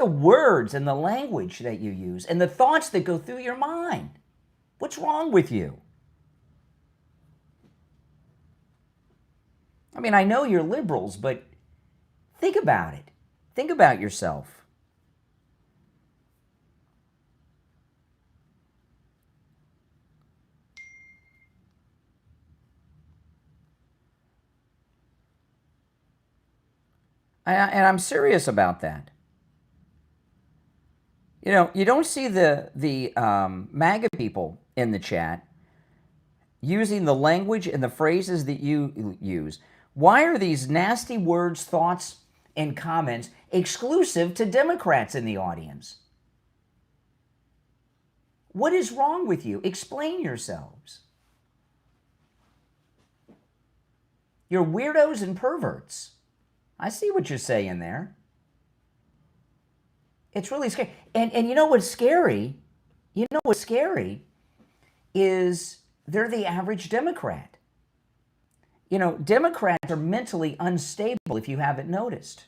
the words and the language that you use and the thoughts that go through your mind. What's wrong with you? I mean, I know you're liberals, but think about it. Think about yourself. And I'm serious about that. You know, you don't see the MAGA people in the chat using the language and the phrases that you use. Why are these nasty words, thoughts, and comments exclusive to Democrats in the audience? What is wrong with you? Explain yourselves. You're weirdos and perverts. I see what you're saying there. It's really scary. And you know what's scary? You know what's scary is they're the average Democrat. You know, Democrats are mentally unstable if you haven't noticed.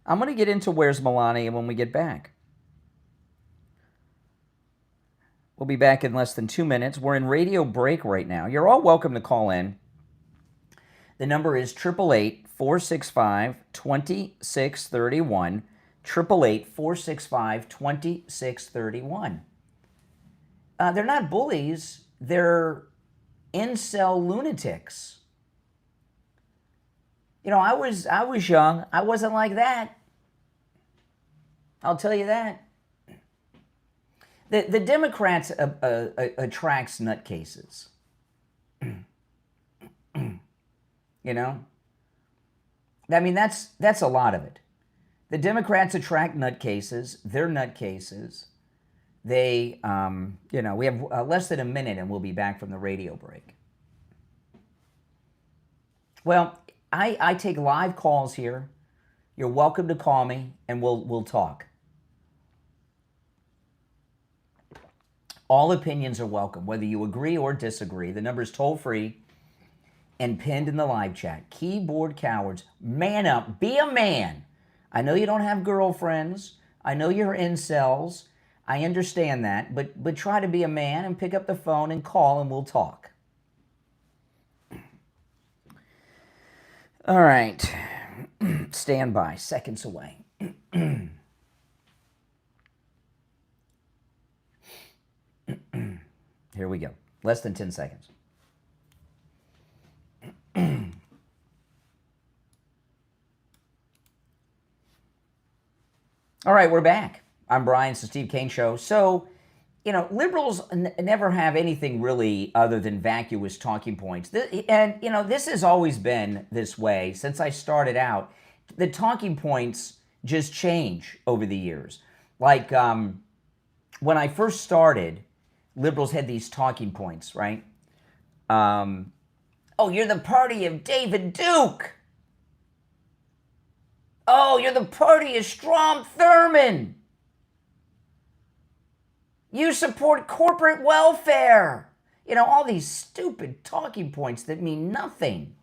I'm going to get into Where's Melania when we get back. We'll be back in less than 2 minutes. We're in radio break right now. You're all welcome to call in. The number is 888-465-2631. 888-465-2631. They're not bullies. They're incel lunatics. You know, I was young. I wasn't like that. I'll tell you that. The Democrats attracts nutcases. You know? I mean, that's a lot of it. The Democrats attract nutcases. They're nutcases. They, you know, we have less than a minute and we'll be back from the radio break. Well, I take live calls here. You're welcome to call me and we'll talk. All opinions are welcome, whether you agree or disagree. The number is toll free and pinned in the live chat. Keyboard cowards, man up, be a man. I know you don't have girlfriends. I know you're incels. I understand that, but try to be a man and pick up the phone and call and we'll talk. All right. Stand by. Seconds away. Here we go. Less than 10 seconds. All right, we're back. I'm Brian, it's the Steve Kane Show. So, you know, liberals never have anything really other than vacuous talking points. And, you know, this has always been this way since I started out. The talking points just change over the years. Like, when I first started, liberals had these talking points, right? Oh, you're the party of David Duke. Oh, you're the party of Strom Thurmond. You support corporate welfare. You know, all these stupid talking points that mean nothing.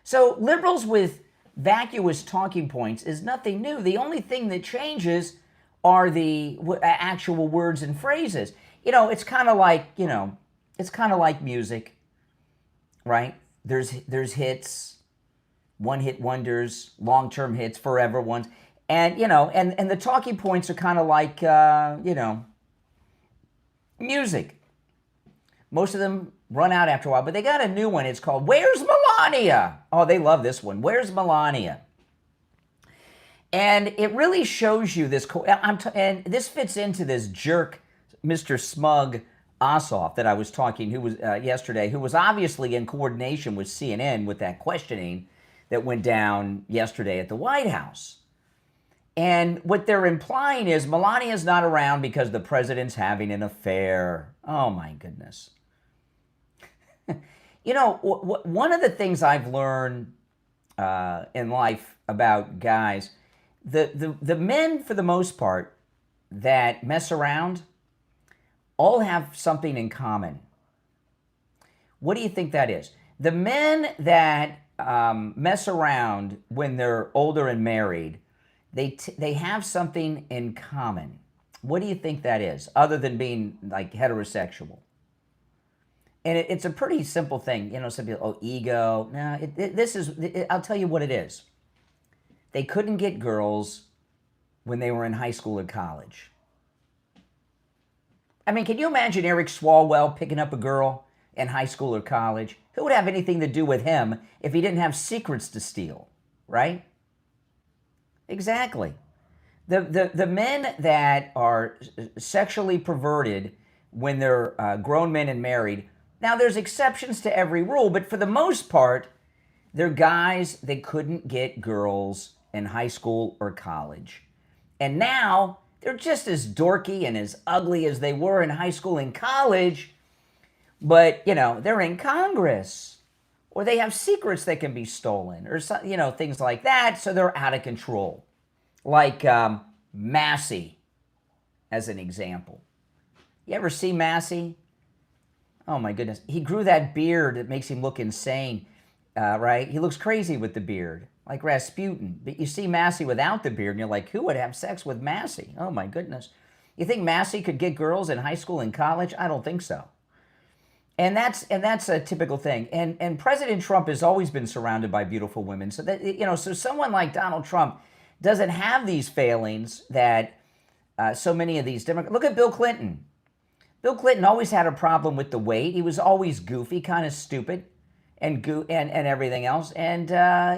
So liberals with vacuous talking points is nothing new. The only thing that changes are the actual words and phrases. You know, it's kind of like, you know, it's kind of like music, right? There's hits, one-hit wonders, long-term hits, forever ones. And, you know, and the talking points are kind of like, you know, music. Most of them run out after a while, but they got a new one. It's called, Where's Melania? Oh, they love this one. Where's Melania? And it really shows you this, and this fits into this jerk, Mr. Smug Ossoff that I was talking, who was yesterday, who was obviously in coordination with CNN with that questioning that went down yesterday at the White House. And what they're implying is Melania's not around because the president's having an affair. Oh my goodness. You know, one of the things I've learned in life about guys, the men, for the most part, that mess around all have something in common. What do you think that is? The men that mess around when they're older and married they have something in common. What do you think that is, other than being like heterosexual? And it's a pretty simple thing. You know, some people, oh, ego. No, I'll tell you what it is. They couldn't get girls when they were in high school or college. I mean, can you imagine Eric Swalwell picking up a girl in high school or college? Who would have anything to do with him if he didn't have secrets to steal, right? Exactly. The men that are sexually perverted when they're grown men and married, now there's exceptions to every rule, but for the most part, they're guys that couldn't get girls in high school or college. And now they're just as dorky and as ugly as they were in high school and college, but, you know, they're in Congress, or they have secrets that can be stolen, or, you know, things like that, so they're out of control. Like Massey, as an example. You ever see Massey? Oh my goodness. He grew that beard that makes him look insane, right? He looks crazy with the beard, like Rasputin. But you see Massey without the beard, and you're like, who would have sex with Massey? Oh my goodness. You think Massey could get girls in high school and college? I don't think so. And that's a typical thing. And President Trump has always been surrounded by beautiful women. So that, you know, so someone like Donald Trump doesn't have these failings that so many of these Democrats. Look at Bill Clinton. Bill Clinton always had a problem with the weight. He was always goofy, kind of stupid, and everything else. And,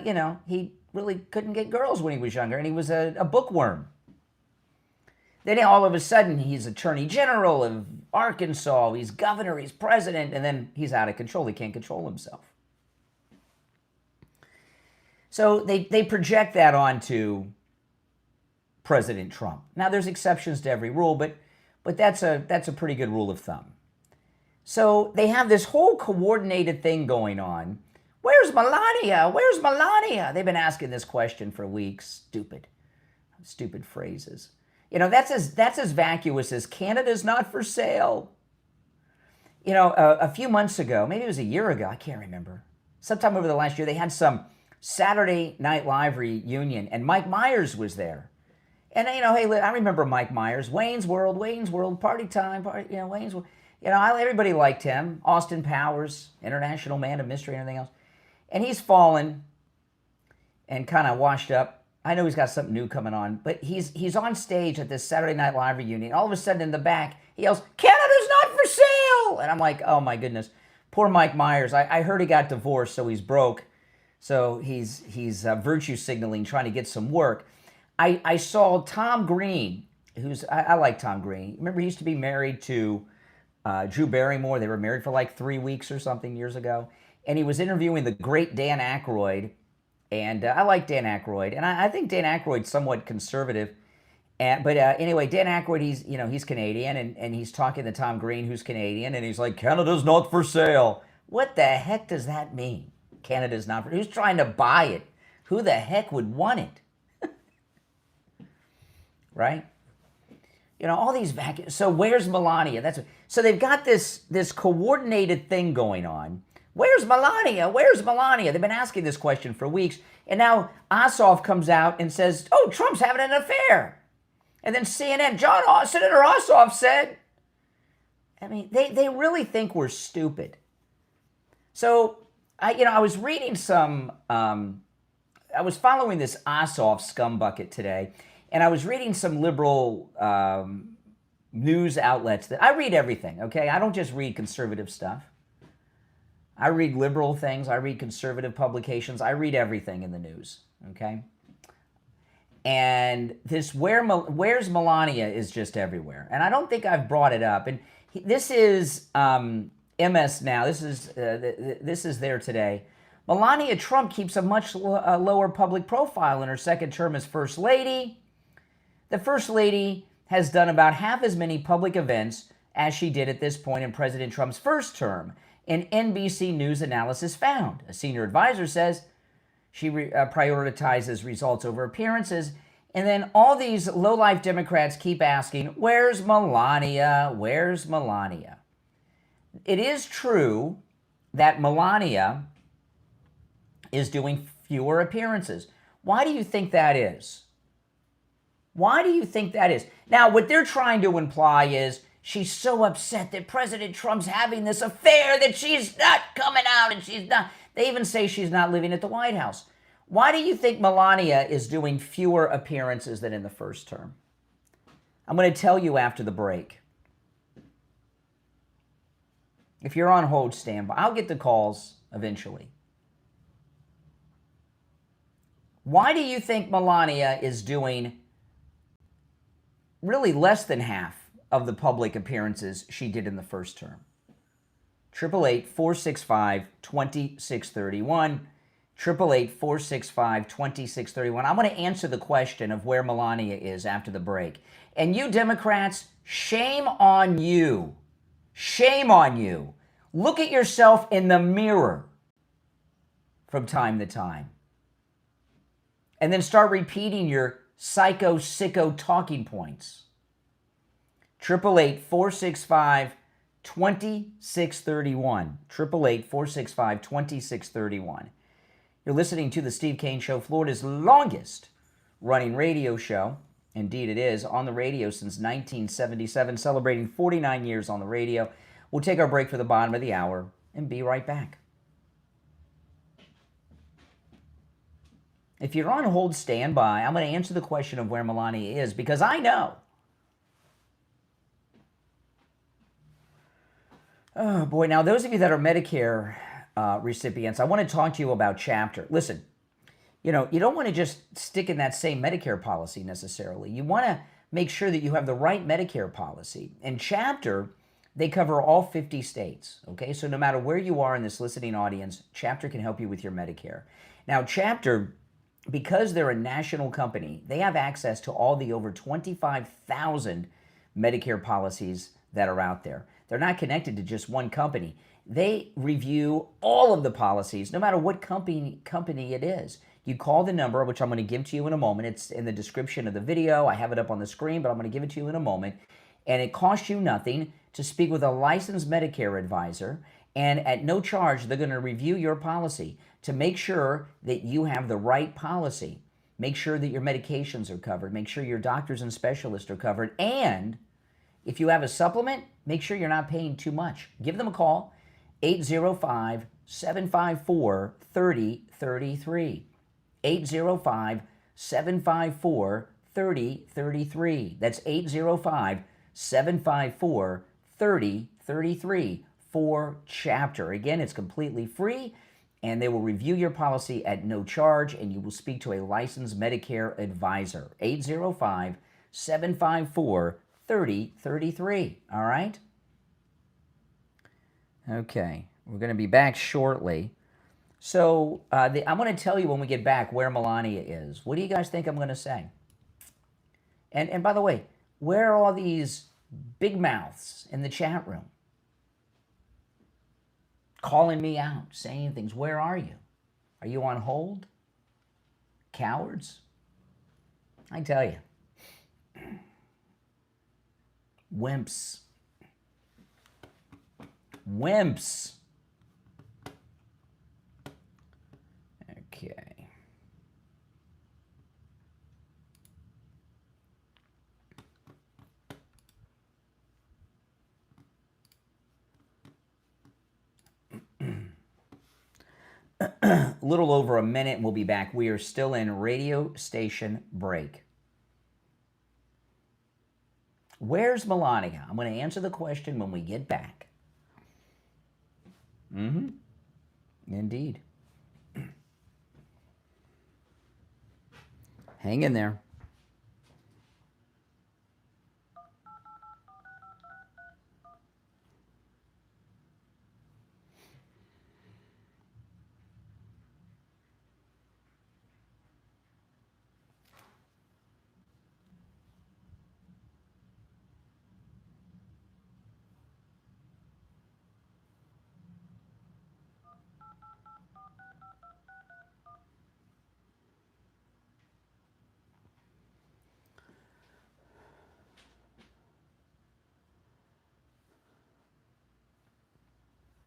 you know, he really couldn't get girls when he was younger, and he was a bookworm. Then all of a sudden, he's Attorney General of Arkansas, he's governor, he's president, and then he's out of control. He can't control himself. So they project that onto President Trump. Now, there's exceptions to every rule, but that's a pretty good rule of thumb. So they have this whole coordinated thing going on. Where's Melania? Where's Melania? They've been asking this question for weeks. Stupid phrases. You know, that's as vacuous as Canada's not for sale. You know, a few months ago, maybe it was a year ago, I can't remember. Sometime over the last year, they had some Saturday Night Live reunion, and Mike Myers was there. And, you know, hey, I remember Mike Myers, Wayne's World, party time, you know, Wayne's World. You know, everybody liked him. Austin Powers, international man of mystery and everything else. And he's fallen and kind of washed up. I know he's got something new coming on, but he's on stage at this Saturday Night Live reunion. All of a sudden in the back, he yells, "Canada's not for sale!" And I'm like, oh my goodness. Poor Mike Myers. I heard he got divorced, so he's broke. So he's virtue signaling, trying to get some work. I saw Tom Green, I like Tom Green. Remember, he used to be married to Drew Barrymore. They were married for like 3 weeks or something years ago. And he was interviewing the great Dan Aykroyd. And I like Dan Aykroyd. And I think Dan Aykroyd's somewhat conservative. But anyway, Dan Aykroyd, he's Canadian. And he's talking to Tom Green, who's Canadian. And he's like, "Canada's not for sale." What the heck does that mean? Canada's not for sale. Who's trying to buy it? Who the heck would want it? Right? You know, all these vacuums. So where's Melania? So they've got this coordinated thing going on. Where's Melania? Where's Melania? They've been asking this question for weeks. And now Ossoff comes out and says, oh, Trump's having an affair. And then CNN, Senator Ossoff said. I mean, they really think we're stupid. So, I was reading I was following this Ossoff scumbucket today. And I was reading some liberal news outlets. I read everything, okay? I don't just read conservative stuff. I read liberal things. I read conservative publications. I read everything in the news, okay? And this where's Melania is just everywhere. And I don't think I've brought it up. And this is MS Now. This is there today. Melania Trump keeps a much lower public profile in her second term as First Lady. The First Lady has done about half as many public events as she did at this point in President Trump's first term, an NBC News analysis found. A senior advisor says she prioritizes results over appearances, and then all these low-life Democrats keep asking, where's Melania? Where's Melania? It is true that Melania is doing fewer appearances. Why do you think that is? Why do you think that is? Now, what they're trying to imply is she's so upset that President Trump's having this affair that she's not coming out and she's not. They even say she's not living at the White House. Why do you think Melania is doing fewer appearances than in the first term? I'm going to tell you after the break. If you're on hold, stand by. I'll get the calls eventually. Why do you think Melania is doing really less than half of the public appearances she did in the first term? 888-465-2631. 888-465-2631. I'm going to answer the question of where Melania is after the break. And you Democrats, shame on you. Shame on you. Look at yourself in the mirror from time to time. And then start repeating your sicko talking points. 888-465-2631. 888-465-2631. You're listening to the Steve Kane Show, Florida's longest running radio show. Indeed it is, on the radio since 1977, celebrating 49 years on the radio. We'll take our break for the bottom of the hour and be right back. If you're on hold, stand by. I'm going to answer the question of where Melania is because I know. Oh boy, now those of you that are Medicare recipients, I want to talk to you about Chapter. Listen, you know, you don't want to just stick in that same Medicare policy necessarily. You want to make sure that you have the right Medicare policy. And Chapter, they cover all 50 states, okay? So no matter where you are in this listening audience, Chapter can help you with your Medicare. Now, Chapter, because they're a national company, they have access to all the over 25,000 Medicare policies that are out there. They're not connected to just one company. They review all of the policies, no matter what company it is. You call the number, which I'm going to give to you in a moment. It's in the description of the video. I have it up on the screen, but I'm going to give it to you in a moment. And it costs you nothing to speak with a licensed Medicare advisor. And at no charge, they're going to review your policy to make sure that you have the right policy. Make sure that your medications are covered. Make sure your doctors and specialists are covered. And if you have a supplement, make sure you're not paying too much. Give them a call, 805-754-3033. 805-754-3033. That's 805-754-3033 for Chapter. Again, it's completely free, and they will review your policy at no charge, and you will speak to a licensed Medicare advisor. 805-754-3033. All right? Okay, we're going to be back shortly. So I'm going to tell you when we get back where Melania is. What do you guys think I'm going to say? And by the way, where are all these big mouths in the chat room? Calling me out, saying things. Where are you? Are you on hold? Cowards? I tell you. Wimps. Wimps. Okay. A little over a minute and we'll be back. We are still in radio station break. Where's Melania? I'm going to answer the question when we get back. Indeed. Hang in there.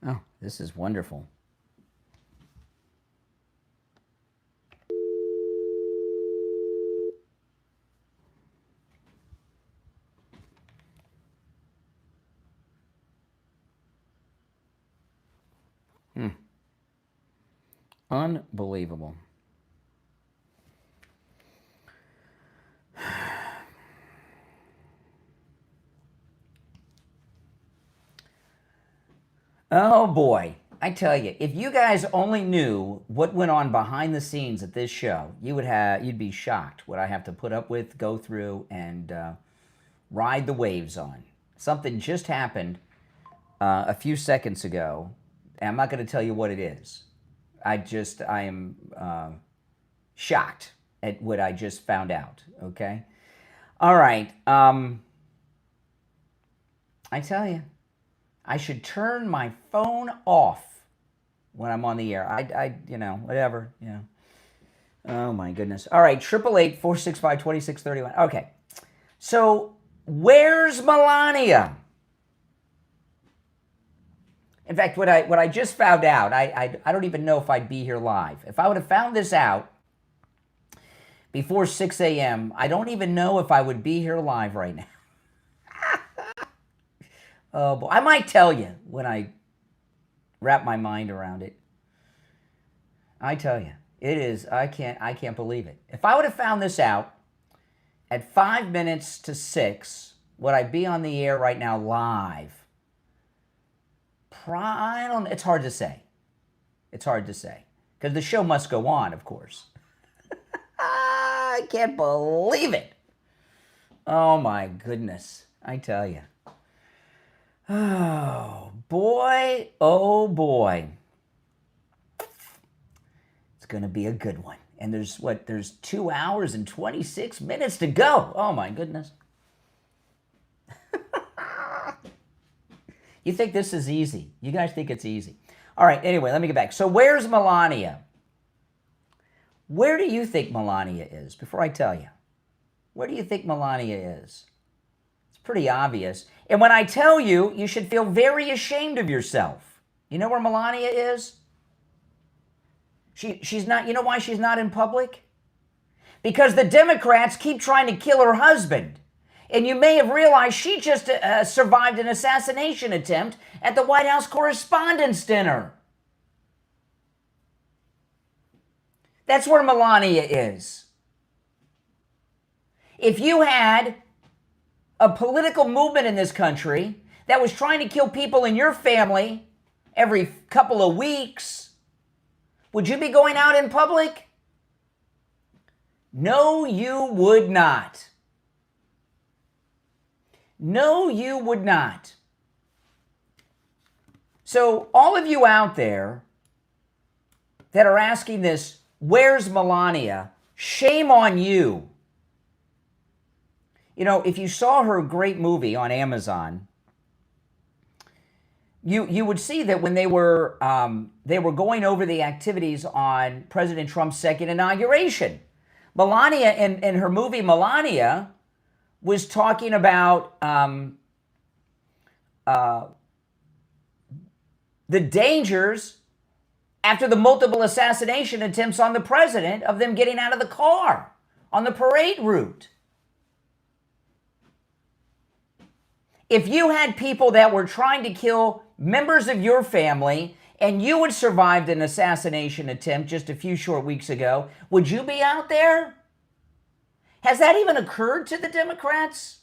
Oh, this is wonderful. Unbelievable. Oh boy, I tell you, if you guys only knew what went on behind the scenes at this show, you'd be shocked what I have to put up with, go through, and ride the waves on. Something just happened a few seconds ago, and I'm not going to tell you what it is. I am shocked at what I just found out, okay? All right, I tell you, I should turn my phone off when I'm on the air. Whatever, Oh, my goodness. All right, 888-465-2631. Okay, so where's Melania? In fact, what I just found out, I don't even know if I'd be here live. If I would have found this out before 6 a.m., I don't even know if I would be here live right now. Oh, boy. I might tell you when I wrap my mind around it. I tell you, it is, I can't believe it. If I would have found this out at 5 minutes to 6, would I be on the air right now live? It's hard to say. It's hard to say. Because the show must go on, of course. I can't believe it. Oh, my goodness. I tell you. Oh, boy. Oh, boy. It's going to be a good one. And there's 2 hours and 26 minutes to go. Oh, my goodness. You think this is easy? You guys think it's easy? All right, anyway, let me get back. So where's Melania? Where do you think Melania is? Before I tell you. Where do you think Melania is? It's pretty obvious. And when I tell you, you should feel very ashamed of yourself. You know where Melania is? She's not, you know why she's not in public? Because the Democrats keep trying to kill her husband. And you may have realized she just survived an assassination attempt at the White House Correspondents' Dinner. That's where Melania is. If you had a political movement in this country that was trying to kill people in your family every couple of weeks, would you be going out in public? No, you would not. No, you would not. So all of you out there that are asking this, where's Melania? Shame on you. You know, if you saw her great movie on Amazon, you would see that when they were going over the activities on President Trump's second inauguration, Melania, in her movie Melania, was talking about the dangers after the multiple assassination attempts on the president of them getting out of the car on the parade route. If you had people that were trying to kill members of your family and you had survived an assassination attempt just a few short weeks ago, would you be out there? Has that even occurred to the Democrats?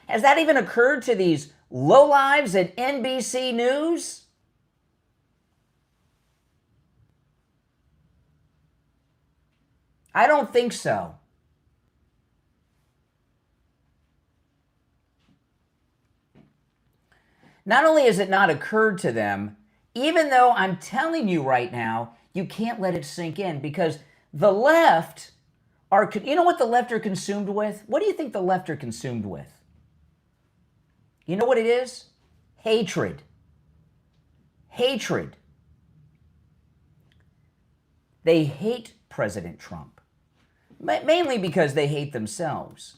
Has that even occurred to these lowlives at NBC News? I don't think so. Not only has it not occurred to them, even though I'm telling you right now, you can't let it sink in because the left are, you know what the left are consumed with? What do you think the left are consumed with? You know what it is? Hatred. Hatred. They hate President Trump, mainly because they hate themselves.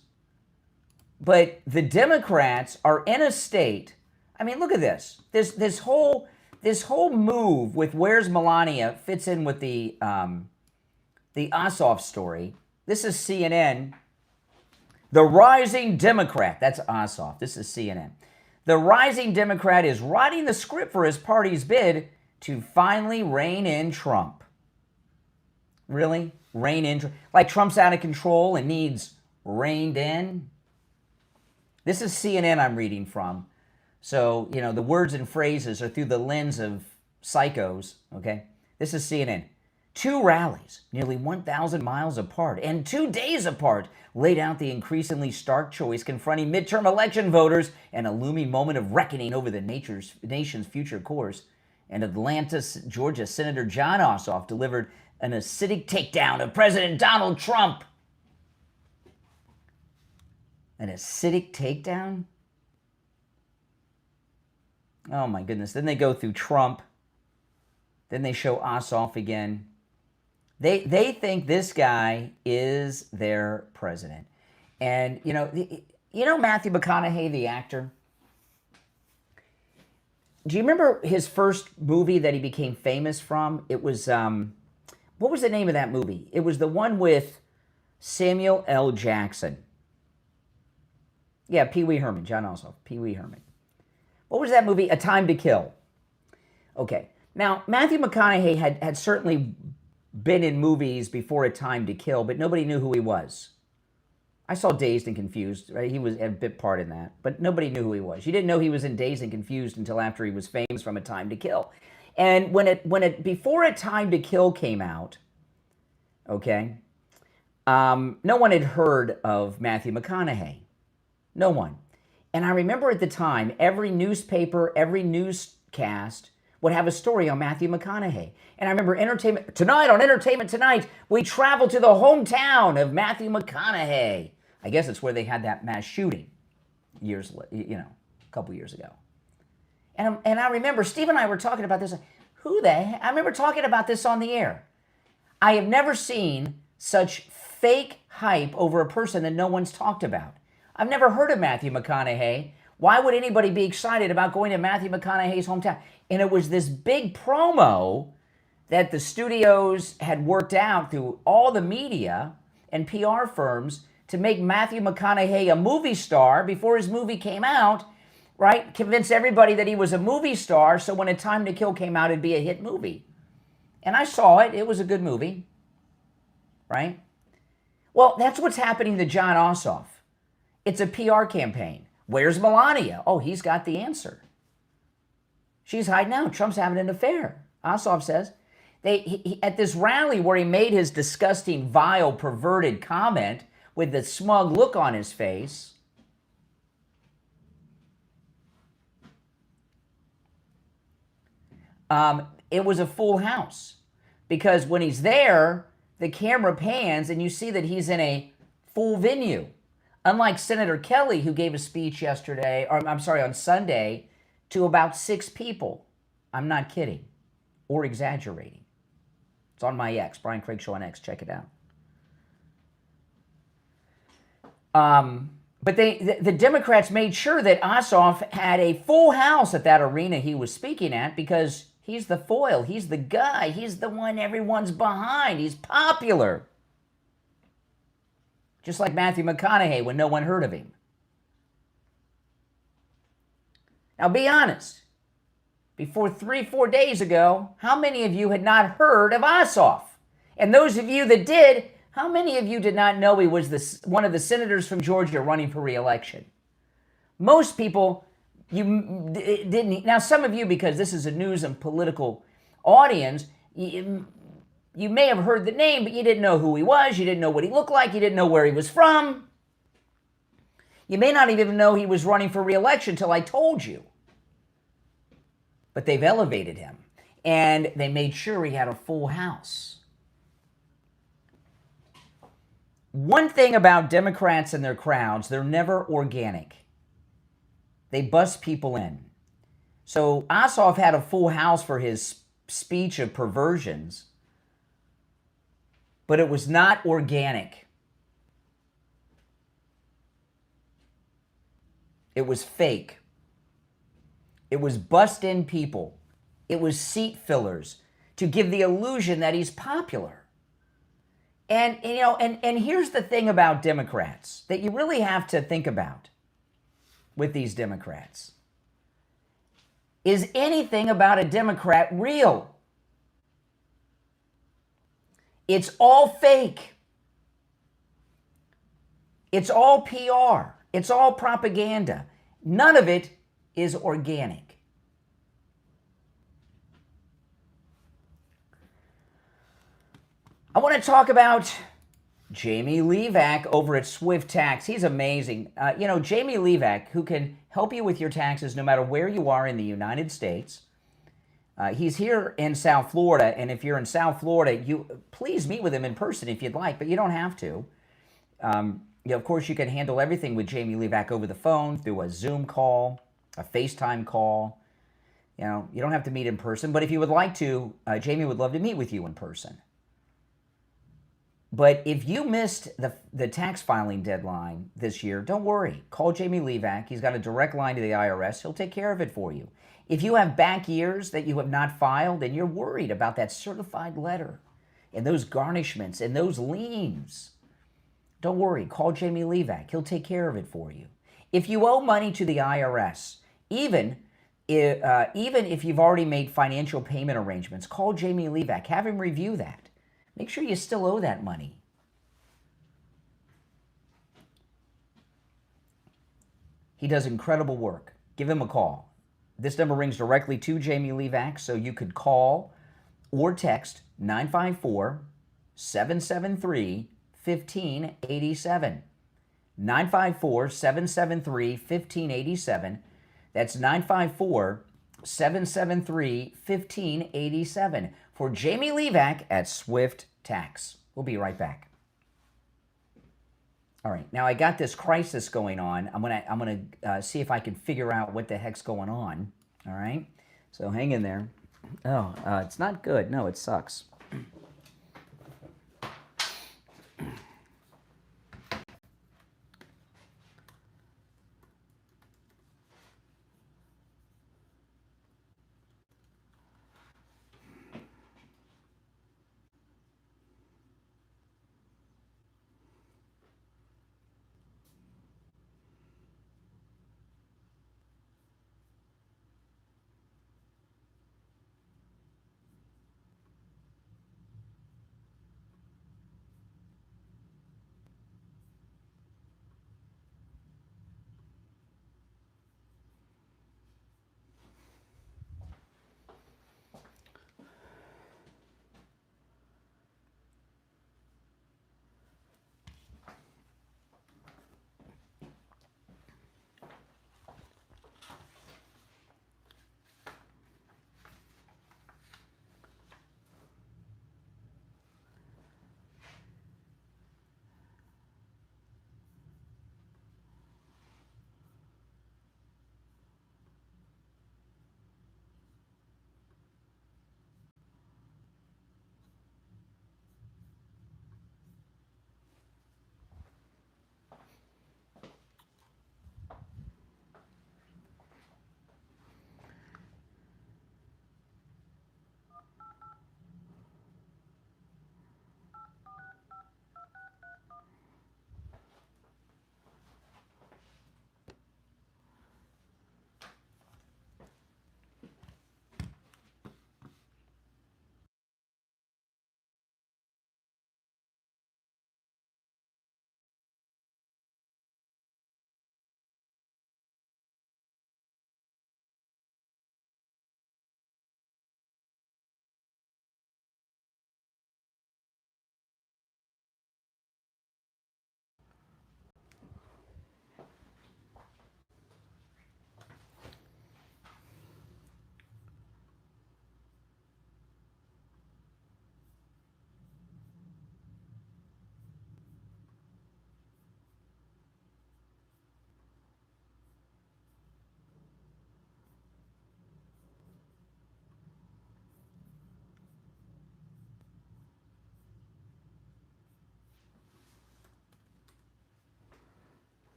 But the Democrats are in a state. I mean, look at this. This whole move with where's Melania fits in with the Ossoff story. This is CNN. The rising Democrat. That's Ossoff. This is CNN. The rising Democrat is writing the script for his party's bid to finally rein in Trump. Really? Rein in? Like Trump's out of control and needs reined in? This is CNN I'm reading from. So, you know, the words and phrases are through the lens of psychos, okay? This is CNN. 2 rallies, nearly 1,000 miles apart and 2 days apart, laid out the increasingly stark choice confronting midterm election voters and a looming moment of reckoning over the nation's future course. And Atlanta, Georgia Senator Jon Ossoff delivered an acidic takedown of President Donald Trump. An acidic takedown? Oh my goodness. Then they go through Trump. Then they show Ossoff again. They think this guy is their president. And, you know Matthew McConaughey, the actor? Do you remember his first movie that he became famous from? It was, what was the name of that movie? It was the one with Samuel L. Jackson. Yeah, Pee Wee Herman, Jon Ossoff, Pee Wee Herman. What was that movie? A Time to Kill. Okay. Now, Matthew McConaughey had certainly been in movies before A Time to Kill, but nobody knew who he was. I saw Dazed and Confused, right? He was a bit part in that, but nobody knew who he was. You didn't know he was in Dazed and Confused until after he was famous from A Time to Kill. And before A Time to Kill came out, okay, no one had heard of Matthew McConaughey. No one. And I remember at the time, every newspaper, every newscast would have a story on Matthew McConaughey. And I remember on Entertainment Tonight, we traveled to the hometown of Matthew McConaughey. I guess it's where they had that mass shooting a couple years ago. And I remember Steve and I were talking about this. I remember talking about this on the air. I have never seen such fake hype over a person that no one's talked about. I've never heard of Matthew McConaughey. Why would anybody be excited about going to Matthew McConaughey's hometown? And it was this big promo that the studios had worked out through all the media and PR firms to make Matthew McConaughey a movie star before his movie came out, right? Convince everybody that he was a movie star, so when A Time to Kill came out, it'd be a hit movie. And I saw it. It was a good movie, right? Well, that's what's happening to Jon Ossoff. It's a PR campaign. Where's Melania? Oh, he's got the answer. She's hiding out. Trump's having an affair. Ossoff says. At this rally where he made his disgusting, vile, perverted comment with the smug look on his face, it was a full house. Because when he's there, the camera pans and you see that he's in a full venue. Unlike Senator Kelly, who gave a speech on Sunday, to about 6 people. I'm not kidding or exaggerating. It's on my X, Brian Craig Show on X. Check it out. But the Democrats made sure that Ossoff had a full house at that arena he was speaking at because he's the foil. He's the guy. He's the one everyone's behind. He's popular. Just like Matthew McConaughey when no one heard of him. Now be honest. Before 3-4 days ago, how many of you had not heard of Ossoff? And those of you that did, how many of you did not know he was one of the senators from Georgia running for re-election? Most people, you didn't. Now some of you, because this is a news and political audience, you may have heard the name, but you didn't know who he was. You didn't know what he looked like. You didn't know where he was from. You may not even know he was running for re-election until I told you. But they've elevated him. And they made sure he had a full house. One thing about Democrats and their crowds, they're never organic. They bust people in. So Ossoff had a full house for his speech of perversions. But it was not organic. It was fake. It was bust-in people. It was seat fillers to give the illusion that he's popular. And here's the thing about Democrats that you really have to think about with these Democrats. Is anything about a Democrat real? It's all fake. It's all PR. It's all propaganda. None of it is organic. I want to talk about Jamie LeeZep over at Swift Tax. He's amazing. Jamie LeeZep, who can help you with your taxes no matter where you are in the United States. He's here in South Florida, and if you're in South Florida, please meet with him in person if you'd like, but you don't have to. Of course, you can handle everything with Jamie LeeZep over the phone through a Zoom call, a FaceTime call. You don't have to meet in person, but if you would like to, Jamie would love to meet with you in person. But if you missed the tax filing deadline this year, don't worry. Call Jamie LeeZep. He's got a direct line to the IRS. He'll take care of it for you. If you have back years that you have not filed and you're worried about that certified letter and those garnishments and those liens, don't worry. Call Jamie LeeZep. He'll take care of it for you. If you owe money to the IRS, even if you've already made financial payment arrangements, call Jamie LeeZep. Have him review that. Make sure you still owe that money. He does incredible work. Give him a call. This number rings directly to Jamie LeeZep, so you could call or text 954-773-1587. 954-773-1587. That's 954-773-1587 for Jamie LeeZep at Swift Tax. We'll be right back. All right, now I got this crisis going on. I'm gonna see if I can figure out what the heck's going on. All right, so hang in there. Oh, it's not good. No, it sucks.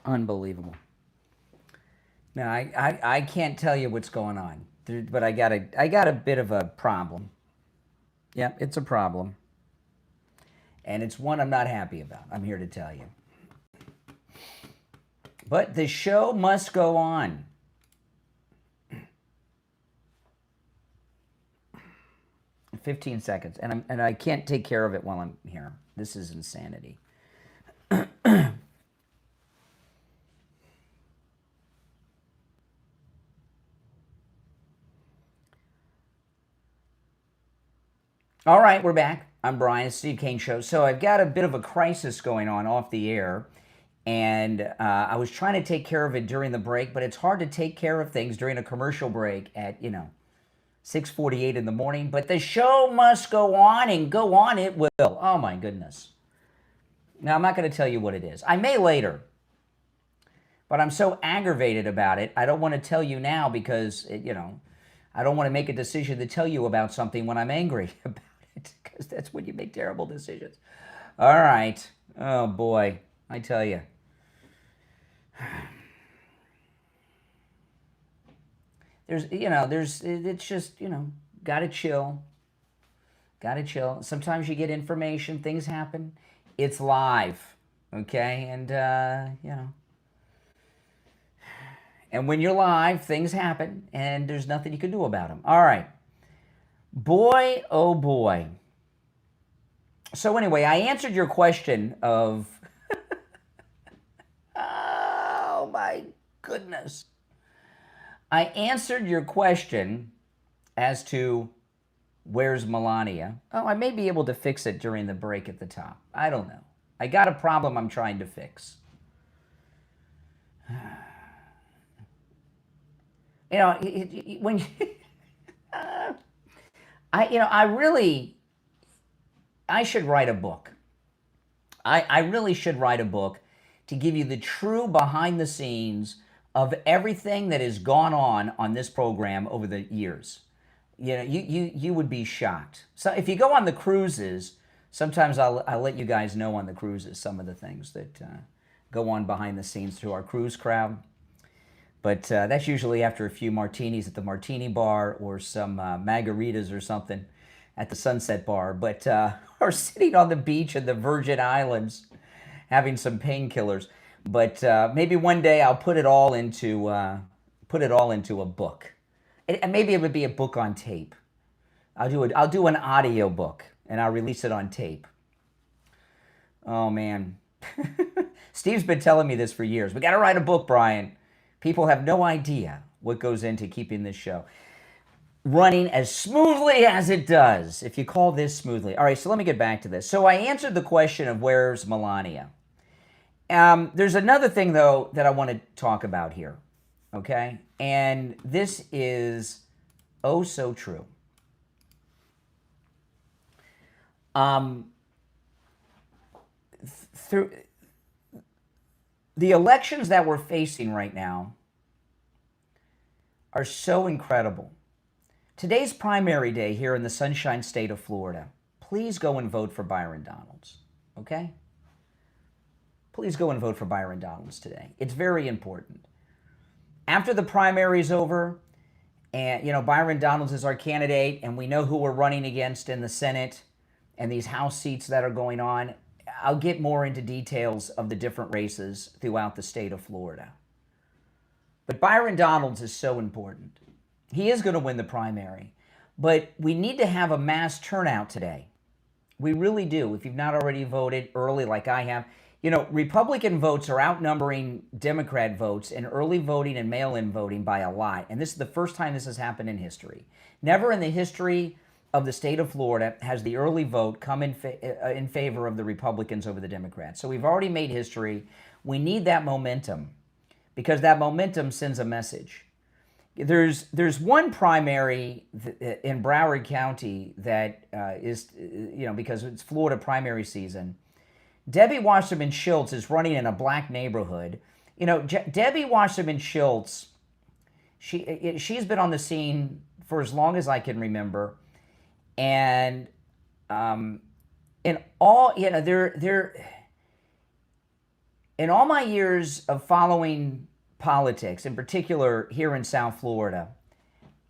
Unbelievable. Now, I can't tell you what's going on, but I got a bit of a problem. Yeah, it's a problem. And it's one I'm not happy about, I'm here to tell you. But the show must go on. In 15 seconds. And I can't take care of it while I'm here. This is insanity. All right, we're back. I'm Brian, Steve Kane Show. So I've got a bit of a crisis going on off the air, and I was trying to take care of it during the break, but it's hard to take care of things during a commercial break at, 6:48 in the morning. But the show must go on, and go on it will. Oh, my goodness. Now, I'm not going to tell you what it is. I may later, but I'm so aggravated about it, I don't want to tell you now because, I don't want to make a decision to tell you about something when I'm angry about it, because that's when you make terrible decisions. All right. Oh, boy. I tell you. It's just, gotta chill. Gotta chill. Sometimes you get information, things happen. It's live, okay? And, and when you're live, things happen, and there's nothing you can do about them. All right. Boy, oh boy. So anyway, I answered your question of... oh my goodness. I answered your question as to where's Melania. Oh, I may be able to fix it during the break at the top. I don't know. I got a problem I'm trying to fix. When I should write a book. I really should write a book to give you the true behind the scenes of everything that has gone on this program over the years. You would be shocked. So if you go on the cruises, sometimes I'll let you guys know on the cruises some of the things that go on behind the scenes to our cruise crowd. But that's usually after a few martinis at the martini bar or some margaritas or something at the Sunset Bar. But or sitting on the beach in the Virgin Islands having some painkillers. But maybe one day I'll put it all into a book. And maybe it would be a book on tape. I'll do an audio book and I'll release it on tape. Oh man. Steve's been telling me this for years. We got to write a book, Brian. People have no idea what goes into keeping this show running as smoothly as it does, if you call this smoothly. All right, so let me get back to this. So I answered the question of where's Melania. There's another thing, though, that I want to talk about here, okay? And this is oh so true. Through the elections that we're facing right now are so incredible. Today's primary day here in the Sunshine State of Florida. Please go and vote for Byron Donalds, okay? Please go and vote for Byron Donalds today. It's very important. After the primary is over, and Byron Donalds is our candidate, and we know who we're running against in the Senate and these House seats that are going on, I'll get more into details of the different races throughout the state of Florida. But Byron Donalds is so important. He is going to win the primary. But we need to have a mass turnout today. We really do. If you've not already voted early like I have. Republican votes are outnumbering Democrat votes in early voting and mail-in voting by a lot. And this is the first time this has happened in history. Never in the history of the state of Florida has the early vote come in favor of the Republicans over the Democrats. So we've already made history. We need that momentum because that momentum sends a message. There's one primary in Broward County that is, because it's Florida primary season. Debbie Wasserman Schultz is running in a black neighborhood. Debbie Wasserman Schultz, she's been on the scene for as long as I can remember. And in all, in all my years of following politics, in particular here in South Florida,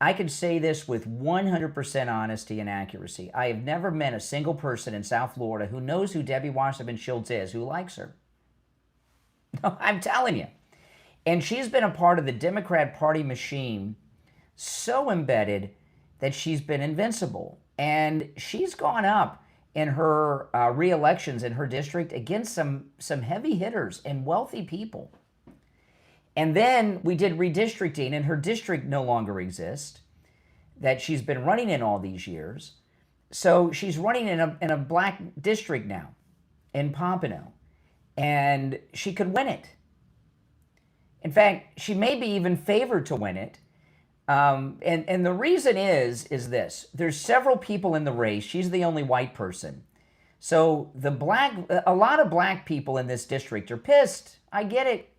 I can say this with 100% honesty and accuracy. I have never met a single person in South Florida who knows who Debbie Wasserman Schultz is, who likes her. No, I'm telling you. And she's been a part of the Democrat Party machine so embedded that she's been invincible. And she's gone up in her re-elections in her district against some heavy hitters and wealthy people. And then we did redistricting, and her district no longer exists, that she's been running in all these years. So she's running in a black district now, in Pompano, and she could win it. In fact, she may be even favored to win it. And the reason is this. There's several people in the race. She's the only white person. So a lot of black people in this district are pissed. I get it.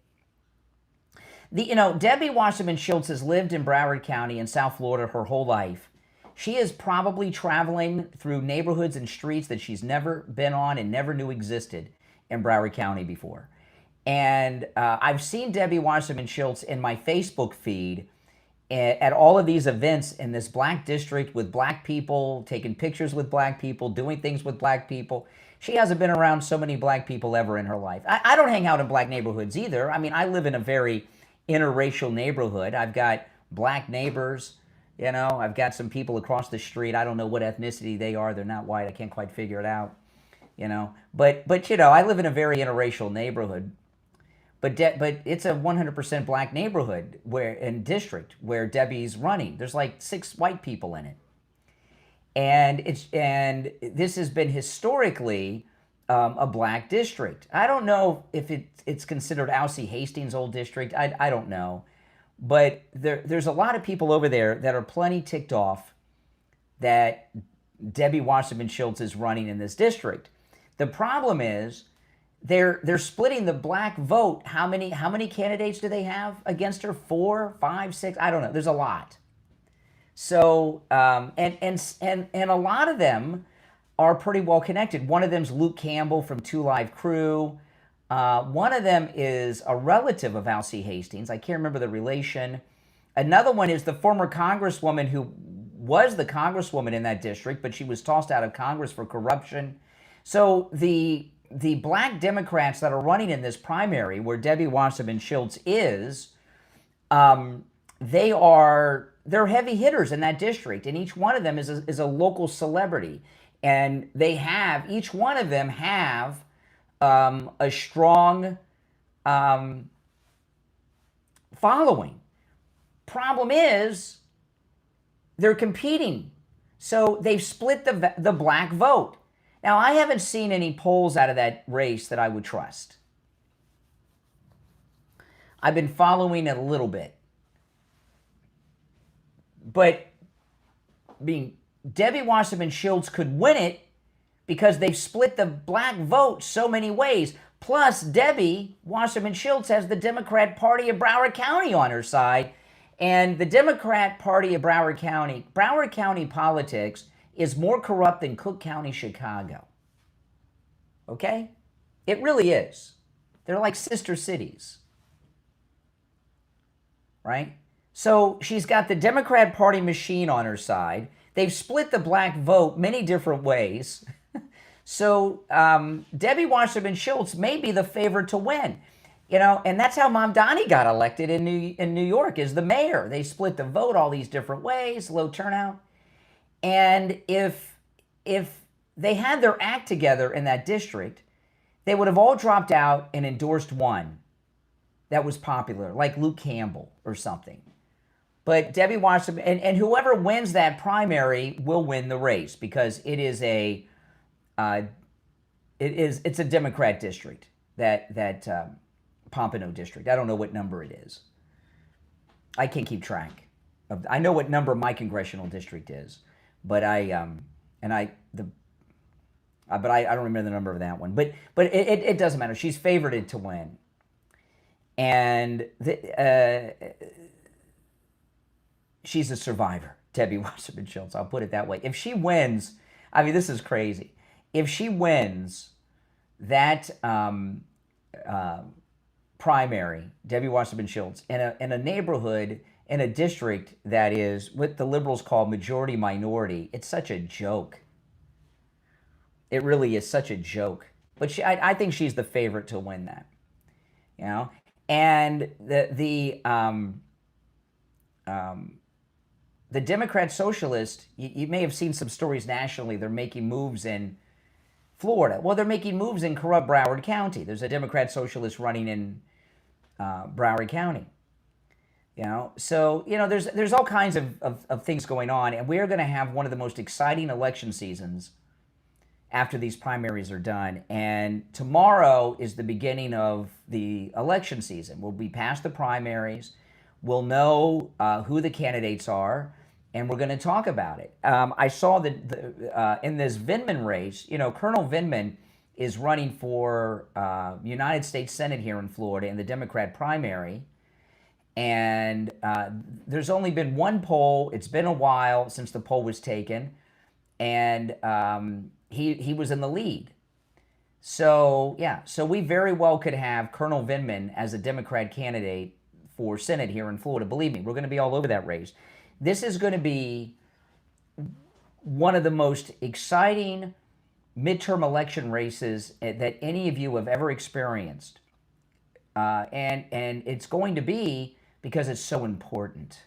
Debbie Wasserman Schultz has lived in Broward County in South Florida her whole life. She is probably traveling through neighborhoods and streets that she's never been on and never knew existed in Broward County before. And I've seen Debbie Wasserman Schultz in my Facebook feed at all of these events in this black district with black people, taking pictures with black people, doing things with black people. She hasn't been around so many black people ever in her life. I don't hang out in black neighborhoods either. I mean, I live in a very interracial neighborhood. I've got black neighbors, I've got some people across the street. I don't know what ethnicity they are. They're not white. I can't quite figure it out, But I live in a very interracial neighborhood. But it's a 100% black neighborhood district where Debbie's running. There's like 6 white people in it. And this has been historically a black district. I don't know if it's considered Alcee Hastings' old district. I don't know. But there's a lot of people over there that are plenty ticked off that Debbie Wasserman Schultz is running in this district. The problem is they're splitting the black vote. How many candidates do they have against her? 4, 5, 6? I don't know. There's a lot. So and a lot of them are pretty well connected. One of them's Luke Campbell from 2 Live Crew. One of them is a relative of Alcee Hastings. I can't remember the relation. Another one is the former congresswoman who was the congresswoman in that district, but she was tossed out of Congress for corruption. So the black Democrats that are running in this primary, where Debbie Wasserman Schultz is, they're heavy hitters in that district, and each one of them is a local celebrity. And each one of them have a strong following. Problem is, they're competing. So they've split the black vote. Now, I haven't seen any polls out of that race that I would trust. I've been following it a little bit. But Debbie Wasserman Schultz could win it because they've split the black vote so many ways. Plus, Debbie Wasserman Schultz has the Democrat Party of Broward County on her side. And the Democrat Party of Broward County politics is more corrupt than Cook County, Chicago. Okay? It really is. They're like sister cities. Right? So she's got the Democrat Party machine on her side. They've split the black vote many different ways. So Debbie Wasserman Schultz may be the favorite to win. And that's how Mamdani got elected in New York, as the mayor. They split the vote all these different ways, low turnout. And if they had their act together in that district, they would have all dropped out and endorsed one that was popular, like Luke Campbell or something. But Debbie Wasserman, and whoever wins that primary will win the race, because it's a Democrat district, that Pompano district. I don't know what number it is. I can't keep track. I know what number my congressional district is, but I don't remember the number of that one. But it doesn't matter. She's favored to win, and she's a survivor, Debbie Wasserman Schultz. I'll put it that way. If she wins, I mean, this is crazy. if she wins that primary, Debbie Wasserman Schultz, in a neighborhood, in a district that is what the liberals call majority minority, it's such a joke. It really is such a joke. But I think she's the favorite to win that. You know, and the Democrat Socialist, you may have seen some stories nationally. They're making moves in Florida. Well, they're making moves in corrupt Broward County. There's a Democrat Socialist running in Broward County. You know, so there's all kinds of things going on, and we're going to have one of the most exciting election seasons after these primaries are done. And tomorrow is the beginning of the election season. We'll be past the primaries. We'll know who the candidates are, and we're going to talk about it. I saw that in this Vindman race, Colonel Vindman is running for United States Senate here in Florida in the Democrat primary. And there's only been one poll. It's been a while since the poll was taken. And he was in the lead. So, yeah, so we very well could have Colonel Vindman as a Democrat candidate for Senate here in Florida. Believe me, we're going to be all over that race. This is going to be one of the most exciting midterm election races that any of you have ever experienced. And it's going to be because it's so important.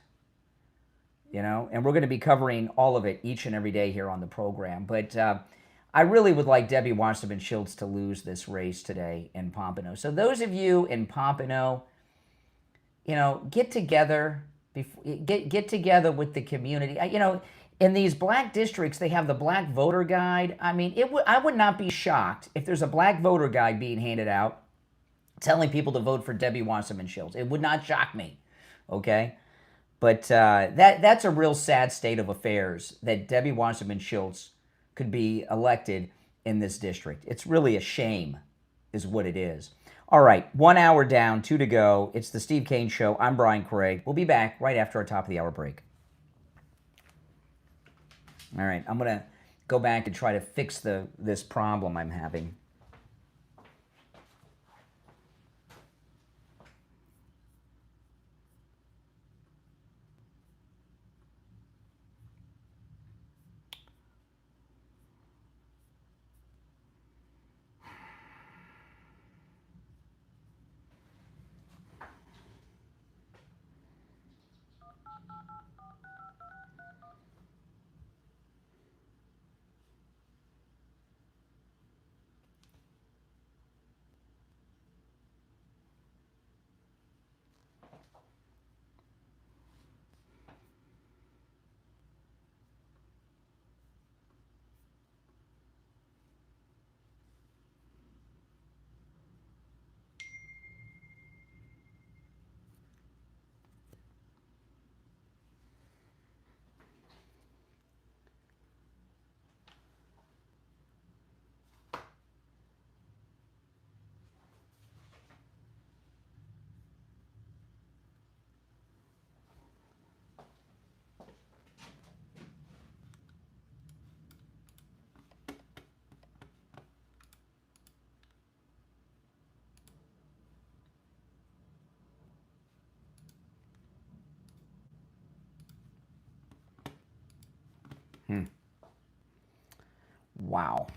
And we're going to be covering all of it each and every day here on the program. But I really would like Debbie Wasserman Schultz to lose this race today in Pompano. So those of you in Pompano, get together, get together with the community. In these black districts, they have the black voter guide. I mean, I would not be shocked if there's a black voter guide being handed out telling people to vote for Debbie Wasserman Schultz. It would not shock me, okay? But that's a real sad state of affairs, that Debbie Wasserman Schultz could be elected in this district. It's really a shame, is what it is. All right, 1 hour down, 2 to go. It's the Steve Kane Show. I'm Brian Craig. We'll be back right after our top of the hour break. All right, I'm going to go back and try to fix this problem I'm having. Wow.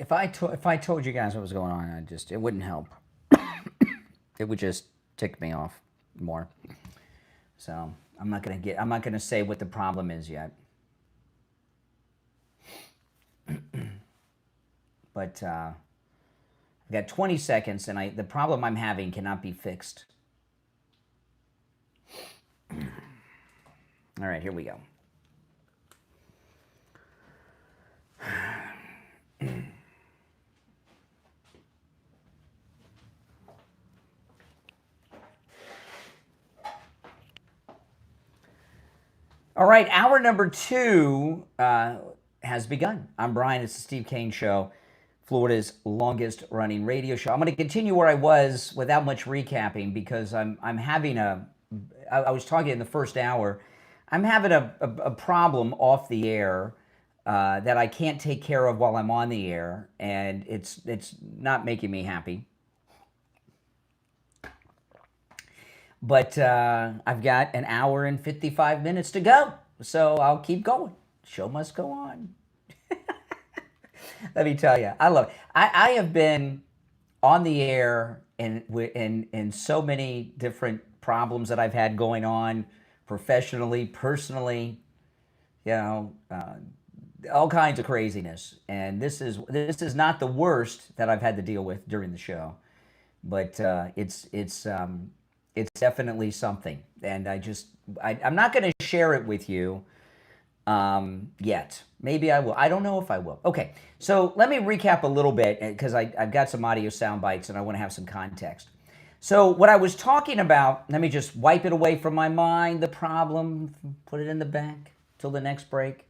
if I told you guys what was going on, it wouldn't help. It would just tick me off more. So I'm not gonna say what the problem is yet. But I've got 20 seconds, and the problem I'm having cannot be fixed. All right, here we go. All right, hour number 2 has begun. I'm Brian. It's the Steve Kane Show, Florida's longest running radio show. I'm going to continue where I was without much recapping because I'm having I was talking in the first hour, I'm having a problem off the air that I can't take care of while I'm on the air, and it's not making me happy. But I've got an hour and 55 minutes to go, so I'll keep going. Show must go on. Let me tell you, I love it. I have been on the air in so many different problems that I've had going on professionally, personally, you know, all kinds of craziness. And this is not the worst that I've had to deal with during the show, but it's definitely something. And I'm not going to share it with you yet. Maybe I will. I don't know if I will. Okay, so let me recap a little bit because I've got some audio sound bites and I want to have some context. So what I was talking about, let me just wipe it away from my mind, the problem, put it in the back till the next break.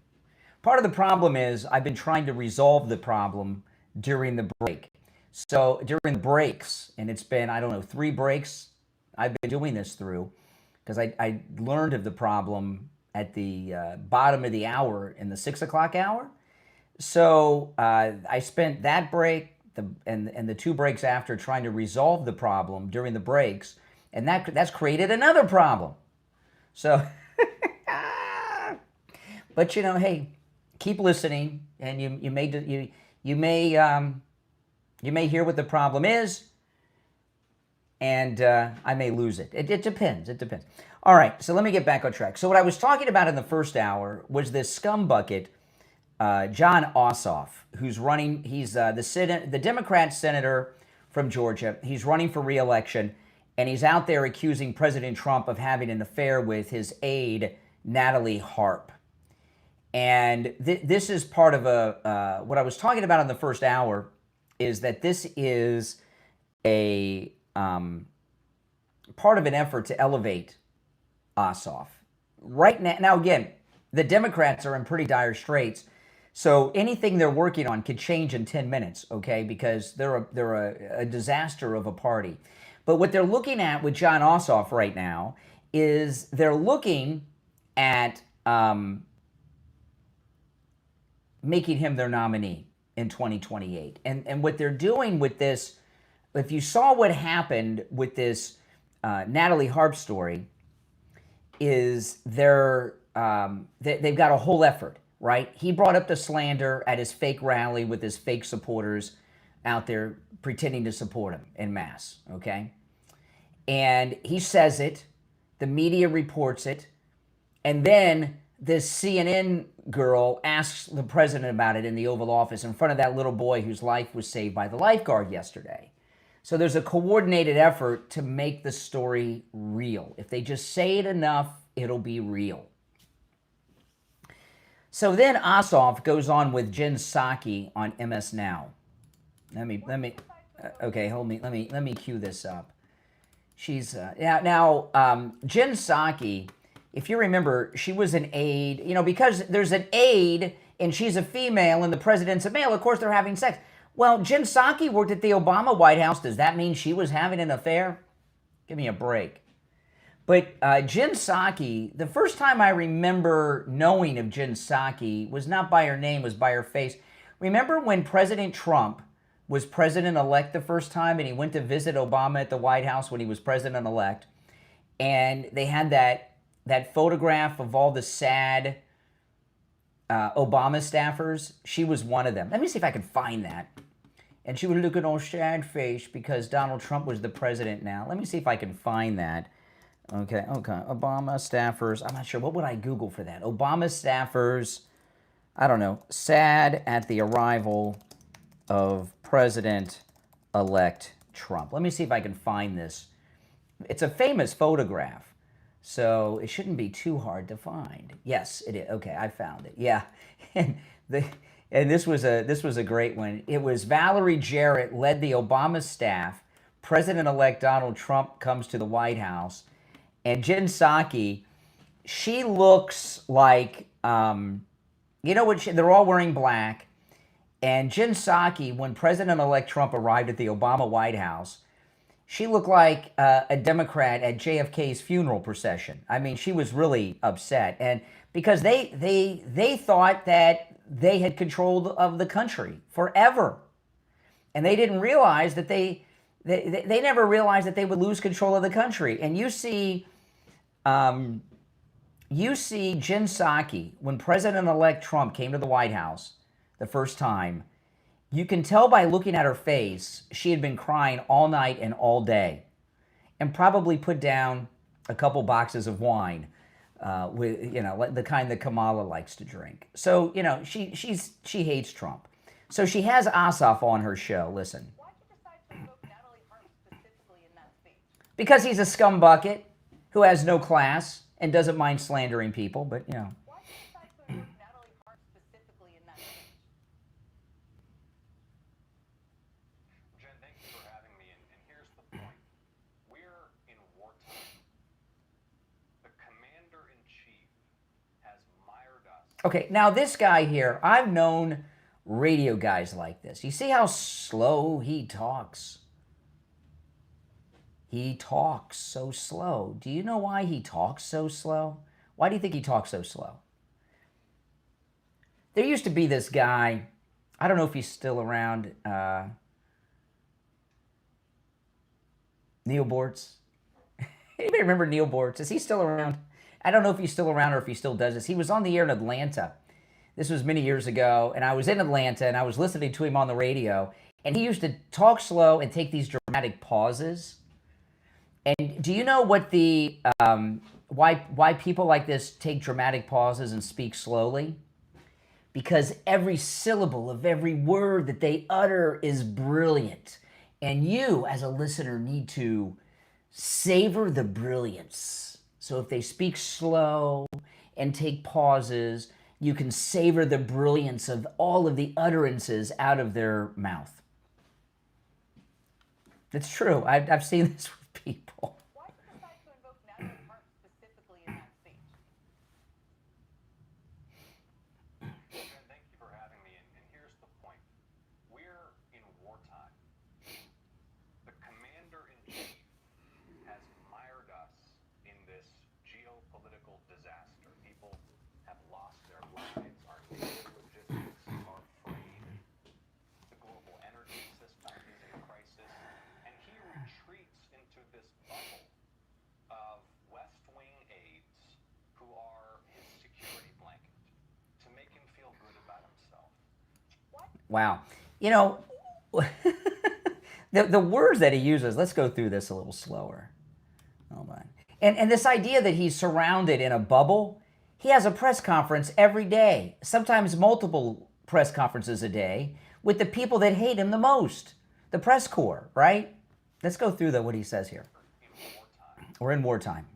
Part of the problem is I've been trying to resolve the problem during the break. So during the breaks, and it's been, I don't know, 3 breaks I've been doing this through, because I learned of the problem at the bottom of the hour in the 6 o'clock hour. So I spent that break and the 2 breaks after trying to resolve the problem during the breaks, and that's created another problem. So, but you know, hey, keep listening, and you may hear what the problem is, and I may lose it. It depends. It depends. All right, so let me get back on track. So what I was talking about in the first hour was this scumbucket, Jon Ossoff, who's running. He's the Democrat senator from Georgia. He's running for re-election, and he's out there accusing President Trump of having an affair with his aide, Natalie Harp. And this is part of what I was talking about in the first hour, is that this is a part of an effort to elevate Ossoff. Right now, again, the Democrats are in pretty dire straits, so anything they're working on could change in 10 minutes, okay, because they're a disaster of a party. But what they're looking at with Jon Ossoff right now is they're looking at making him their nominee in 2028. And what they're doing with this, if you saw what happened with this Natalie Harp story, is they've got a whole effort, right? He brought up the slander at his fake rally with his fake supporters out there pretending to support him en masse, okay? And he says it, the media reports it, and then this CNN girl asks the president about it in the Oval Office in front of that little boy whose life was saved by the lifeguard yesterday. So there's a coordinated effort to make the story real. If they just say it enough, it'll be real. So then Ossoff goes on with Jen Psaki on MS Now. Okay, hold me. Let me cue this up. She's now Jen Psaki, if you remember, she was an aide. You know, because there's an aide and she's a female and the president's a male. Of course, they're having sex. Well, Jen Psaki worked at the Obama White House. Does that mean she was having an affair? Give me a break. But Jen Psaki, the first time I remember knowing of Jen Psaki was not by her name, was by her face. Remember when President Trump was president-elect the first time and he went to visit Obama at the White House when he was president-elect, and they had that photograph of all the sad Obama staffers. She was one of them. Let me see if I can find that. And she would look at all sad face because Donald Trump was the president now. Let me see if I can find that. Okay. Obama staffers. I'm not sure. What would I Google for that? Obama staffers, I don't know, sad at the arrival of President-elect Trump. Let me see if I can find this. It's a famous photograph, so it shouldn't be too hard to find. Yes, it is. Okay, I found it. Yeah. And this was a great one. It was Valerie Jarrett led the Obama staff. President-elect Donald Trump comes to the White House. And Jen Psaki, she looks like, you know what, they're all wearing black. And Jen Psaki, when President-elect Trump arrived at the Obama White House, she looked like a Democrat at JFK's funeral procession. I mean, she was really upset. And because they thought that they had control of the country forever. And they didn't realize that they never realized that they would lose control of the country. And you see Jen Psaki, when President-elect Trump came to the White House the first time, you can tell by looking at her face, she had been crying all night and all day and probably put down a couple boxes of wine, with, you know, the kind that Kamala likes to drink. So, you know, she hates Trump. So she has Ossoff on her show. Listen. Why'd you decide to invoke Natalie Hart specifically in that speech? Because he's a scumbucket who has no class and doesn't mind slandering people, but, you know. Why'd you decide to invoke Natalie Hart specifically in that speech? Jen, thank you for having me, and here's the point. We're in wartime. The commander-in-chief has mired us. Okay, now this guy here, I've known radio guys like this. You see how slow he talks? He talks so slow. Do you know why he talks so slow? Why do you think he talks so slow? There used to be this guy, I don't know if he's still around, Neil Bortz. Anybody remember Neil Bortz? Is he still around? I don't know if he's still around or if he still does this. He was on the air in Atlanta. This was many years ago, and I was in Atlanta, and I was listening to him on the radio, and he used to talk slow and take these dramatic pauses. And do you know what the why people like this take dramatic pauses and speak slowly? Because every syllable of every word that they utter is brilliant. And you, as a listener, need to savor the brilliance. So if they speak slow and take pauses, you can savor the brilliance of all of the utterances out of their mouth. It's true. I've seen this with people. Why'd you decide to invoke Natalie Hart specifically in that speech? Jen, thank you for having me, and here's the point. We're in wartime. The commander-in-chief has mired us in this geopolitical disaster. People have lost their lives. Our naval logistics are frayed. The global energy system is in crisis. And he retreats into this bubble of West Wing aides who are his security blanket to make him feel good about himself. Wow. You know, the words that he uses, let's go through this a little slower. Oh my. And this idea that he's surrounded in a bubble, he has a press conference every day, sometimes multiple press conferences a day, with the people that hate him the most, the press corps, right? Let's go through what he says here. In wartime, We're in wartime.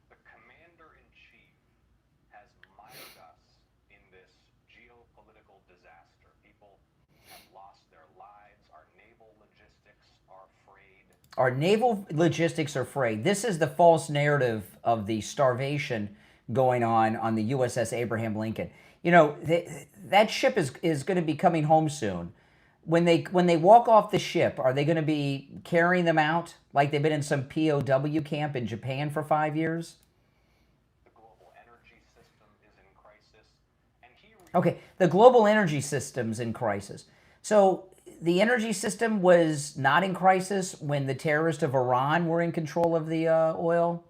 the commander-in-chief has mired us in this geopolitical disaster. People have lost their lives. Our naval logistics are frayed. Our naval logistics are frayed. This is the false narrative of the starvation going on the USS Abraham Lincoln. You know, that ship is going to be coming home soon. When they walk off the ship, are they going to be carrying them out like they've been in some POW camp in Japan for 5 years? The global energy system is in crisis. And he Okay, the global energy system's in crisis. So the energy system was not in crisis when the terrorists of Iran were in control of the oil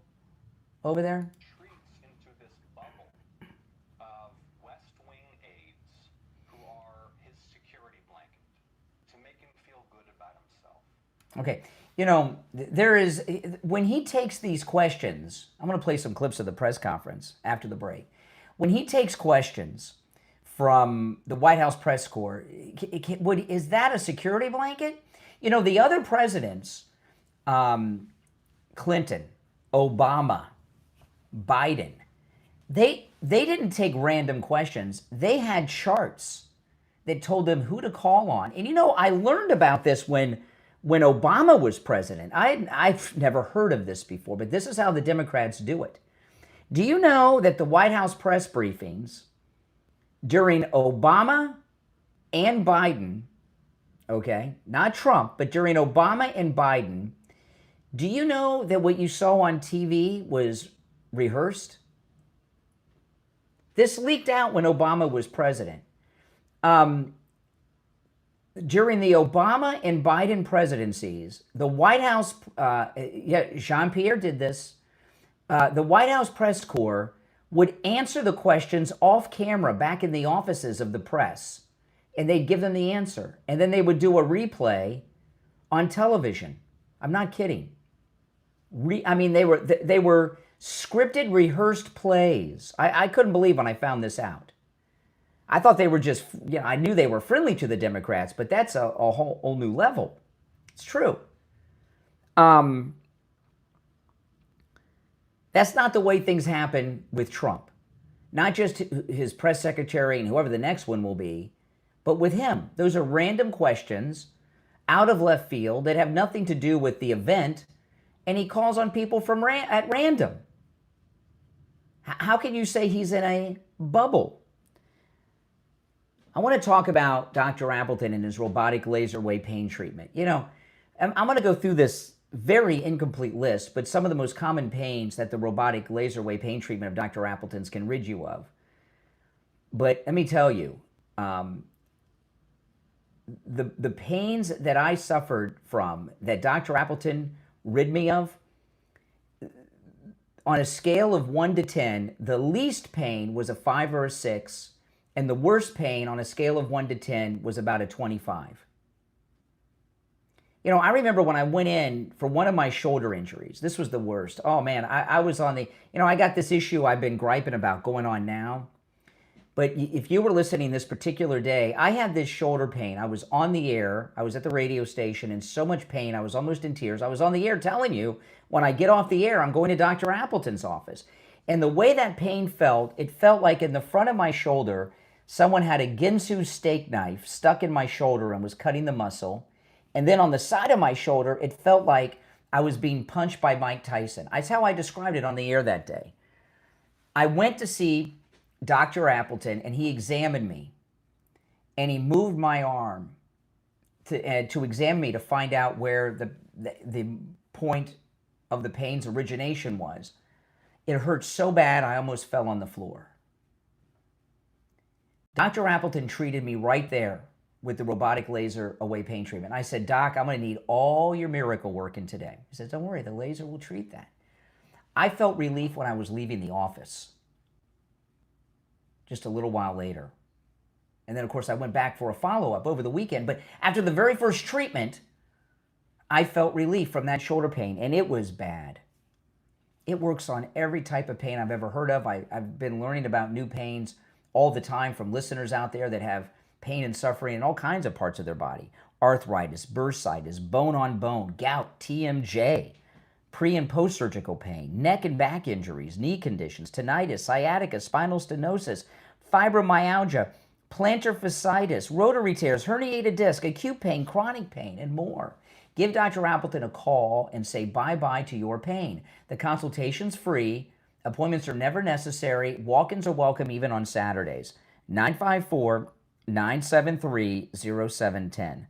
over there? retreats into this bubble of West Wing Okay. When he takes these questions, I'm going to play some clips of the press conference after the break. When he takes questions from the White House press corps, is that a security blanket? The other presidents, Clinton, Obama, Biden, they didn't take random questions. They had charts that told them who to call on. And I learned about this when Obama was president. I've never heard of this before, but this is how the Democrats do it. Do you know that the White House press briefings during Obama and Biden, okay, not Trump, but during Obama and Biden, do you know that what you saw on TV was rehearsed? This leaked out when Obama was president. During the Obama and Biden presidencies, the White House, Jean-Pierre did this, the White House press corps would answer the questions off camera back in the offices of the press, and they'd give them the answer. And then they would do a replay on television. I'm not kidding. They were scripted, rehearsed plays. I couldn't believe when I found this out. I thought they were just, I knew they were friendly to the Democrats, but that's a whole new level. It's true. That's not the way things happen with Trump. Not just his press secretary and whoever the next one will be, but with him. Those are random questions out of left field that have nothing to do with the event, and he calls on people at random. How can you say he's in a bubble? I want to talk about Dr. Appleton and his robotic laser wave pain treatment. I'm going to go through this very incomplete list, but some of the most common pains that the robotic laser wave pain treatment of Dr. Appleton's can rid you of. But let me tell you, the pains that I suffered from that Dr. Appleton rid me of, on a scale of 1 to 10, the least pain was a 5 or a 6, and the worst pain on a scale of 1 to 10 was about a 25. I remember when I went in for one of my shoulder injuries. This was the worst. Oh man, I was on the, I got this issue I've been griping about going on now. But if you were listening this particular day, I had this shoulder pain. I was on the air. I was at the radio station in so much pain. I was almost in tears. I was on the air telling you, when I get off the air, I'm going to Dr. Appleton's office. And the way that pain felt, it felt like in the front of my shoulder, someone had a Ginsu steak knife stuck in my shoulder and was cutting the muscle. And then on the side of my shoulder, it felt like I was being punched by Mike Tyson. That's how I described it on the air that day. I went to see Dr. Appleton, and he examined me, and he moved my arm to examine me to find out where the point of the pain's origination was. It hurt so bad I almost fell on the floor. Dr. Appleton treated me right there with the robotic laser away pain treatment. I said, Doc, I'm going to need all your miracle working today. He said, don't worry, the laser will treat that. I felt relief when I was leaving the office, just a little while later. And then, of course, I went back for a follow-up over the weekend. But after the very first treatment, I felt relief from that shoulder pain, and it was bad. It works on every type of pain I've ever heard of. I've been learning about new pains all the time from listeners out there that have pain and suffering in all kinds of parts of their body. Arthritis, bursitis, bone on bone, gout, TMJ, pre- and post-surgical pain, neck and back injuries, knee conditions, tinnitus, sciatica, spinal stenosis, fibromyalgia, plantar fasciitis, rotary tears, herniated disc, acute pain, chronic pain, and more. Give Dr. Appleton a call and say bye-bye to your pain. The consultation's free. Appointments are never necessary. Walk-ins are welcome even on Saturdays. 954-973-0710.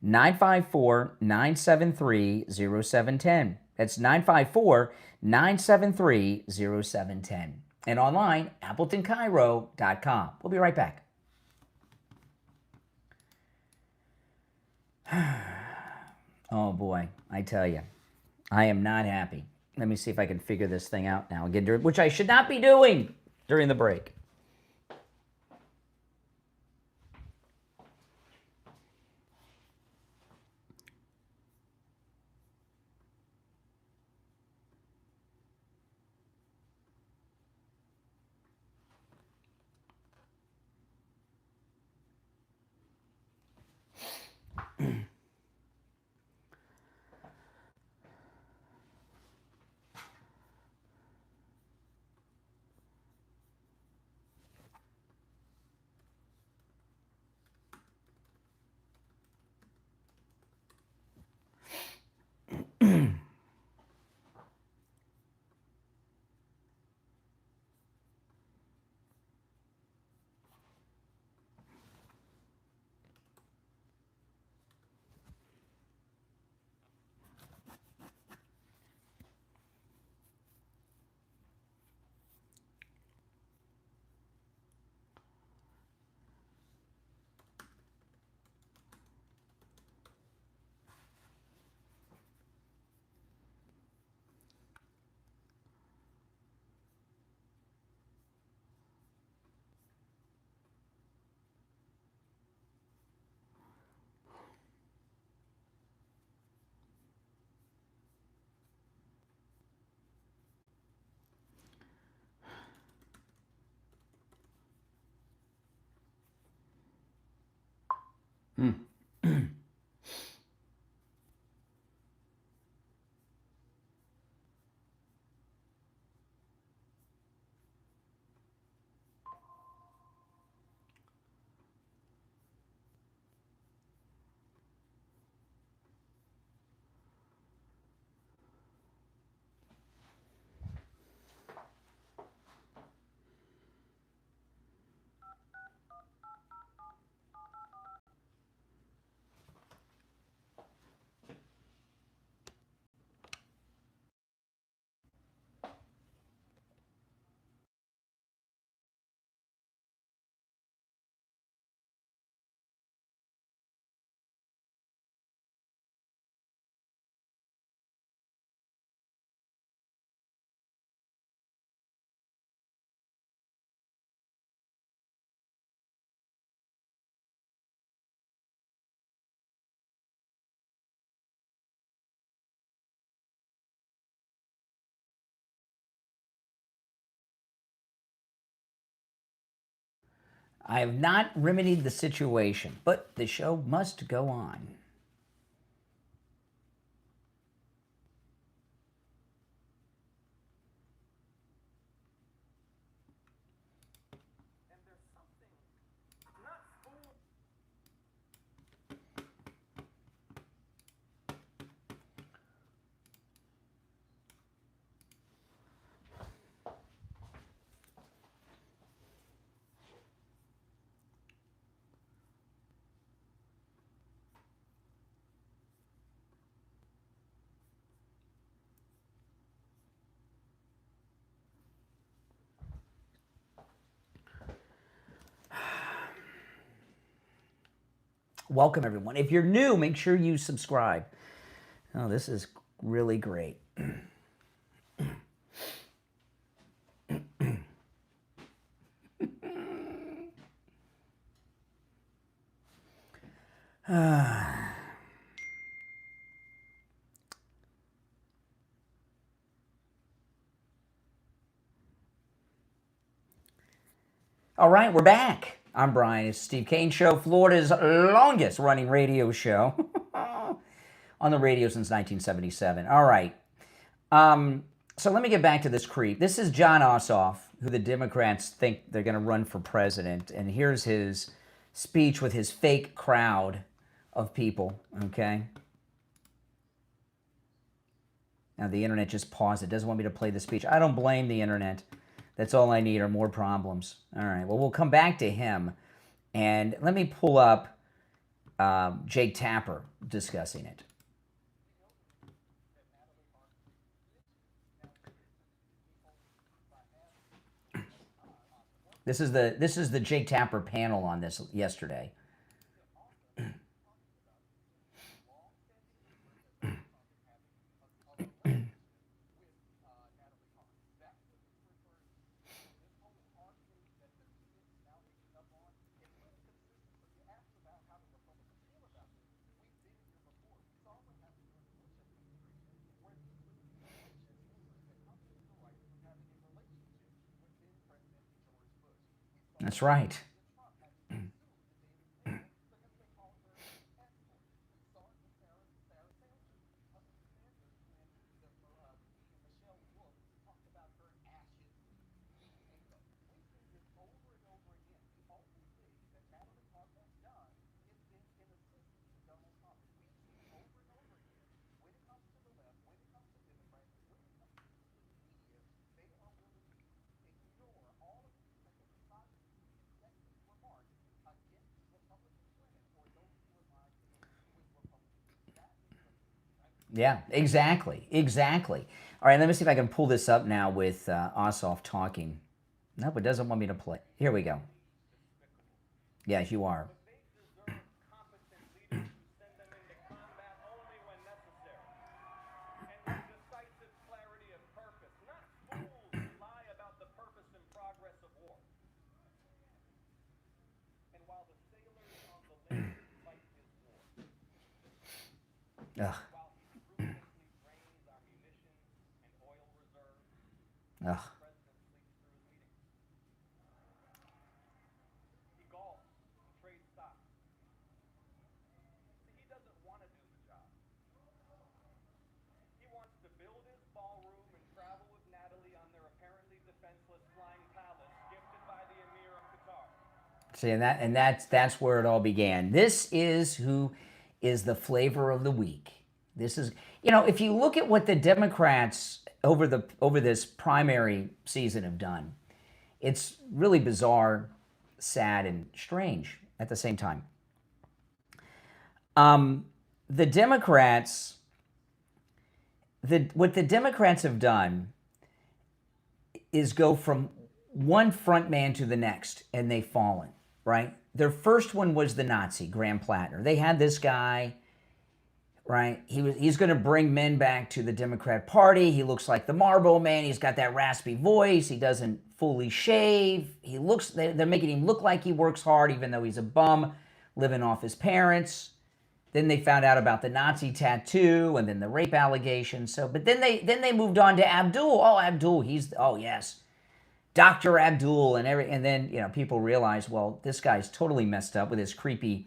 954-973-0710. That's 954-973-0710. And online, AppletonChiro.com. We'll be right back. Oh boy, I tell you, I am not happy. Let me see if I can figure this thing out now again, which I should not be doing during the break. I have not remedied the situation, but the show must go on. Welcome, everyone. If you're new, make sure you subscribe. Oh, this is really great. All right, we're back. I'm Brian. It's Steve Kane Show, Florida's longest running radio show on the radio since 1977. All right. So let me get back to this creep. This is John Ossoff, who the Democrats think they're going to run for president. And here's his speech with his fake crowd of people, okay? Now, the internet just paused. It doesn't want me to play the speech. I don't blame the internet. That's all I need are more problems. All right, well, we'll come back to him. And let me pull up Jake Tapper discussing it. This is the Jake Tapper panel on this yesterday. That's right. Yeah, exactly. Exactly. All right, let me see if I can pull this up now with Ossoff talking. Nope, it doesn't want me to play. Here we go. Yes, you are. They deserve competent leaders who send them into combat only when necessary. And with decisive clarity of purpose, not fools who lie about the purpose and progress of war. And while the sailors on the land fight his war, Ugh. while he ruthlessly drains our munitions and oil reserves, Ugh. the president sleeps through his meetings. He golfs and trades stocks. See, he doesn't want to do the job. He wants to build his ballroom and travel with Natalie on their apparently defenseless flying palace gifted by the Emir of Qatar. See, and that's where it all began. This is who is the flavor of the week. This is, if you look at what the Democrats over this primary season have done, it's really bizarre, sad, and strange at the same time. The Democrats, what the Democrats have done is go from one front man to the next, and they've fallen, right? Their first one was the Nazi, Graham Plattner. They had this guy, right? He's going to bring men back to the Democrat Party. He looks like the Marlboro Man. He's got that raspy voice. He doesn't fully shave. They're making him look like he works hard, even though he's a bum, living off his parents. Then they found out about the Nazi tattoo and then the rape allegations. But then they moved on to Abdul. Oh, Abdul, yes, Dr. Abdul and then people realize, well, this guy's totally messed up with his creepy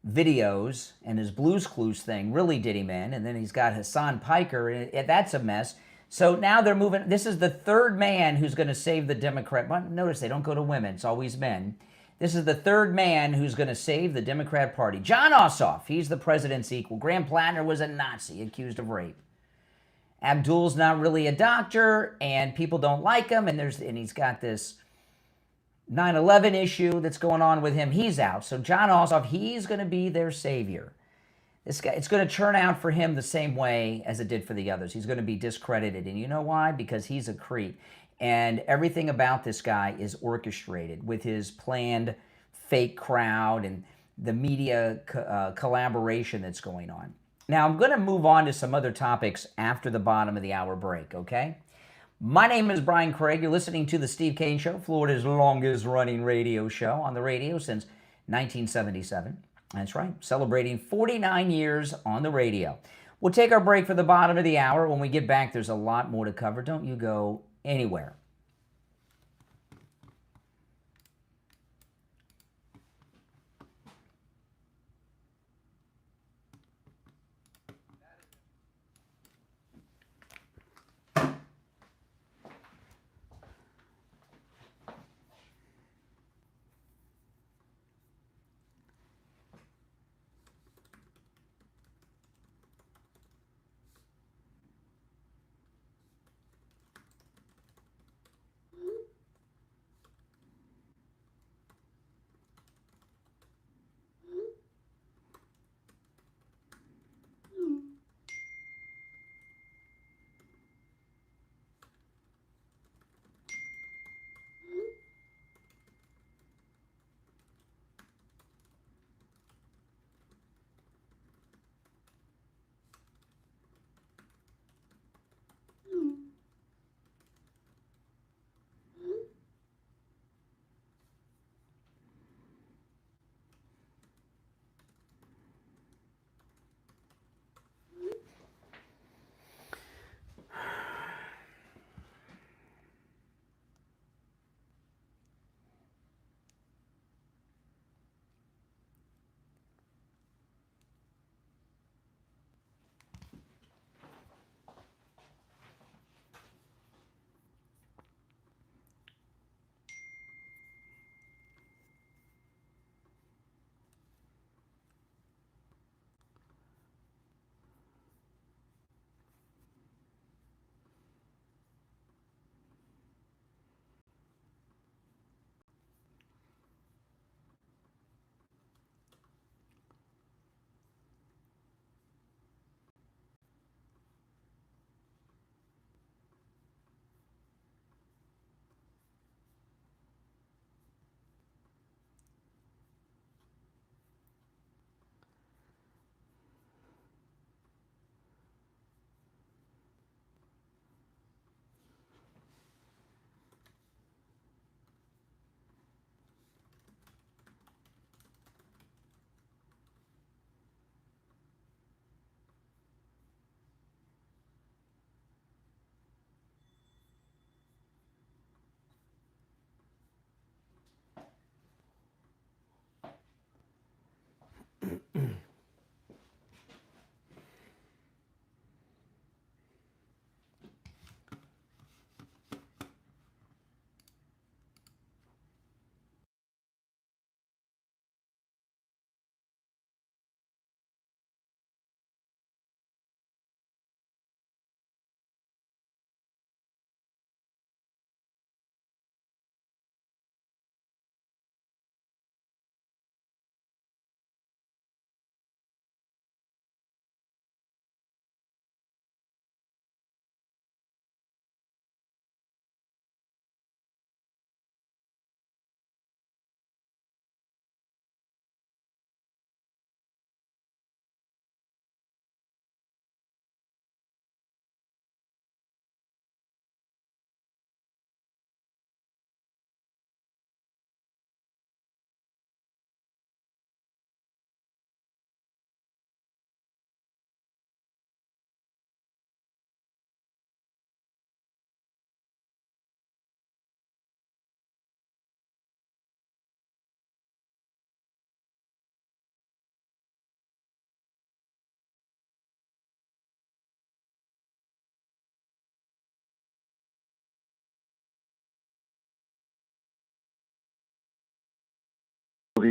videos, and his Blues Clues thing really did him in. And then he's got Hassan Piker, and that's a mess. So now they're moving. This is the third man who's going to save the Democrat. But notice they don't go to women; it's always men. This is the third man who's going to save the Democrat Party. Jon Ossoff, he's the president's equal. Graham Plattner was a Nazi accused of rape. Abdul's not really a doctor, and people don't like him, and he's got this 9/11 issue that's going on with him. He's out. So Jon Ossoff, he's going to be their savior. This guy, it's going to turn out for him the same way as it did for the others. He's going to be discredited, and you know why? Because he's a creep. And everything about this guy is orchestrated with his planned fake crowd and the media collaboration that's going on. Now, I'm going to move on to some other topics after the bottom of the hour break, okay? My name is Brian Craig. You're listening to The Steve Kane Show, Florida's longest-running radio show on the radio since 1977. That's right, celebrating 49 years on the radio. We'll take our break for the bottom of the hour. When we get back, there's a lot more to cover. Don't you go anywhere.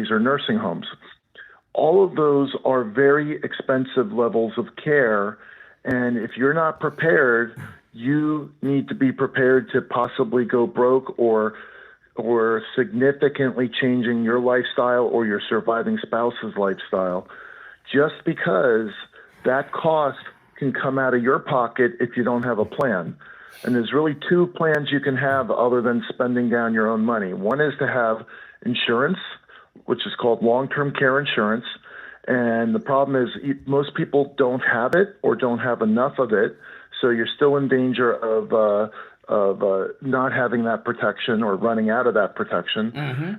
facilities or nursing homes. All of those are very expensive levels of care, and if you're not prepared, you need to be prepared to possibly go broke or significantly changing your lifestyle or your surviving spouse's lifestyle, just because that cost can come out of your pocket if you don't have a plan. And there's really two plans you can have other than spending down your own money. One is to have insurance, which is called long-term care insurance. And the problem is most people don't have it or don't have enough of it. So you're still in danger of not having that protection or running out of that protection.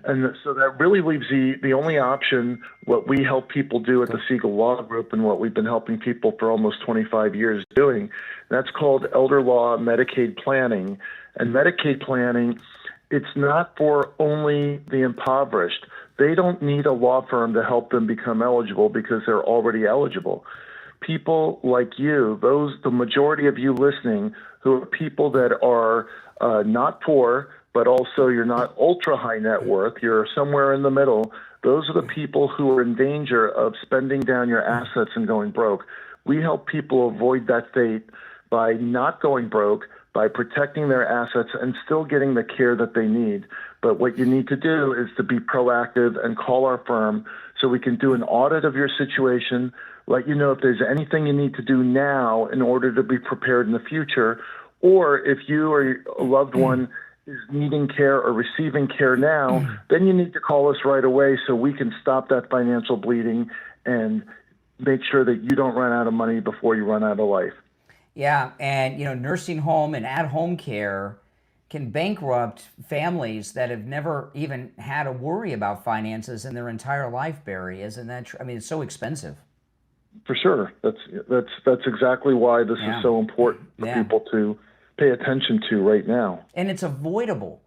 And so that really leaves the only option, what we help people do at the Siegel Law Group and what we've been helping people for almost 25 years doing, that's called elder law Medicaid planning. And Medicaid planning, it's not for only the impoverished. They don't need a law firm to help them become eligible because they're already eligible. People like you, the majority of you listening, who are people that are not poor, but also you're not ultra high net worth, you're somewhere in the middle, those are the people who are in danger of spending down your assets and going broke. We help people avoid that fate by not going broke, by protecting their assets and still getting the care that they need. But what you need to do is to be proactive and call our firm so we can do an audit of your situation, let you know if there's anything you need to do now in order to be prepared in the future, or if you or a loved one is needing care or receiving care now, then you need to call us right away so we can stop that financial bleeding and make sure that you don't run out of money before you run out of life. Yeah, and nursing home and at-home care can bankrupt families that have never even had to worry about finances in their entire life, Barry. Isn't that true? I mean, it's so expensive. For sure. That's exactly why this is so important for people to pay attention to right now. And it's avoidable.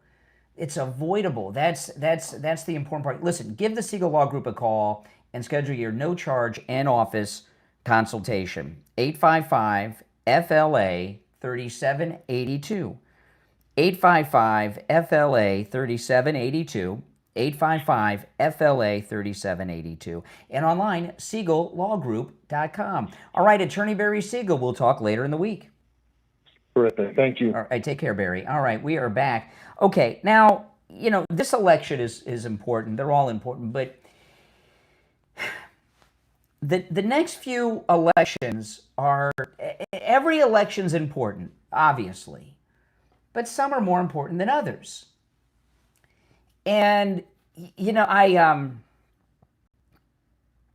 It's avoidable. That's the important part. Listen, give the Siegel Law Group a call and schedule your no-charge in-office consultation. 855-FLA-3782. 855-FLA-3782. 855-FLA-3782. And online, SiegelLawGroup.com. All right, Attorney Barry Siegel. We'll talk later in the week. Terrific. Thank you. All right, take care, Barry. All right, we are back. Okay, now, this election is important. They're all important, but the next few elections every election's important, obviously, but some are more important than others. And, I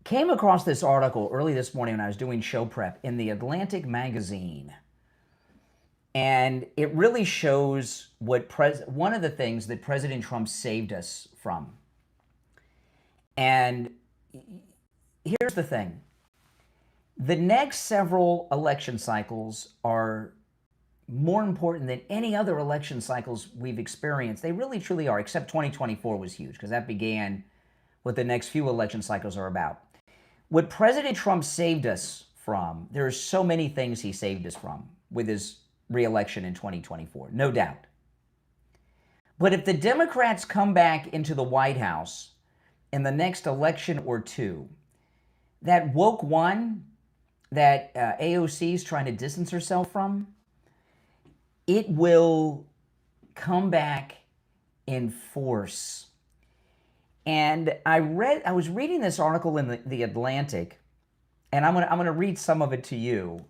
came across this article early this morning when I was doing show prep in the Atlantic magazine. And it really shows one of the things that President Trump saved us from. And here's the thing. The next several election cycles are more important than any other election cycles we've experienced. They really, truly are, except 2024 was huge because that began what the next few election cycles are about. What President Trump saved us from, there are so many things he saved us from with his re-election in 2024, no doubt. But if the Democrats come back into the White House in the next election or two, that woke one that AOC is trying to distance herself from, it will come back in force. And I was reading this article in the Atlantic, and I'm gonna read some of it to you.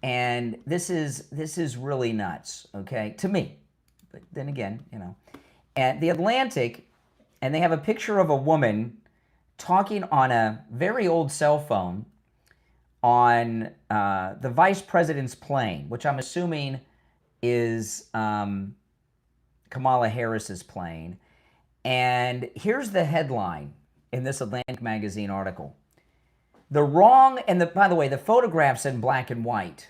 And this is really nuts, okay, to me. But then again, and the Atlantic, and they have a picture of a woman talking on a very old cell phone on the vice president's plane, which I'm assuming is Kamala Harris's plane. And here's the headline in this Atlantic magazine article. By the way, the photograph's in black and white,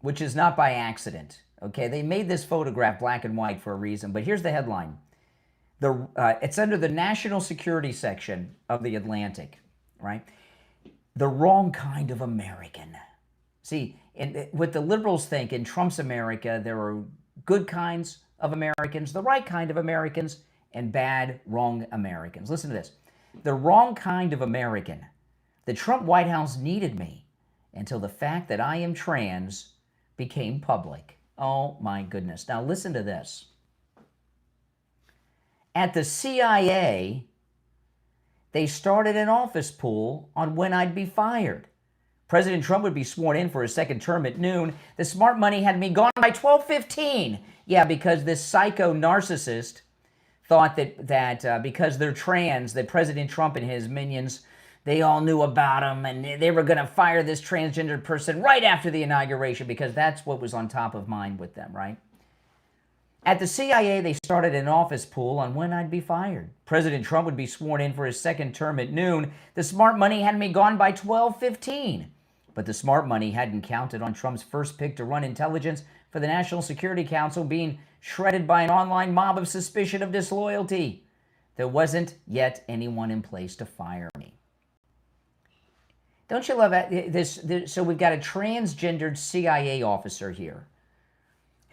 which is not by accident. Okay, they made this photograph black and white for a reason, but here's the headline. It's under the national security section of the Atlantic, right? The wrong kind of American. See, what the liberals think in Trump's America, there are good kinds of Americans, the right kind of Americans, and bad, wrong Americans. Listen to this. the wrong kind of American. The Trump White House needed me until the fact that I am trans became public. Oh my goodness. Now listen to this. At the CIA, they started an office pool on when I'd be fired. President Trump would be sworn in for his second term at noon. The smart money had me gone by 12:15. Yeah, because this psycho narcissist thought that because they're trans, that President Trump and his minions, they all knew about him and they were going to fire this transgender person right after the inauguration because that's what was on top of mind with them, right? At the CIA, they started an office pool on when I'd be fired. President Trump would be sworn in for his second term at noon. The smart money had me gone by 12:15. But the smart money hadn't counted on Trump's first pick to run intelligence for the National Security Council being shredded by an online mob of suspicion of disloyalty. There wasn't yet anyone in place to fire me. Don't you love this? So we've got a transgendered CIA officer here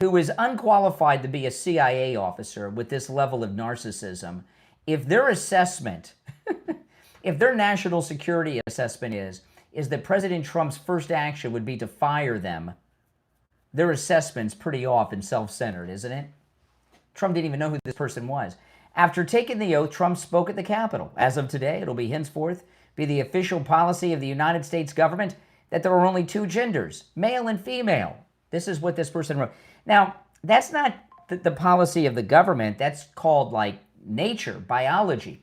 who is unqualified to be a CIA officer with this level of narcissism. If their assessment, if their national security assessment is that President Trump's first action would be to fire them, their assessment's pretty off and self-centered, isn't it? Trump didn't even know who this person was. After taking the oath, Trump spoke at the Capitol. As of today, it'll be henceforth be the official policy of the United States government that there are only two genders, male and female. This is what this person wrote. Now, that's not the policy of the government. That's called like nature, biology.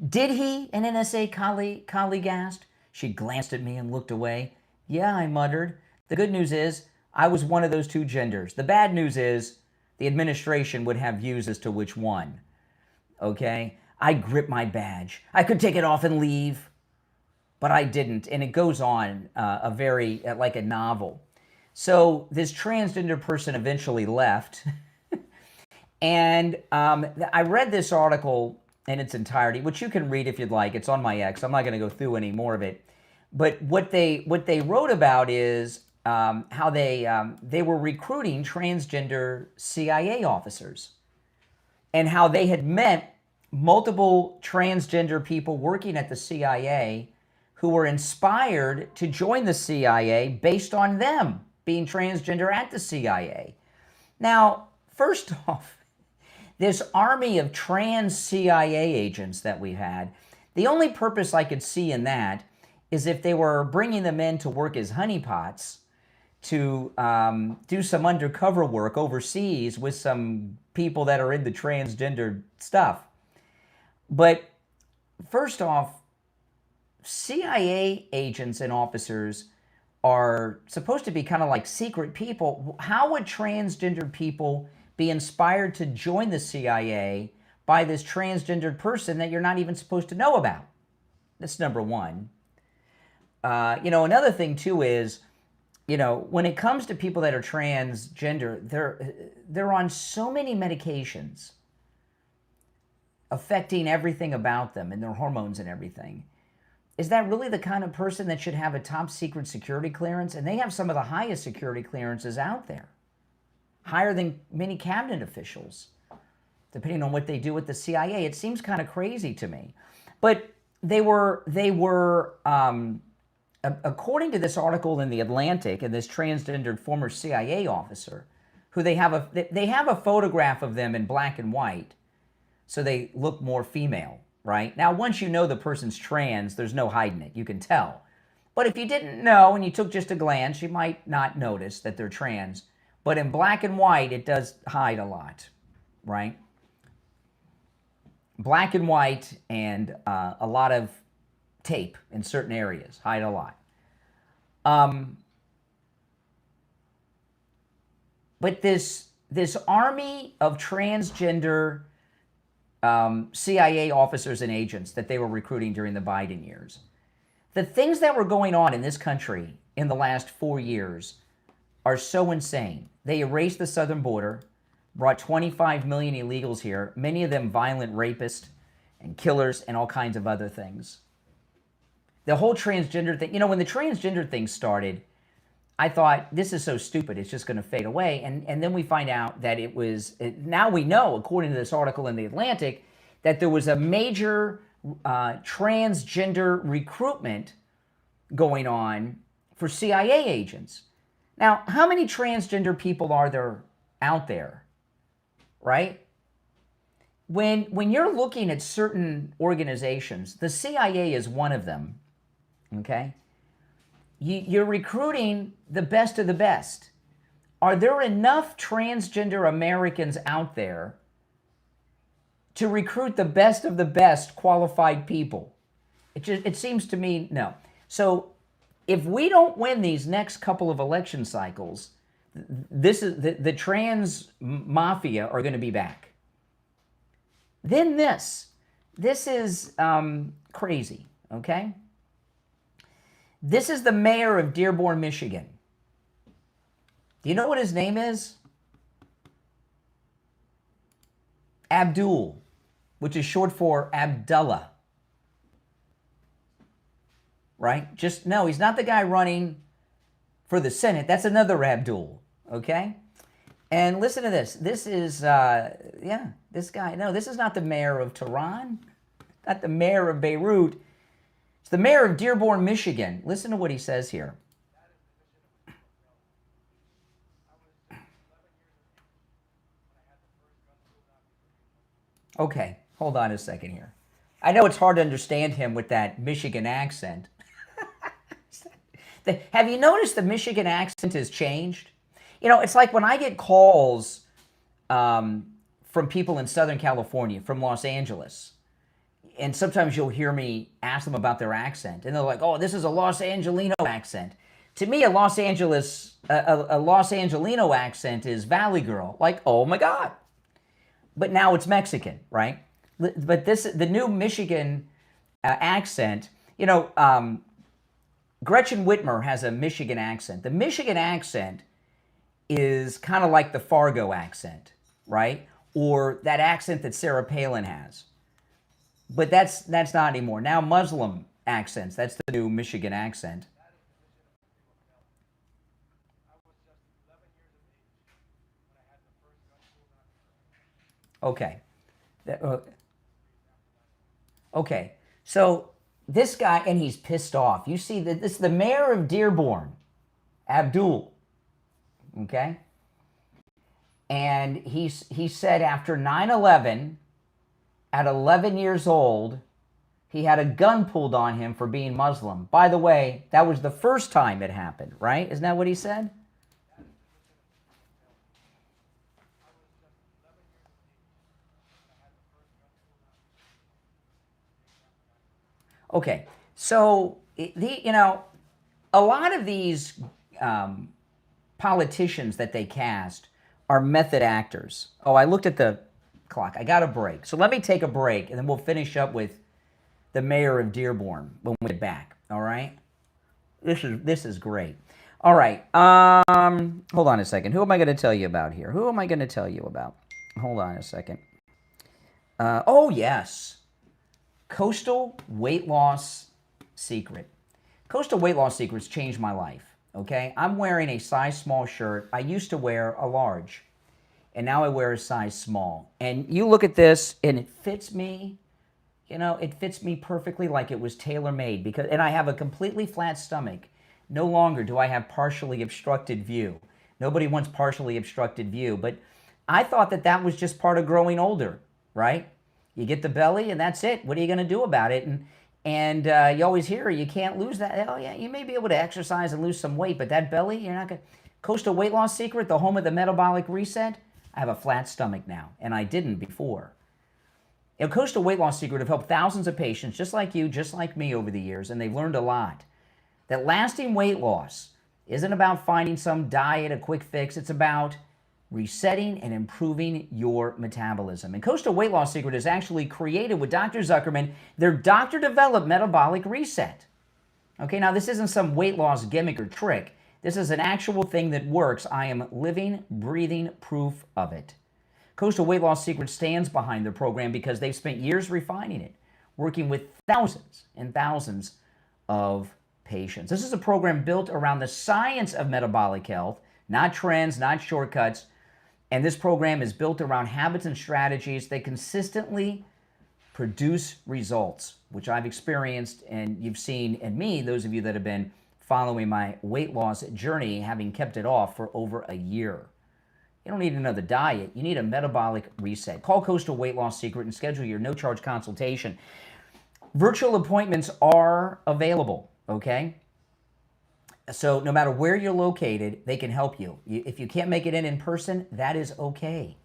Did he? An NSA colleague asked. She glanced at me and looked away. Yeah, I muttered. The good news is I was one of those two genders. The bad news is the administration would have views as to which one. Okay? I gripped my badge. I could take it off and leave, but I didn't. And it goes on like a novel. So this transgender person eventually left. And I read this article in its entirety, which you can read if you'd like. It's on my X. I'm not going to go through any more of it. But what they wrote about is how they were recruiting transgender CIA officers and how they had met multiple transgender people working at the CIA who were inspired to join the CIA based on them being transgender at the CIA. Now, first off, this army of trans CIA agents that we had, the only purpose I could see in that is if they were bringing them in to work as honeypots to do some undercover work overseas with some people that are into transgender stuff. But first off, CIA agents and officers are supposed to be kind of like secret people. How would transgender people be inspired to join the CIA by this transgendered person that you're not even supposed to know about? That's number one. Another thing too is, when it comes to people that are transgender, they're on so many medications affecting everything about them and their hormones and everything. Is that really the kind of person that should have a top secret security clearance? And they have some of the highest security clearances out there, higher than many cabinet officials, depending on what they do with the CIA. It seems kind of crazy to me. But they were according to this article in The Atlantic, and this transgendered former CIA officer, who they have a photograph of them in black and white, so they look more female, right? Now, once you know the person's trans, there's no hiding it. You can tell. But if you didn't know and you took just a glance, you might not notice that they're trans. But in black and white, it does hide a lot, right? Black and white and a lot of tape in certain areas hide a lot. But this army of transgender CIA officers and agents that they were recruiting during the Biden years, the things that were going on in this country in the last 4 years are so insane. They erased the southern border, brought 25 million illegals here, many of them violent rapists and killers and all kinds of other things. The whole transgender thing, when the transgender thing started, I thought, this is so stupid, it's just going to fade away. And then we find out that now we know, according to this article in The Atlantic, that there was a major transgender recruitment going on for CIA agents. Now, how many transgender people are there out there, right? When you're looking at certain organizations, the CIA is one of them, okay? You're recruiting the best of the best. Are there enough transgender Americans out there to recruit the best of the best qualified people? It seems to me no. So if we don't win these next couple of election cycles, this is the trans mafia are going to be back. Then this is crazy, okay? This is the mayor of Dearborn, Michigan. Do you know what his name is? Abdul, which is short for Abdullah. Right? No, he's not the guy running for the Senate. That's another Abdul, okay? And listen to this. This is, this guy. No, this is not the mayor of Tehran, not the mayor of Beirut. It's the mayor of Dearborn, Michigan. Listen to what he says here. Okay, hold on a second here. I know it's hard to understand him with that Michigan accent. Have you noticed the Michigan accent has changed? You know, it's like when I get calls from people in Southern California, from Los Angeles, and sometimes you'll hear me ask them about their accent, and they're like, "Oh, this is a Los Angelino accent." To me, a Los Angelino accent is Valley Girl, like, "Oh my God." But now it's Mexican, right? But the new Michigan accent, you know, Gretchen Whitmer has a Michigan accent. The Michigan accent is kind of like the Fargo accent, right? Or that accent that Sarah Palin has. But that's not anymore. Now Muslim accents, that's the new Michigan accent. Okay. Okay. So this guy, and he's pissed off. You see that this is the mayor of Dearborn, Abdul. Okay? And he said after 9/11, at 11 years old, he had a gun pulled on him for being Muslim. By the way, that was the first time it happened, right? Isn't that what he said? Okay, so a lot of these politicians that they cast are method actors. Oh, I looked at the clock. I got a break. So let me take a break, and then we'll finish up with the mayor of Dearborn when we get back. All right? This is great. All right. Hold on a second. Who am I going to tell you about here? Who am I going to tell you about? Hold on a second. Oh, yes. Coastal Weight Loss Secret. Coastal Weight Loss Secrets changed my life, okay? I'm wearing a size small shirt. I used to wear a large, and now I wear a size small. And you look at this, and it fits me. You know, it fits me perfectly like it was tailor-made. And I have a completely flat stomach. No longer do I have partially obstructed view. Nobody wants partially obstructed view. But I thought that was just part of growing older, right? You get the belly, and that's it. What are you going to do about it? And you always hear you can't lose that. Oh, yeah, you may be able to exercise and lose some weight, but that belly, you're not going to. Coastal Weight Loss Secret, the home of the metabolic reset. I have a flat stomach now, and I didn't before. You know, Coastal Weight Loss Secret have helped thousands of patients, just like you, just like me over the years, and they've learned a lot. That lasting weight loss isn't about finding some diet, a quick fix. It's about resetting and improving your metabolism. And Coastal Weight Loss Secret is actually created with Dr. Zuckerman, their doctor-developed metabolic reset. Okay, now this isn't some weight loss gimmick or trick. This is an actual thing that works. I am living, breathing proof of it. Coastal Weight Loss Secret stands behind their program because they've spent years refining it, working with thousands and thousands of patients. This is a program built around the science of metabolic health, not trends, not shortcuts. And this program is built around habits and strategies that consistently produce results, which I've experienced and you've seen in me, those of you that have been following my weight loss journey, having kept it off for over a year. You don't need another diet. You need a metabolic reset. Call Coastal Weight Loss Secret and schedule your no-charge consultation. Virtual appointments are available, okay? So no matter where you're located, they can help you. If you can't make it in person, that is okay.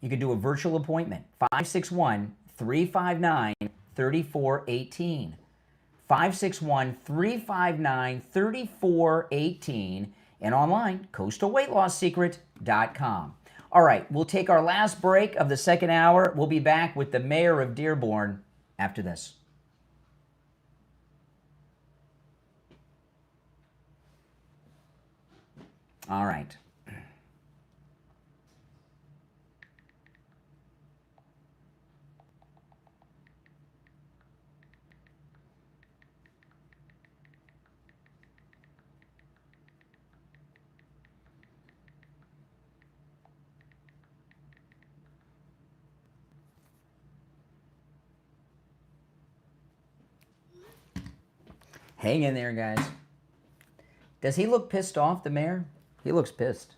You can do a virtual appointment, 561-359-3418. 561-359-3418, and online, coastalweightlasssecret.com. All right, we'll take our last break of the second hour. We'll be back with the mayor of Dearborn after this. All right. Hang in there, guys. Does he look pissed off, the mayor? He looks pissed.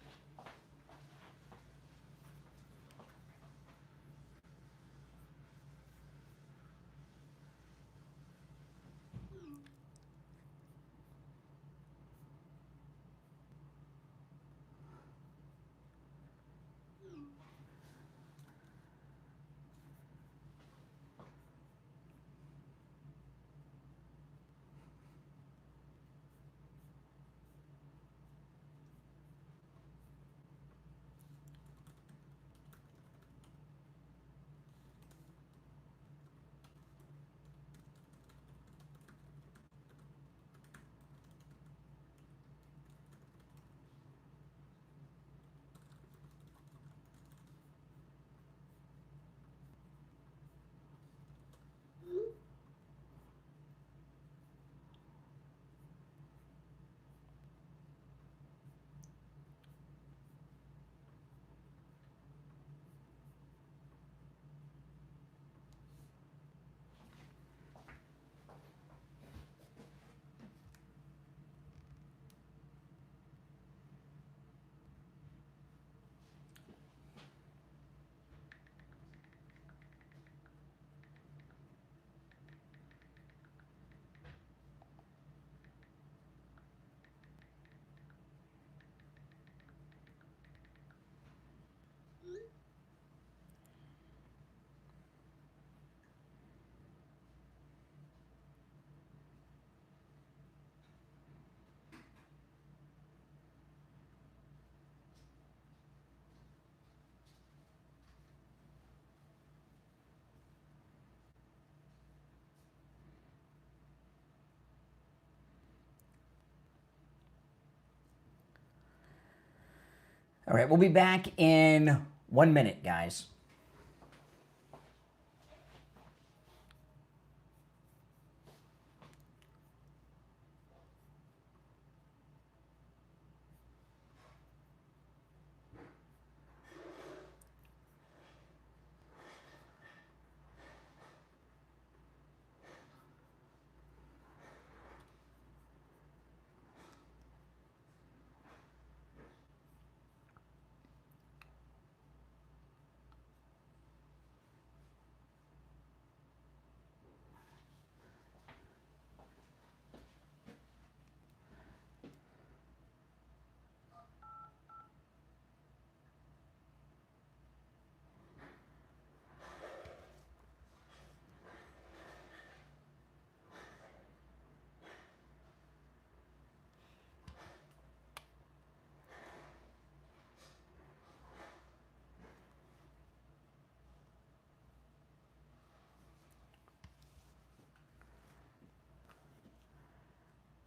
All right, we'll be back in 1 minute, guys.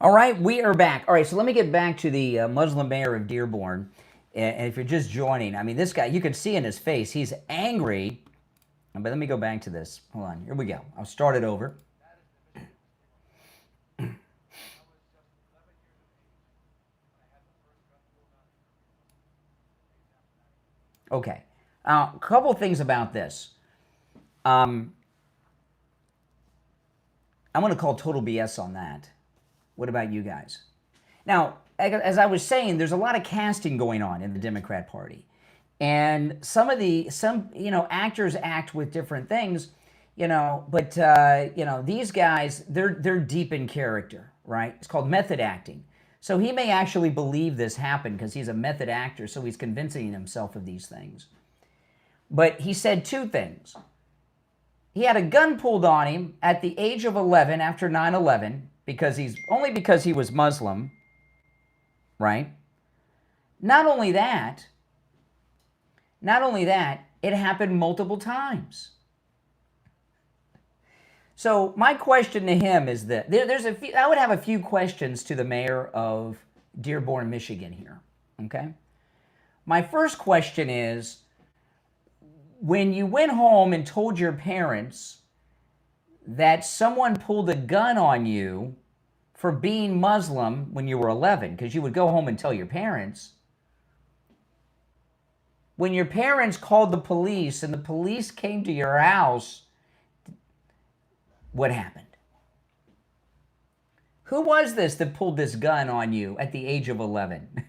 All right, we are back. All right, so let me get back to the Muslim mayor of Dearborn. And if you're just joining, I mean, this guy, you can see in his face, he's angry. But let me go back to this. Hold on, here we go. I'll start it over. Okay, a couple things about this. I'm going to call total BS on that. What about you guys? Now, as I was saying, there's a lot of casting going on in the Democrat Party. And some actors act with different things, but these guys, they're deep in character, right? It's called method acting. So he may actually believe this happened because he's a method actor, so he's convincing himself of these things. But he said two things. He had a gun pulled on him at the age of 11 after 9/11 because he was Muslim, right? Not only that, it happened multiple times. So my question to him is that I would have a few questions to the mayor of Dearborn, Michigan here, okay? My first question is, when you went home and told your parents that someone pulled a gun on you for being Muslim when you were 11, because you would go home and tell your parents, when your parents called the police and the police came to your house, what happened? Who was this that pulled this gun on you at the age of 11?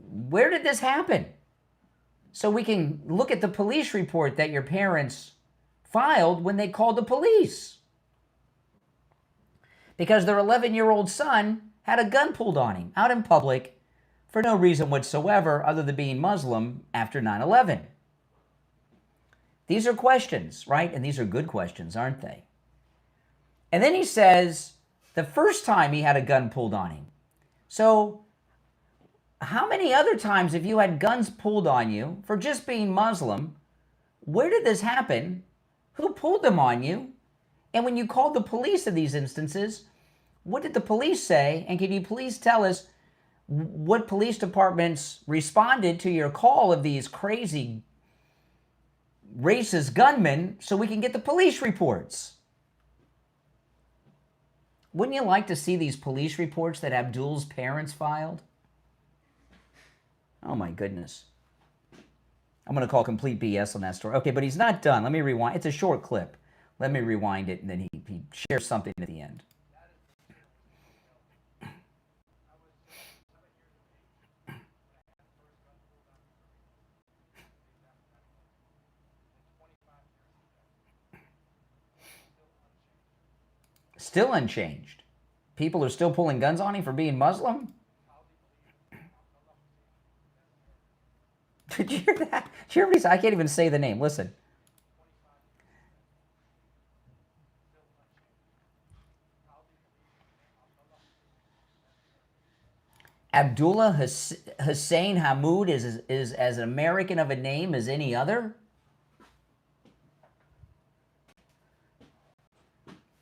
Where did this happen? So we can look at the police report that your parents filed when they called the police. Because their 11-year-old son had a gun pulled on him out in public for no reason whatsoever other than being Muslim after 9/11. These are questions, right? And these are good questions, aren't they? And then he says the first time he had a gun pulled on him. So how many other times have you had guns pulled on you for just being Muslim? Where did this happen? Who pulled them on you? And when you called the police in these instances, what did the police say? And can you please tell us what police departments responded to your call of these crazy racist gunmen so we can get the police reports? Wouldn't you like to see these police reports that Abdul's parents filed? Oh my goodness. I'm going to call complete BS on that story. Okay, but he's not done. Let me rewind. It's a short clip. Let me rewind it, and then he shares something at the end. Still unchanged. People are still pulling guns on him for being Muslim? Did you hear that? Did you hear what he said? I can't even say the name. Listen. Abdullah Hussein Hamoud is as American of a name as any other?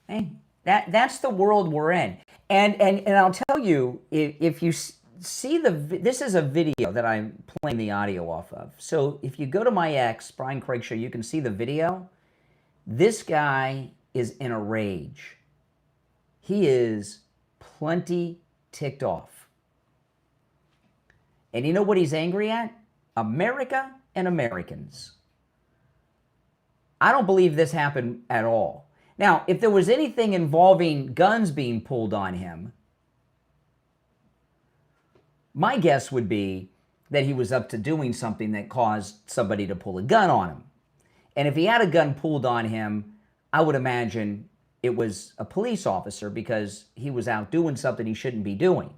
Hey, that's the world we're in. And I'll tell you, if you see this is a video that I'm playing the audio off of. So if you go to my ex, Brian Craig Show, you can see the video. This guy is in a rage. He is plenty ticked off. And you know what he's angry at? America and Americans. I don't believe this happened at all. Now, if there was anything involving guns being pulled on him, my guess would be that he was up to doing something that caused somebody to pull a gun on him. And if he had a gun pulled on him, I would imagine it was a police officer because he was out doing something he shouldn't be doing.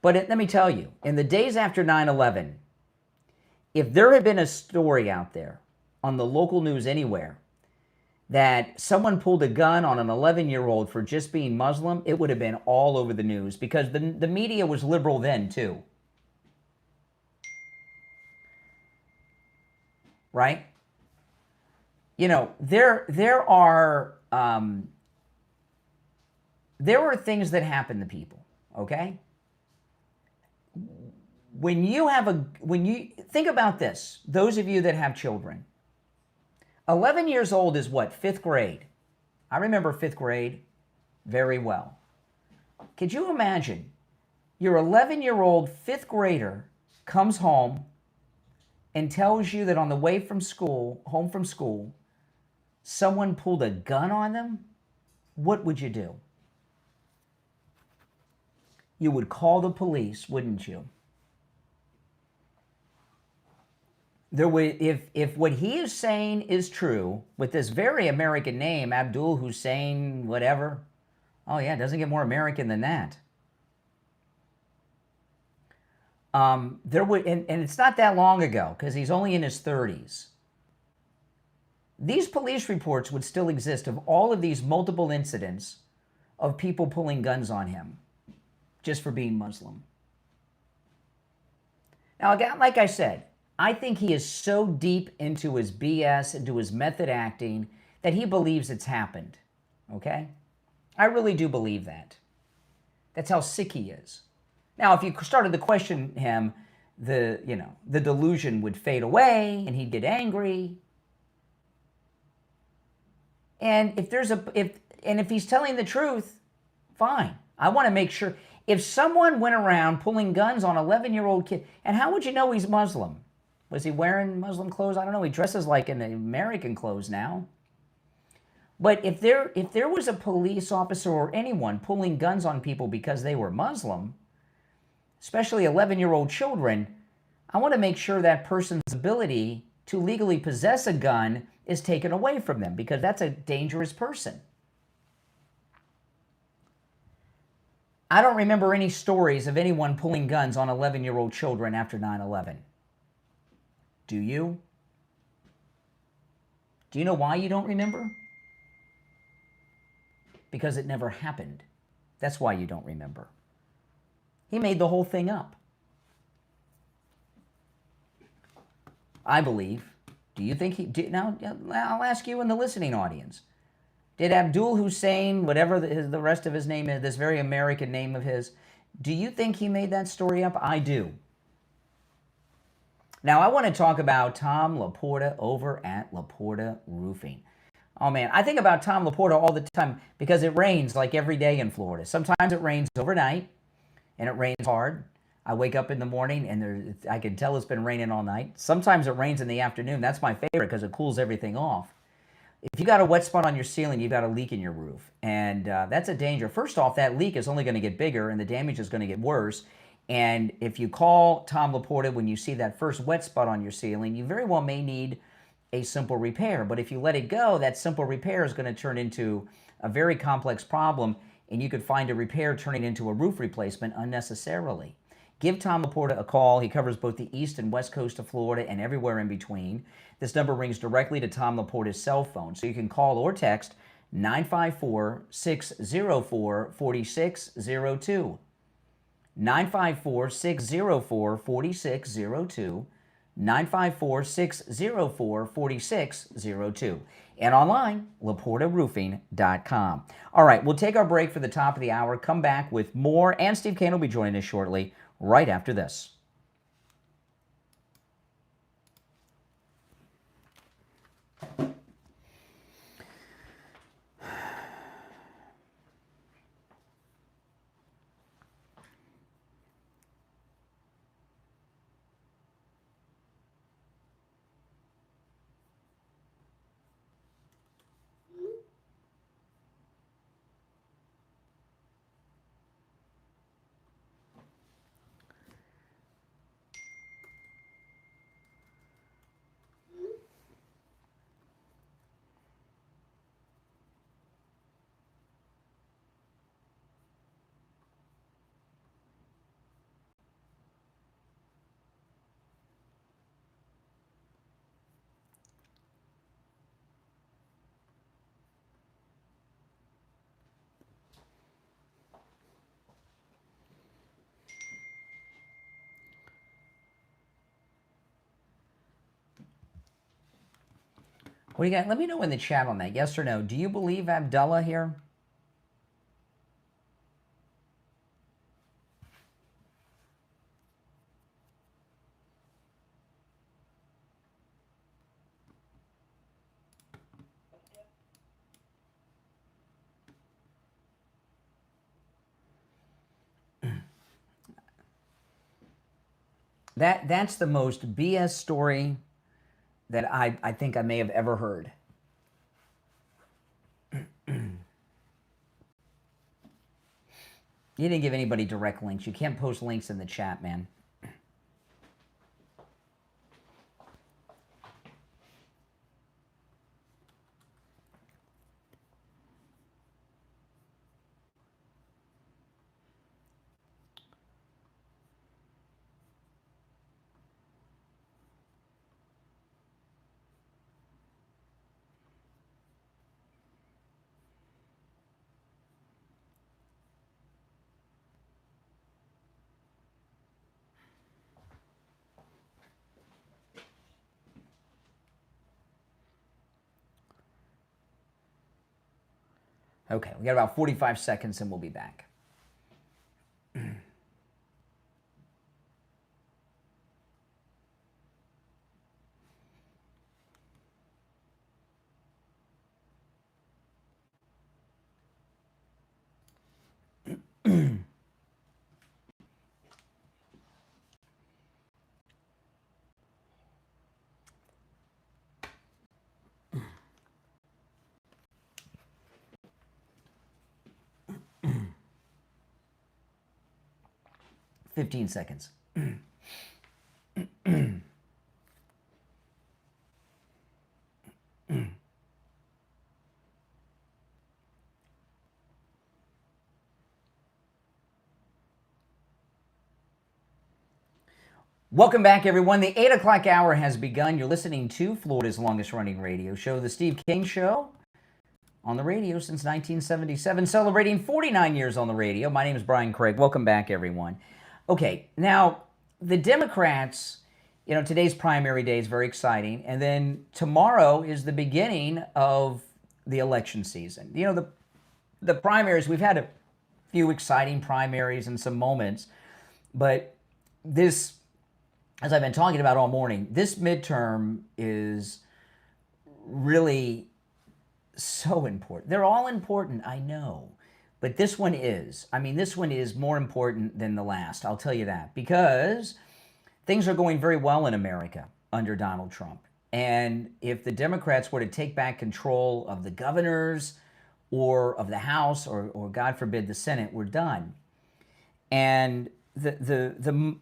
But let me tell you, in the days after 9/11, if there had been a story out there on the local news anywhere that someone pulled a gun on an 11-year-old for just being Muslim, it would have been all over the news because the media was liberal then too. Right? You know, there are things that happen to people, okay? When you think about this, those of you that have children, 11 years old is what, 5th grade? I remember 5th grade very well. Could you imagine your 11-year-old 5th grader comes home and tells you that on the way from school, home from school, someone pulled a gun on them, what would you do? You would call the police, wouldn't you? There would, if what he is saying is true, with this very American name, Abdul Hussein, whatever, oh yeah, it doesn't get more American than that. There would, and it's not that long ago, because he's only in his 30s. These police reports would still exist of all of these multiple incidents of people pulling guns on him just for being Muslim. Now, again, like I said, I think he is so deep into his BS, into his method acting, that he believes it's happened, okay? I really do believe that. That's how sick he is. Now, if you started to question him, the delusion would fade away and he'd get angry. And if he's telling the truth, fine. I want to make sure. If someone went around pulling guns on an 11-year-old kid, and how would you know he's Muslim? Was he wearing Muslim clothes? I don't know. He dresses like in American clothes now. But if there was a police officer or anyone pulling guns on people because they were Muslim, especially 11-year-old children, I want to make sure that person's ability to legally possess a gun is taken away from them, because that's a dangerous person. I don't remember any stories of anyone pulling guns on 11-year-old children after 9/11. Do you? Do you know why you don't remember? Because it never happened. That's why you don't remember. He made the whole thing up. I believe. Do you think he did? Now, I'll ask you in the listening audience. Did Abdul Hussein, whatever the rest of his name is, this very American name of his, do you think he made that story up? I do. Now, I want to talk about Tom Laporta over at Laporta Roofing. Oh, man, I think about Tom Laporta all the time because it rains like every day in Florida. Sometimes it rains overnight, and it rains hard. I wake up in the morning, and I can tell it's been raining all night. Sometimes it rains in the afternoon. That's my favorite because it cools everything off. If you got a wet spot on your ceiling, you've got a leak in your roof, and that's a danger. First off, that leak is only going to get bigger, and the damage is going to get worse. And if you call Tom Laporta when you see that first wet spot on your ceiling, you very well may need a simple repair. But if you let it go, that simple repair is going to turn into a very complex problem, and you could find a repair turning into a roof replacement unnecessarily. Give Tom Laporta a call. He covers both the east and west coast of Florida and everywhere in between. This number rings directly to Tom Laporta's cell phone, so you can call or text 954-604-4602. 954-604-4602. 954-604-4602. And online, LaportaRoofing.com. All right, we'll take our break for the top of the hour, come back with more, and Steve Kane will be joining us shortly, right after this. What do you got? Let me know in the chat on that. Yes or no? Do you believe Abdullah here? That's the most BS story that I think I may have ever heard. You didn't give anybody direct links. You can't post links in the chat, man. Okay, we got about 45 seconds and we'll be back. 15 seconds. Welcome back, everyone. The 8 o'clock hour has begun. You're listening to Florida's longest-running radio show, The Steve Kane Show, on the radio since 1977, celebrating 49 years on the radio. My name is Brian Craig. Welcome back, everyone. Okay, now, the Democrats, you know, today's primary day is very exciting, and then tomorrow is the beginning of the election season. You know, the primaries, we've had a few exciting primaries and some moments, but this, as I've been talking about all morning, this midterm is really so important. They're all important, I know. But this one is. I mean, this one is more important than the last. I'll tell you that. Because things are going very well in America under Donald Trump. And if the Democrats were to take back control of the governors or of the House or God forbid, the Senate, we're done. And the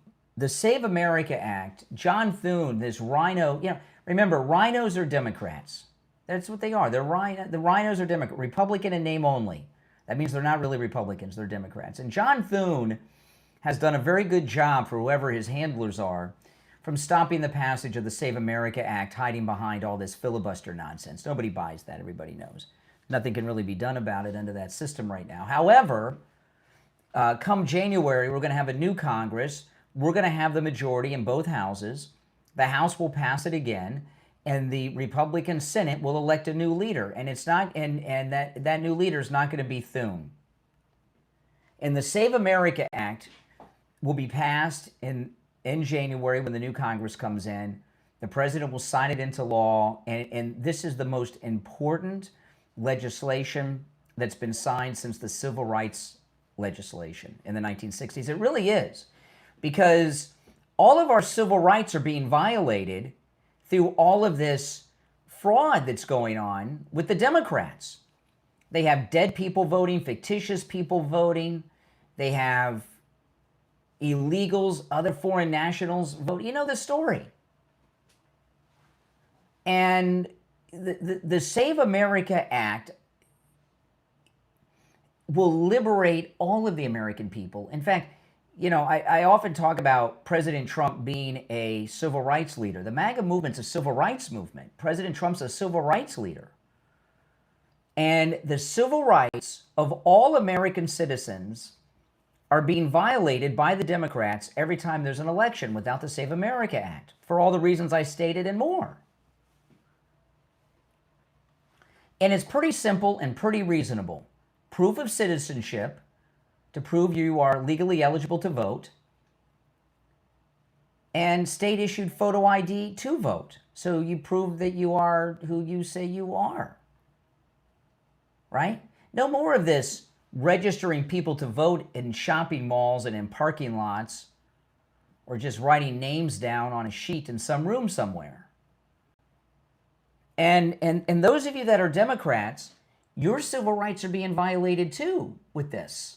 Save America Act, John Thune, this rhino, you know, remember, rhinos are Democrats. That's what they are. The rhinos are Democrats, Republican in name only. That means they're not really Republicans, they're Democrats. And John Thune has done a very good job for whoever his handlers are from stopping the passage of the Save America Act, hiding behind all this filibuster nonsense. Nobody buys that, everybody knows. Nothing can really be done about it under that system right now. However, come January, we're going to have a new Congress. We're going to have the majority in both houses. The House will pass it again, and the Republican Senate will elect a new leader. And it's not, and that new leader is not going to be Thune. And the Save America Act will be passed in January when the new Congress comes in. The president will sign it into law, and this is the most important legislation that's been signed since the civil rights legislation in the 1960s. It really is, because all of our civil rights are being violated through all of this fraud that's going on with the Democrats. They have dead people voting, fictitious people voting. They have illegals, other foreign nationals vote. You know the story. And the Save America Act will liberate all of the American people. In fact, you know, I often talk about President Trump being a civil rights leader. The MAGA movement's a civil rights movement. President Trump's a civil rights leader. And the civil rights of all American citizens are being violated by the Democrats every time there's an election without the Save America Act, for all the reasons I stated and more. And it's pretty simple and pretty reasonable. Proof of citizenship, to prove you are legally eligible to vote, and state-issued photo ID to vote. So you prove that you are who you say you are, right? No more of this registering people to vote in shopping malls and in parking lots, or just writing names down on a sheet in some room somewhere. And those of you that are Democrats, your civil rights are being violated too with this.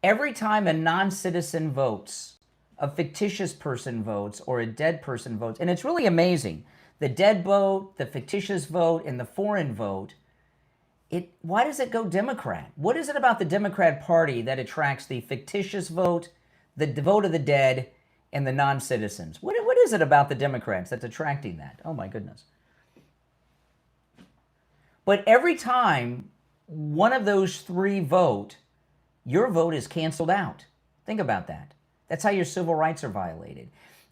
every time a non-citizen votes, a fictitious person votes, or a dead person votes, and it's really amazing. The dead vote, the fictitious vote, and the foreign vote, why does it go Democrat? What is it about the Democrat Party that attracts the fictitious vote, the vote of the dead, and the non-citizens? What is it about the Democrats that's attracting that? Oh my goodness. But every time one of those three vote, your vote is canceled out. Think about that. That's how your civil rights are violated.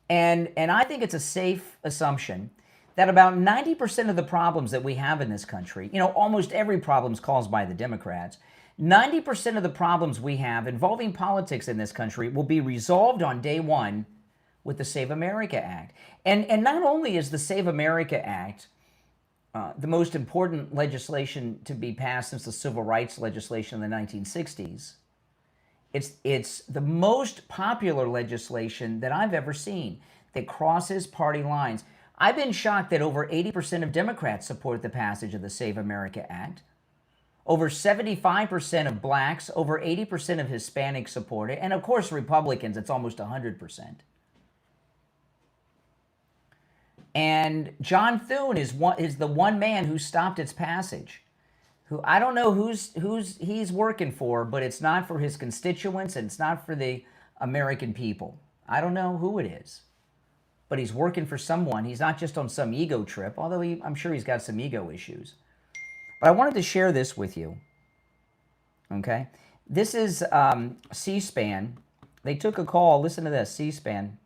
And I think it's a safe assumption that about 90% of the problems that we have in this country, almost every problem is caused by the Democrats. 90% of the problems we have involving politics in this country will be resolved on day one with the Save America Act. And not only is the Save America Act the most important legislation to be passed since the civil rights legislation in the 1960s, it's the most popular legislation that I've ever seen that crosses party lines. I've been shocked that over 80% of Democrats support the passage of the Save America Act. Over 75% of blacks, over 80% of Hispanics support it. And of course, Republicans, it's almost 100%. And John Thune is the one man who stopped its passage. Who I don't know who's he's working for, but it's not for his constituents and it's not for the American people. I don't know who it is, but he's working for someone. He's not just on some ego trip, although I'm sure he's got some ego issues. But I wanted to share this with you. Okay, this is C-SPAN. They took a call. Listen to this, C-SPAN.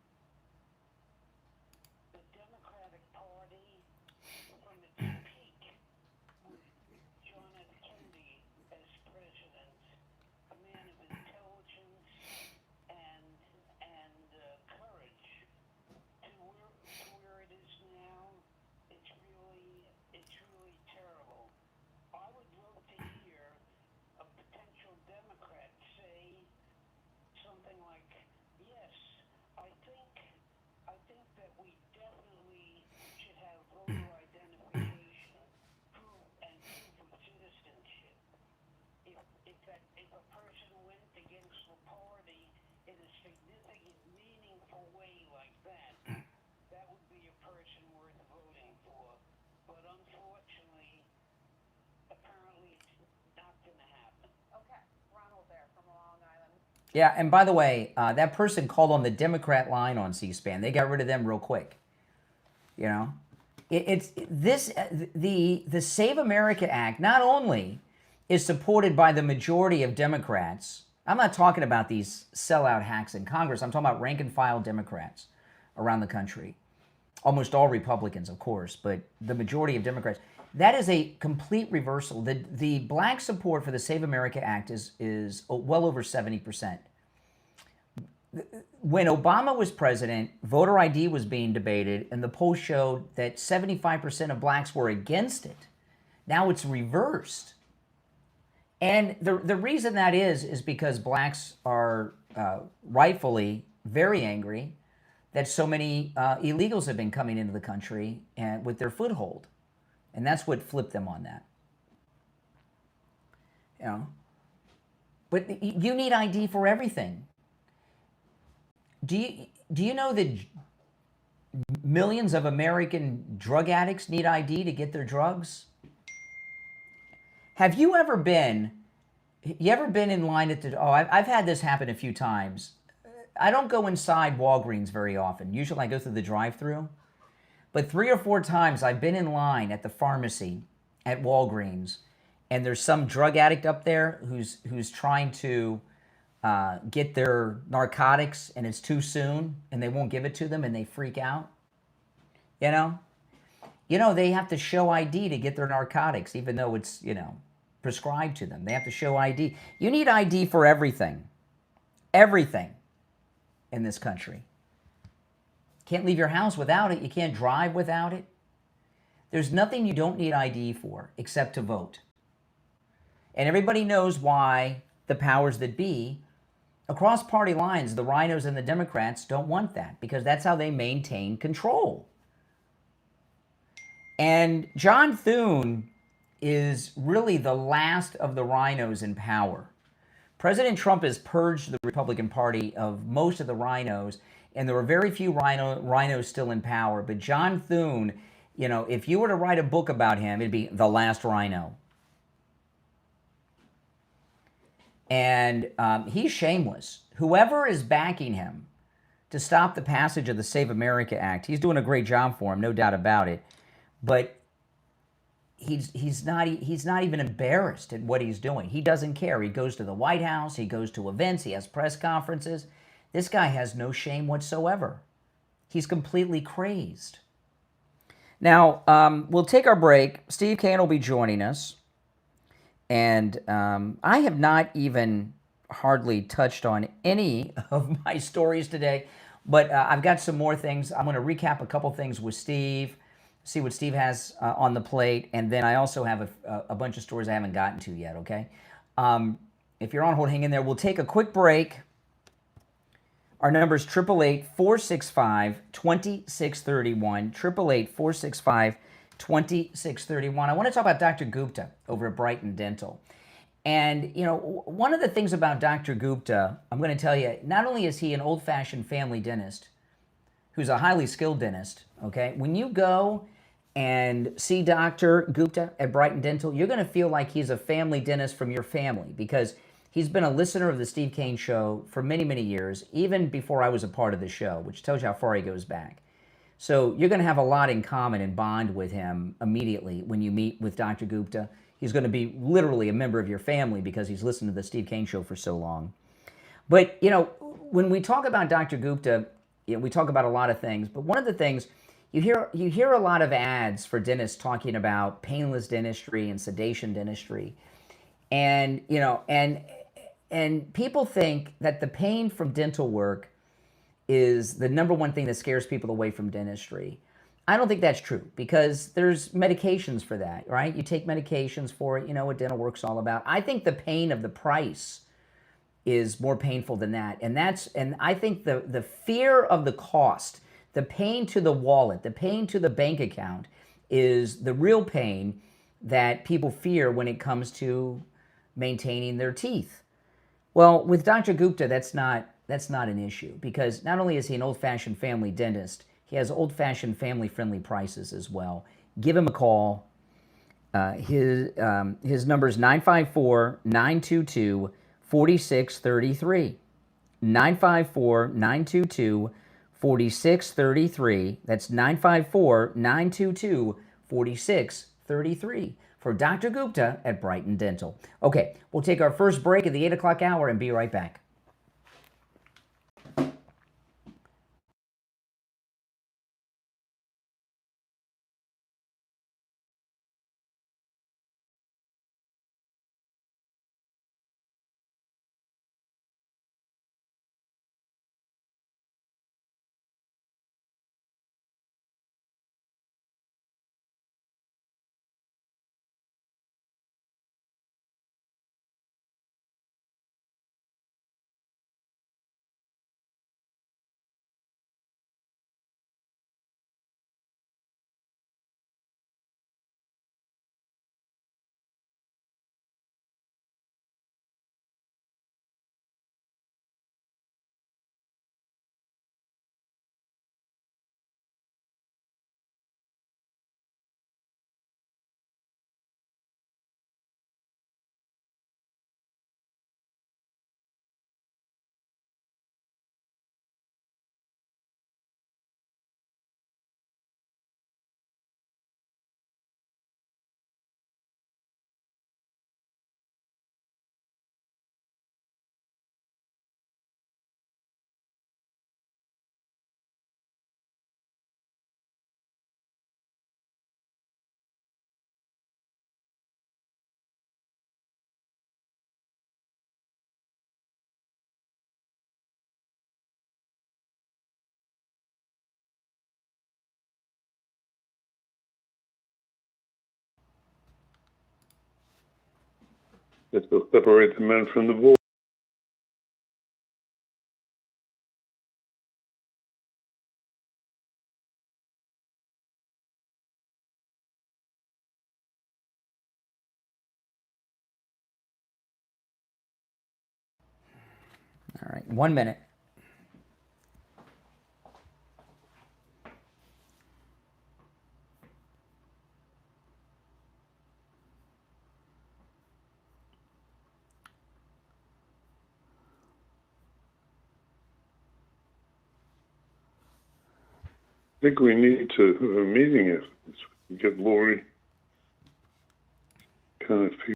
Yeah, and by the way, that person called on the Democrat line on C-SPAN. They got rid of them real quick. The Save America Act not only is supported by the majority of Democrats. I'm not talking about these sellout hacks in Congress. I'm talking about rank and file Democrats around the country. Almost all Republicans, of course, but the majority of Democrats. That is a complete reversal. The black support for the Save America Act is well over 70%. When Obama was president, voter ID was being debated, and the polls showed that 75% of blacks were against it. Now it's reversed. And the reason that is because blacks are rightfully very angry that so many illegals have been coming into the country and with their foothold. And that's what flipped them on that. But you need ID for everything. Do you know that millions of American drug addicts need ID to get their drugs? Have you ever been in line at I've had this happen a few times. I don't go inside Walgreens very often. Usually I go through the drive-thru. But 3 or 4 times I've been in line at the pharmacy at Walgreens, and there's some drug addict up there who's trying to get their narcotics, and it's too soon, and they won't give it to them, and they freak out. They have to show ID to get their narcotics, even though it's prescribed to them. They have to show ID. You need ID for everything in this country. Can't leave your house without it. You can't drive without it. There's nothing you don't need ID for except to vote. And everybody knows why the powers that be, across party lines, the rhinos and the Democrats don't want that, because that's how they maintain control. And John Thune is really the last of the rhinos in power, President Trump has purged the Republican Party of most of the rhinos, and there are very few rhinos still in power. But John Thune, you know, if you were to write a book about him, it'd be The Last Rhino. And he's shameless. Whoever is backing him to stop the passage of the Save America Act, he's doing a great job for him, no doubt about it. But he's not even embarrassed at what he's doing. He doesn't care. He goes to the White House. He goes to events. He has press conferences. This guy has no shame whatsoever. He's completely crazed. Now, we'll take our break. Steve Kane will be joining us. And I have not even hardly touched on any of my stories today, but I've got some more things. I'm going to recap a couple things with Steve, see what Steve has on the plate, and then I also have a bunch of stories I haven't gotten to yet, okay? If you're on hold, hang in there. We'll take a quick break. Our number is 888-465-2631, 888-465-2631. I want to talk about Dr. Gupta over at Brighton Dental. And, you know, one of the things about Dr. Gupta, I'm going to tell you, not only is he an old-fashioned family dentist, who's a highly skilled dentist, okay? When you go and see Dr. Gupta at Brighton Dental, you're going to feel like he's a family dentist from your family, because he's been a listener of the Steve Kane Show for many, many years, even before I was a part of the show, which tells you how far he goes back. So you're going to have a lot in common and bond with him immediately when you meet with Dr. Gupta. He's going to be literally a member of your family because he's listened to the Steve Kane Show for so long. But, you know, when we talk about Dr. Gupta, you know, we talk about a lot of things, but one of the things, you hear a lot of ads for dentists talking about painless dentistry and sedation dentistry. And, you know, and people think that the pain from dental work is the number one thing that scares people away from dentistry. I don't think that's true, because there's medications for that, right? You take medications for it, you know what dental work's all about. I think the pain of the price is more painful than that. And I think the fear of the cost, the pain to the wallet, the pain to the bank account is the real pain that people fear when it comes to maintaining their teeth. Well, with Dr. Gupta, that's not an issue, because not only is he an old-fashioned family dentist, he has old-fashioned family-friendly prices as well. Give him a call. His number is 954-922-4633. 954-922-4633. That's 954-922-4633 for Dr. Gupta at Brighton Dental. Okay, we'll take our first break at the 8 o'clock hour and be right back. That will separate the man from the boy. All right, 1 minute. I think we need to have a meeting if we get Lori kind of people.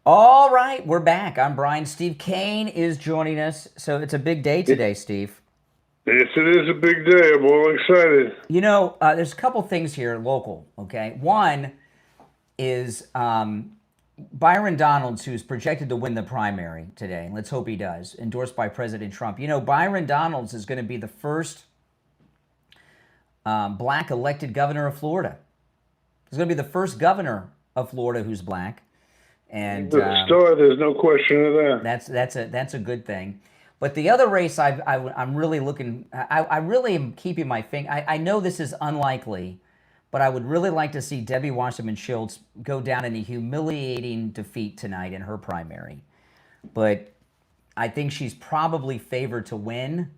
All right, we're back. I'm Brian. Steve Kane is joining us. So it's a big day today, Steve. Yes, it is a big day. I'm all excited. You know, there's a couple things here local, okay? One is Byron Donalds, who's projected to win the primary today. Let's hope he does, endorsed by President Trump. You know, Byron Donalds is going to be the first black elected governor of Florida. He's going to be the first governor of Florida who's black. And Star, there's no question of that. That's a good thing. But the other race I'm really looking, I really am keeping my finger. I know this is unlikely, but I would really like to see Debbie Wasserman Schultz go down in a humiliating defeat tonight in her primary. But I think she's probably favored to win,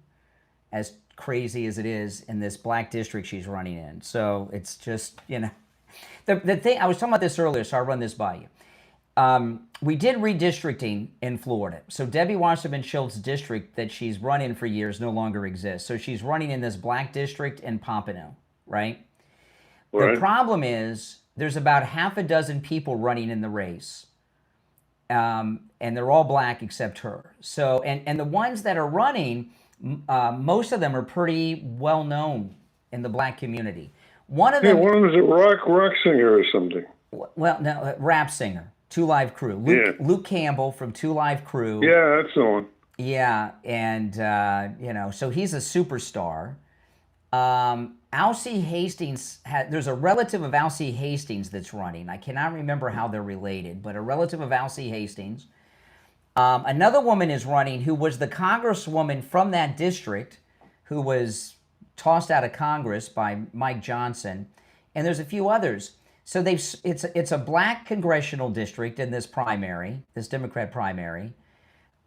as crazy as it is, in this black district she's running in. So it's just, you know, the thing, I was talking about this earlier, so I'll run this by you. We did redistricting in Florida. So Debbie Wasserman Schultz's district that she's run in for years no longer exists. So she's running in this black district in Pompano, right? The problem is there's about half a dozen people running in the race. And they're all black except her. So, and the ones that are running, most of them are pretty well known in the black community. One of them... Yeah, one of them is a rock singer or something. Well, no, rap singer. Two Live Crew. Luke Campbell from Two Live Crew. Yeah, that's the one. Yeah, and, you know, so he's a superstar. Alcee Hastings, there's a relative of Alcee Hastings that's running. I cannot remember how they're related, but a relative of Alcee Hastings. Another woman is running who was the congresswoman from that district who was tossed out of Congress by Mike Johnson. And there's a few others. So it's a black congressional district in this primary, this Democrat primary,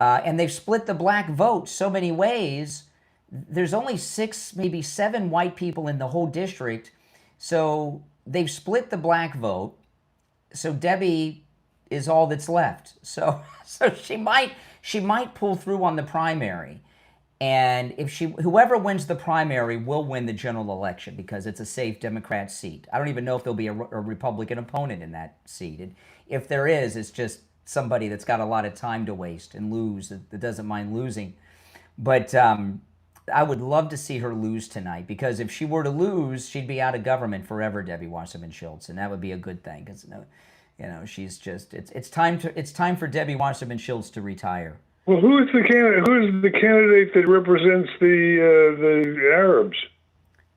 and they've split the black vote so many ways. There's only 6, maybe 7 white people in the whole district, so they've split the black vote. So Debbie is all that's left. So she might pull through on the primary. And if whoever wins the primary will win the general election because it's a safe Democrat seat. I don't even know if there'll be a Republican opponent in that seat. And if there is, it's just somebody that's got a lot of time to waste and lose, that doesn't mind losing. But I would love to see her lose tonight because if she were to lose, she'd be out of government forever, Debbie Wasserman Schultz, and that would be a good thing because you know she's just it's time for Debbie Wasserman Schultz to retire. Well, who's the candidate that represents the Arabs?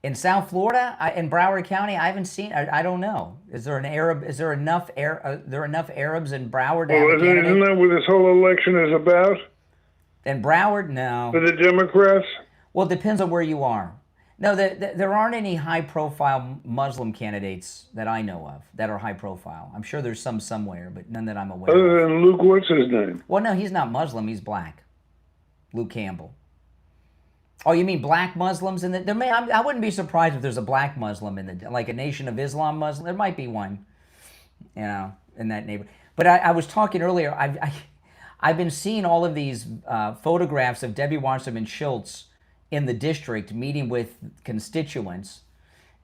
In South Florida, in Broward County, I haven't seen. I don't know. Is there an Arab? Is there enough enough Arabs in Broward? Well, isn't that what this whole election is about? In Broward, no. For the Democrats? Well, it depends on where you are. No, there aren't any high-profile Muslim candidates that I know of that are high-profile. I'm sure there's some somewhere, but none that I'm aware of. Other than Luke, what's his name? Well, no, he's not Muslim. He's black. Luke Campbell. Oh, you mean black Muslims? I wouldn't be surprised if there's a black Muslim like a Nation of Islam Muslim. There might be one, you know, in that neighborhood. But I was talking earlier. I've been seeing all of these photographs of Debbie Wasserman Schultz in the district meeting with constituents,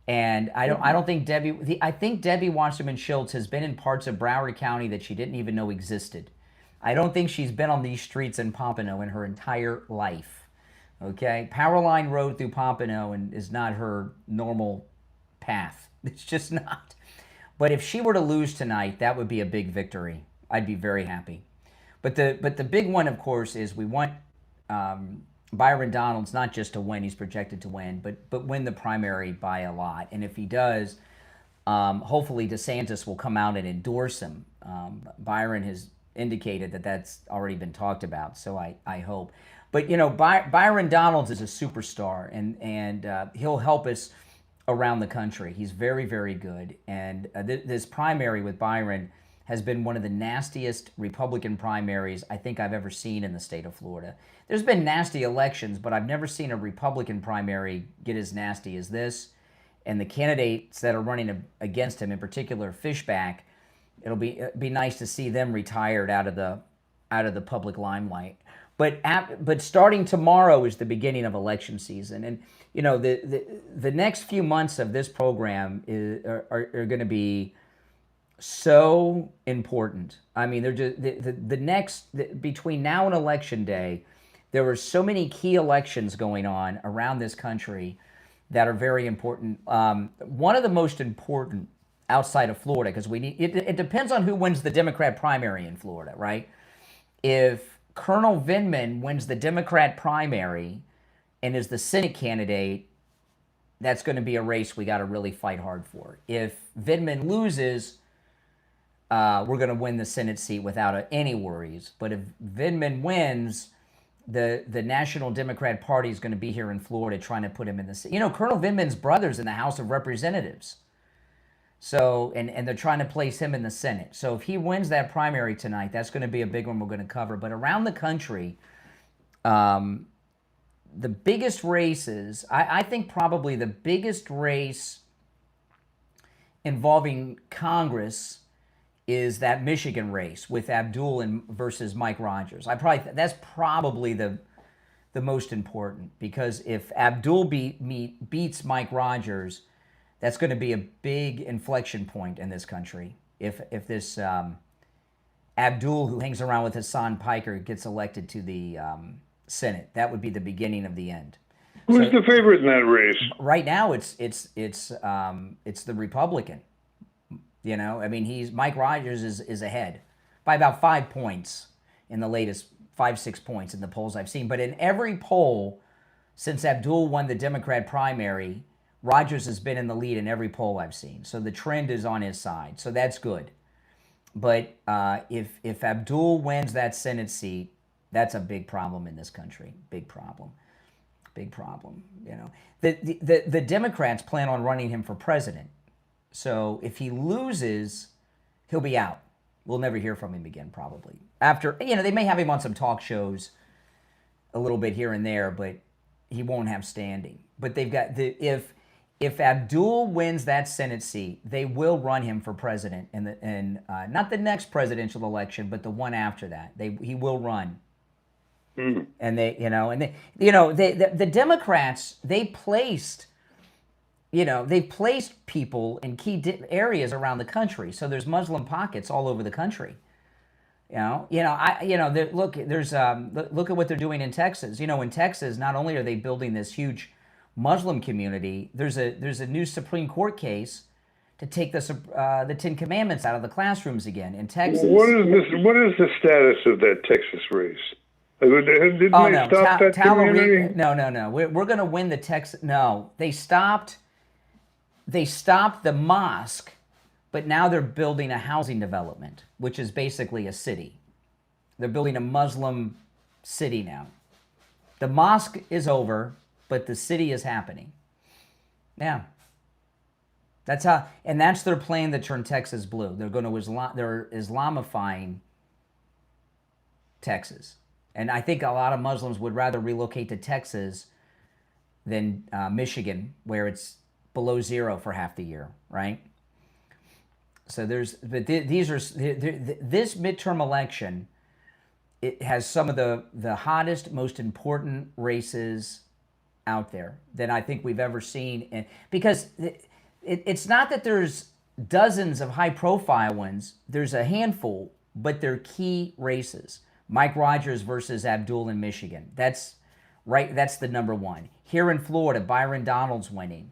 and I think Debbie Wasserman Schultz has been in parts of Broward County that she didn't even know existed. I don't think she's been on these streets in Pompano in her entire life. Okay, Powerline Road through Pompano is not her normal path. It's just not. But if she were to lose tonight, that would be a big victory. I'd be very happy. But the big one, of course, is we want Byron Donalds not just to win; he's projected to win, but win the primary by a lot. And if he does, hopefully DeSantis will come out and endorse him. Byron has indicated that that's already been talked about, so I hope. But Byron Donalds is a superstar, and he'll help us around the country. He's very, very good, and this primary with Byron has been one of the nastiest Republican primaries I think I've ever seen in the state of Florida. There's been nasty elections, but I've never seen a Republican primary get as nasty as this. And the candidates that are running against him, in particular Fishback, it'll be nice to see them retired out of the public limelight. But starting tomorrow is the beginning of election season, and the next few months of this program are going to be so important. I mean, they're just between now and election day, there are so many key elections going on around this country that are very important. One of the most important outside of Florida, because it depends on who wins the Democrat primary in Florida, right? If Colonel Vindman wins the Democrat primary and is the Senate candidate, that's going to be a race we got to really fight hard for. If Vindman loses, we're going to win the Senate seat without any worries. But if Vindman wins, the National Democrat Party is going to be here in Florida trying to put him in the seat. Colonel Vindman's brother's in the House of Representatives. So, and they're trying to place him in the Senate. So if he wins that primary tonight, that's going to be a big one we're going to cover. But around the country, the biggest races, I think probably the biggest race involving Congress is that Michigan race with Abdul versus Mike Rogers. That's probably the most important, because if Abdul beats Mike Rogers, that's going to be a big inflection point in this country. If this Abdul, who hangs around with Hassan Piker, gets elected to the Senate, that would be the beginning of the end. Who's the favorite in that race? Right now, it's the Republican. Mike Rogers is ahead by about 5 points in the latest 5-6 points in the polls I've seen. But in every poll since Abdul won the Democrat primary, Rogers has been in the lead in every poll I've seen. So the trend is on his side. So that's good. But if Abdul wins that Senate seat, that's a big problem in this country. Big problem. Big problem. The Democrats plan on running him for president. So if he loses, he'll be out. We'll never hear from him again, probably. After, they may have him on some talk shows a little bit here and there, but he won't have standing. But they've got if Abdul wins that Senate seat, they will run him for president in not the next presidential election, but the one after that. He will run. Mm. And the Democrats, they placed people in key areas around the country. So there's Muslim pockets all over the country. Look at what they're doing in Texas. In Texas, not only are they building this huge Muslim community, there's a new Supreme Court case to take the Ten Commandments out of the classrooms again in Texas. What is the status of that Texas race? Didn't they stop that community? No. We're going to win the Texas. No, they stopped the mosque, but now they're building a housing development, which is basically a city. They're building a Muslim city now. The mosque is over, but the city is happening. Yeah. That's their plan to turn Texas blue. They're going to they're Islamifying Texas. And I think a lot of Muslims would rather relocate to Texas than Michigan, where it's below zero for half the year, right? So this midterm election, it has some of the hottest, most important races out there that I think we've ever seen. And because it's not that there's dozens of high-profile ones. There's a handful, but they're key races. Mike Rogers versus Abdul in Michigan. That's right. That's the number one. Here in Florida, Byron Donalds winning.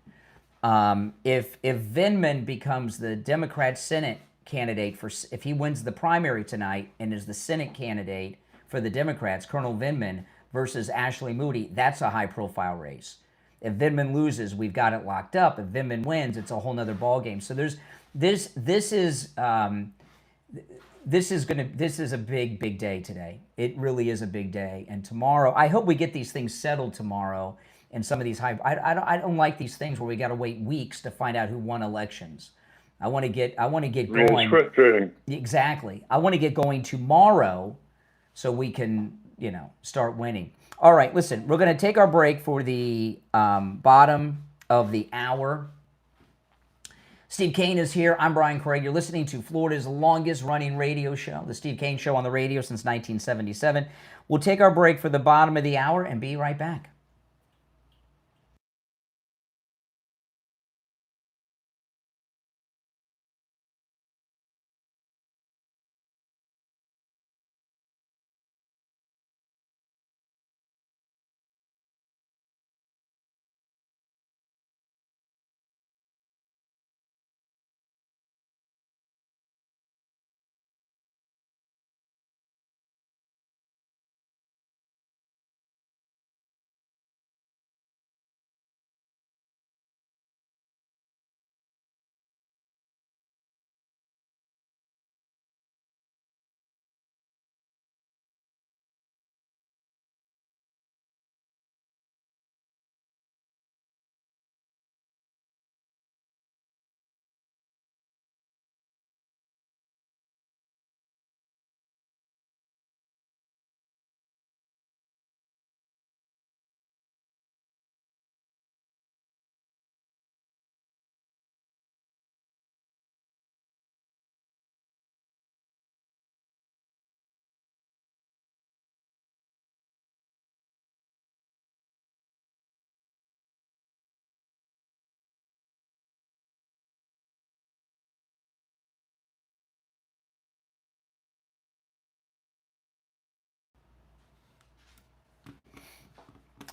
If Vindman becomes the Democrat Senate candidate for, if he wins the primary tonight and is the Senate candidate for the Democrats, Colonel Vindman versus Ashley Moody, that's a high-profile race. If Vindman loses, we've got it locked up. If Vindman wins, it's a whole nother ballgame. So there's this is a big day today. It really is a big day. And tomorrow, I hope we get these things settled tomorrow. And some of these I don't like these things where we got to wait weeks to find out who won elections. I want to get going. It's frustrating. Exactly. I want to get going tomorrow so we can, start winning. All right, listen, we're going to take our break for the bottom of the hour. Steve Kane is here. I'm Brian Craig. You're listening to Florida's longest-running radio show, The Steve Kane Show, on the radio since 1977. We'll take our break for the bottom of the hour and be right back.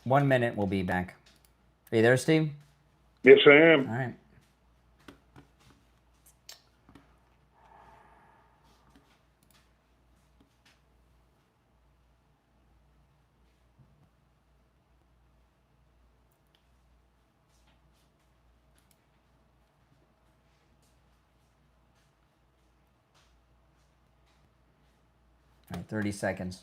One minute, we'll be back. Are you there, Steve? Yes, I am. All right. All right, 30 seconds.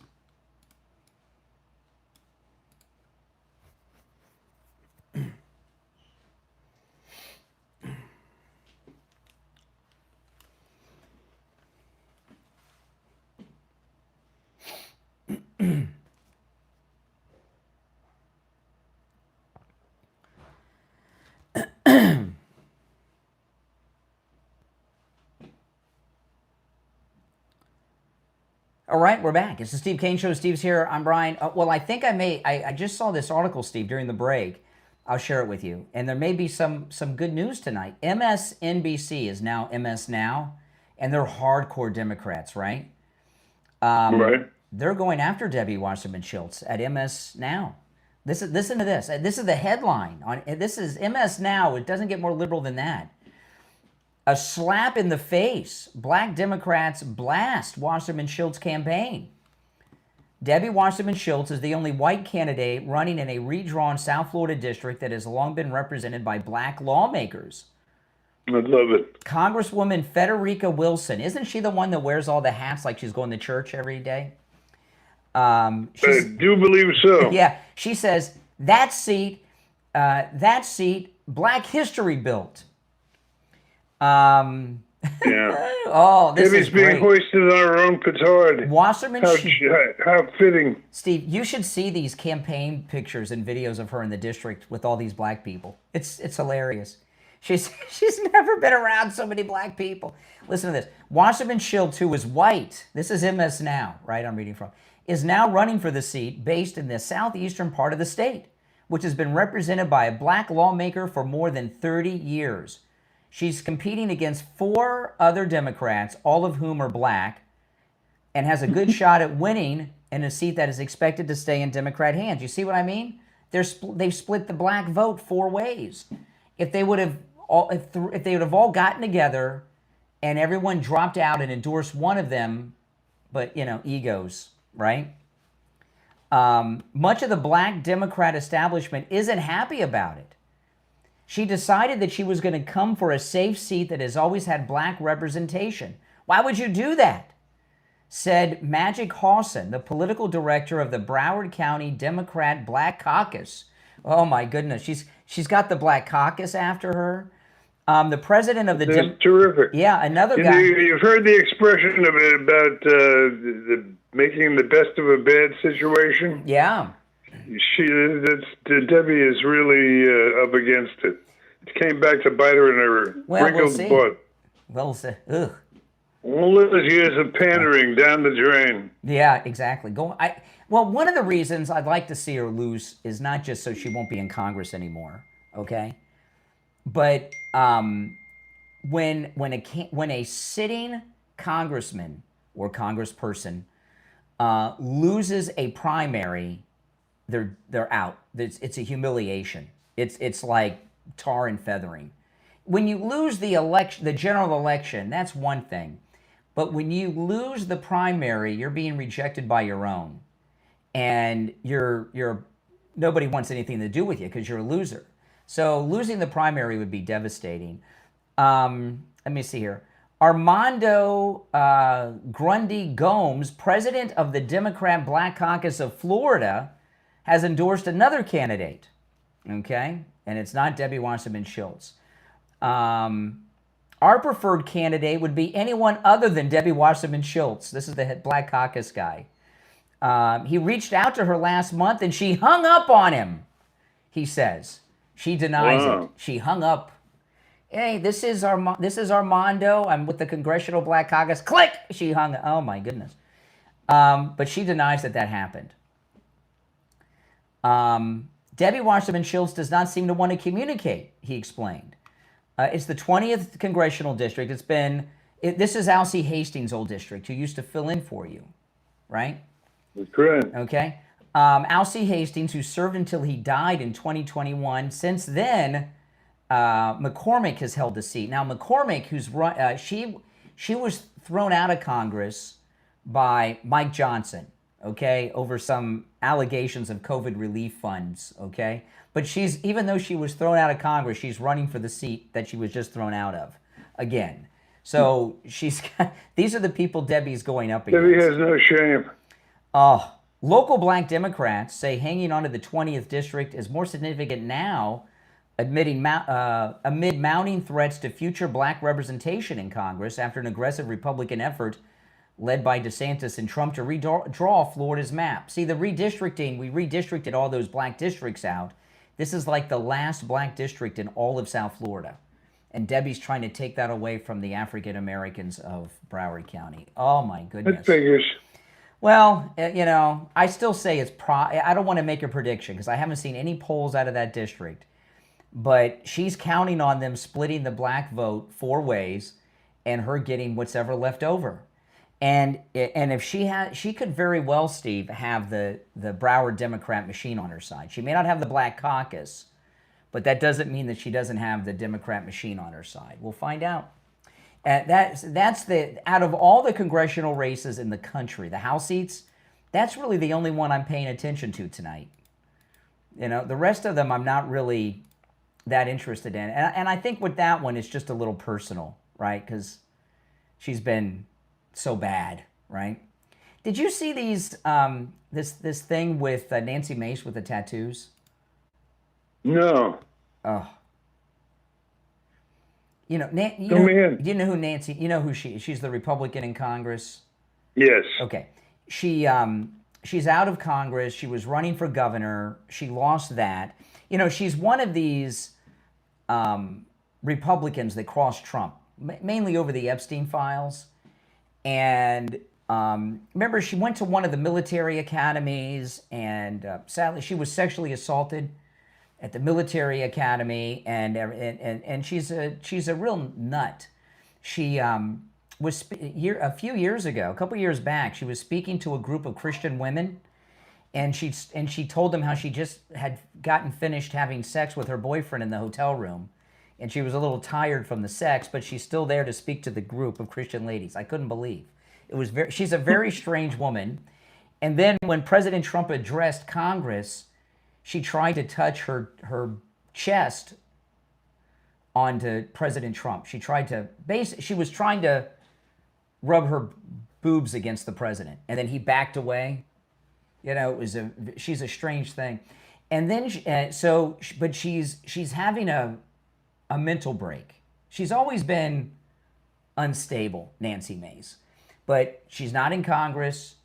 All right, we're back. It's the Steve Kane Show. Steve's here. I'm Brian. Well, I think I just saw this article, Steve, during the break. I'll share it with you. And there may be some good news tonight. MSNBC is now MS Now, and they're hardcore Democrats, right? Right. They're going after Debbie Wasserman Schultz at MS Now. Listen to this. This is the headline. This is MS Now. It doesn't get more liberal than that. A slap in the face. Black Democrats blast Wasserman Schultz campaign. Debbie Wasserman Schultz is the only white candidate running in a redrawn South Florida district that has long been represented by black lawmakers. I love it. Congresswoman Federica Wilson. Isn't she the one that wears all the hats like she's going to church every day? I do believe so. Yeah. She says, that seat, Black history built. Yeah. Oh, this Debbie's is great. being hoisted on her own petard. Wasserman How fitting. Steve, you should see these campaign pictures and videos of her in the district with all these black people. It's hilarious. She's never been around so many black people. Listen to this. Wasserman Schultz, who is white, this is MS Now, right? I'm reading from, is now running for the seat based in the southeastern part of the state, which has been represented by a black lawmaker for more than 30 years. She's competing against 4 other Democrats, all of whom are black, and has a good shot at winning in a seat that is expected to stay in Democrat hands. You see what I mean? They've split the black vote 4 ways. If they would have all gotten together and everyone dropped out and endorsed one of them, but, egos, right? Much of the black Democrat establishment isn't happy about it. She decided that she was going to come for a safe seat that has always had black representation. Why would you do that? Said Magic Hawson, the political director of the Broward County Democrat Black Caucus. Oh my goodness, she's got the Black Caucus after her. The president of the That's terrific. Yeah, another guy. You've heard the expression about making the best of a bad situation. Yeah. Debbie is really up against it. It came back to bite her in her wrinkled butt. We'll see. Ugh. All those years of pandering down the drain. Yeah, exactly. Well, one of the reasons I'd like to see her lose is not just so she won't be in Congress anymore, okay? But when a sitting congressman or congressperson loses a primary, they're out. It's a humiliation. It's like tar and feathering. When you lose the general election, that's one thing. But when you lose the primary, you're being rejected by your own, and nobody wants anything to do with you because you're a loser. So losing the primary would be devastating. Let me see here. Armando Grundy Gomes, president of the Democrat Black Caucus of Florida, has endorsed another candidate. Okay, and it's not Debbie Wasserman Schultz. Our preferred candidate would be anyone other than Debbie Wasserman Schultz. This is the Black Caucus guy. He reached out to her last month and she hung up on him, he says. She denies it. She hung up. Hey, this is Armando. I'm with the Congressional Black Caucus. Click! She hung up. Oh, my goodness. But she denies that happened. Debbie Wasserman Schultz does not seem to want to communicate, he explained. It's the 20th Congressional District. This is Alcee Hastings' old district, who used to fill in for you, right? That's correct. Okay. Alcee Hastings, who served until he died in 2021. Since then, McCormick has held the seat. Now, McCormick, she was thrown out of Congress by Mike Johnson, okay, over some allegations of COVID relief funds, okay? But even though she was thrown out of Congress, she's running for the seat that she was just thrown out of again. So these are the people Debbie's going up against. Debbie has no shame. Local black Democrats say hanging on to the 20th district is more significant now amid mounting threats to future black representation in Congress after an aggressive Republican effort led by DeSantis and Trump to redraw Florida's map. See, the redistricting, we redistricted all those black districts out. This is like the last black district in all of South Florida. And Debbie's trying to take that away from the African Americans of Broward County. Oh, my goodness. That figures. Well, I still say I don't want to make a prediction because I haven't seen any polls out of that district. But she's counting on them splitting the black vote 4 ways and her getting what's ever left over. And if she could very well, Steve, have the Broward Democrat machine on her side. She may not have the Black Caucus, but that doesn't mean that she doesn't have the Democrat machine on her side. We'll find out. That's out of all the congressional races in the country, the House seats, that's really the only one I'm paying attention to tonight. The rest of them I'm not really that interested in. And I think with that one, it's just a little personal, right? Because she's been so bad, right? Did you see these this thing with Nancy Mace with the tattoos? No. Oh. You know who Nancy? You know who she is? She's the Republican in Congress. Yes. Okay. She's out of Congress. She was running for governor. She lost that. She's one of these Republicans that crossed Trump, mainly over the Epstein files. And remember, she went to one of the military academies, and sadly, she was sexually assaulted at the military academy, and she's a real nut. She was a few years ago, a couple years back, she was speaking to a group of Christian women, and she told them how she just had gotten finished having sex with her boyfriend in the hotel room, and she was a little tired from the sex, but she's still there to speak to the group of Christian ladies. I couldn't believe. She's a very strange woman. And then when President Trump addressed Congress, she tried to touch her chest onto President Trump. She was trying to rub her boobs against the president, and then he backed away. She's a strange thing. And then but she's having a mental break. She's always been unstable, Nancy Mace, but she's not in Congress.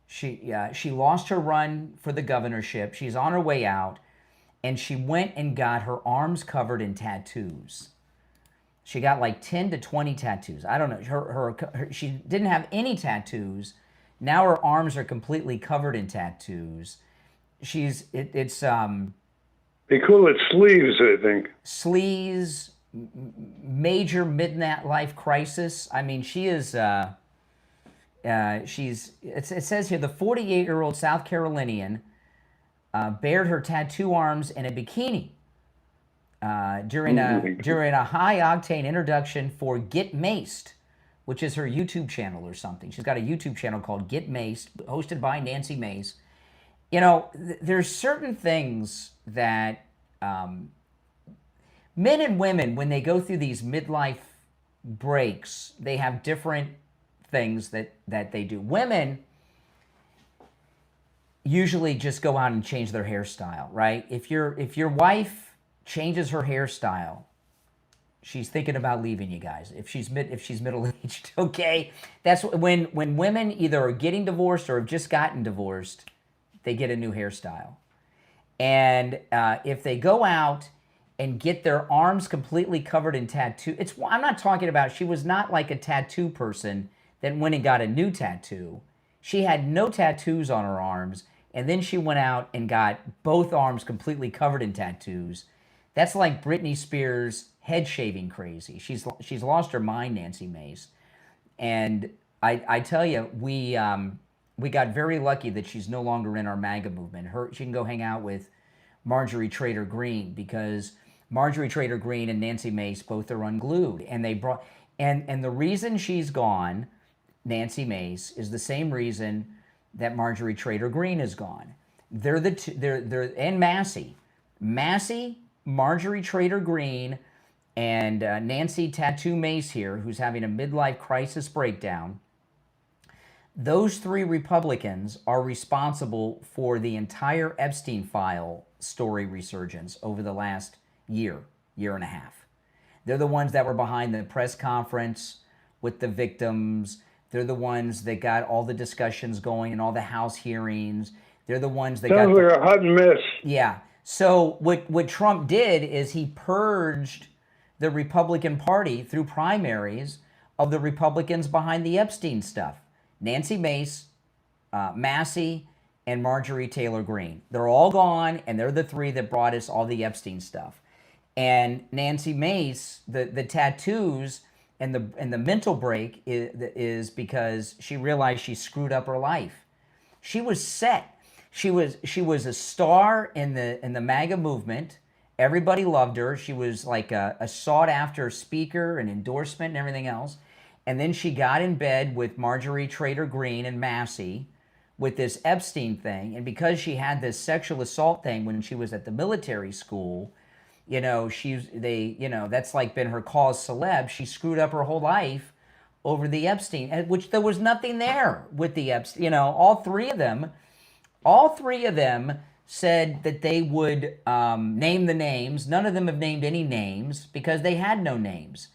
She lost her run for the governorship. She's on her way out, and she went and got her arms covered in tattoos. She got like 10 to 20 tattoos. I don't know. She didn't have any tattoos. Now her arms are completely covered in tattoos. They call it sleeves, I think. Sleeves, major midlife crisis. I mean, she is. It says here the 48-year-old South Carolinian bared her tattoo arms in a bikini during a high-octane introduction for Get Maced, which is her YouTube channel or something. She's got a YouTube channel called Get Maced, hosted by Nancy Mace. There's certain ththey that men and women, when they go through these midlife breaks, they have different things that they do. Women usually just go out and change their hairstyle, right? If your wife changes her hairstyle, she's thinking about leaving you guys. If she's middle-aged, okay? That's when women either are getting divorced or have just gotten divorced, they get a new hairstyle. And if they go out and get their arms completely covered in tattoo, I'm not talking about, she was not like a tattoo person that went and got a new tattoo. She had no tattoos on her arms, and then she went out and got both arms completely covered in tattoos. That's like Britney Spears head shaving crazy. She's lost her mind, Nancy Mace. And I tell you, we got very lucky that she's no longer in our MAGA movement. She can go hang out with Marjorie Taylor Greene, because Marjorie Taylor Greene and Nancy Mace both are unglued. And the reason she's gone, Nancy Mace, is the same reason that Marjorie Taylor Greene is gone. And Massey, Marjorie Taylor Greene, and Nancy Tattoo Mace here, who's having a midlife crisis breakdown. Those three Republicans are responsible for the entire Epstein file story resurgence over the last year and a half. They're the ones that were behind the press conference with the victims. They're the ones that got all the discussions going and all the House hearings. They're the ones that Sounds like a hot mess. Yeah. So what Trump did is he purged the Republican Party through primaries of the Republicans behind the Epstein stuff. Nancy Mace, Massey, and Marjorie Taylor Greene. They're all gone, and they're the three that brought us all the Epstein stuff. And Nancy Mace, the tattoos and the mental break is because she realized she screwed up her life. She was set. She was a star in the MAGA movement. Everybody loved her. She was like a sought-after speaker and endorsement and everything else. And then she got in bed with Marjorie Taylor Greene and Massey with this Epstein thing. And because she had this sexual assault thing when she was at the military school, that's like been her cause celeb. She screwed up her whole life over the Epstein, which there was nothing there with the Epstein. All three of them said that they would name the names. None of them have named any names because they had no names.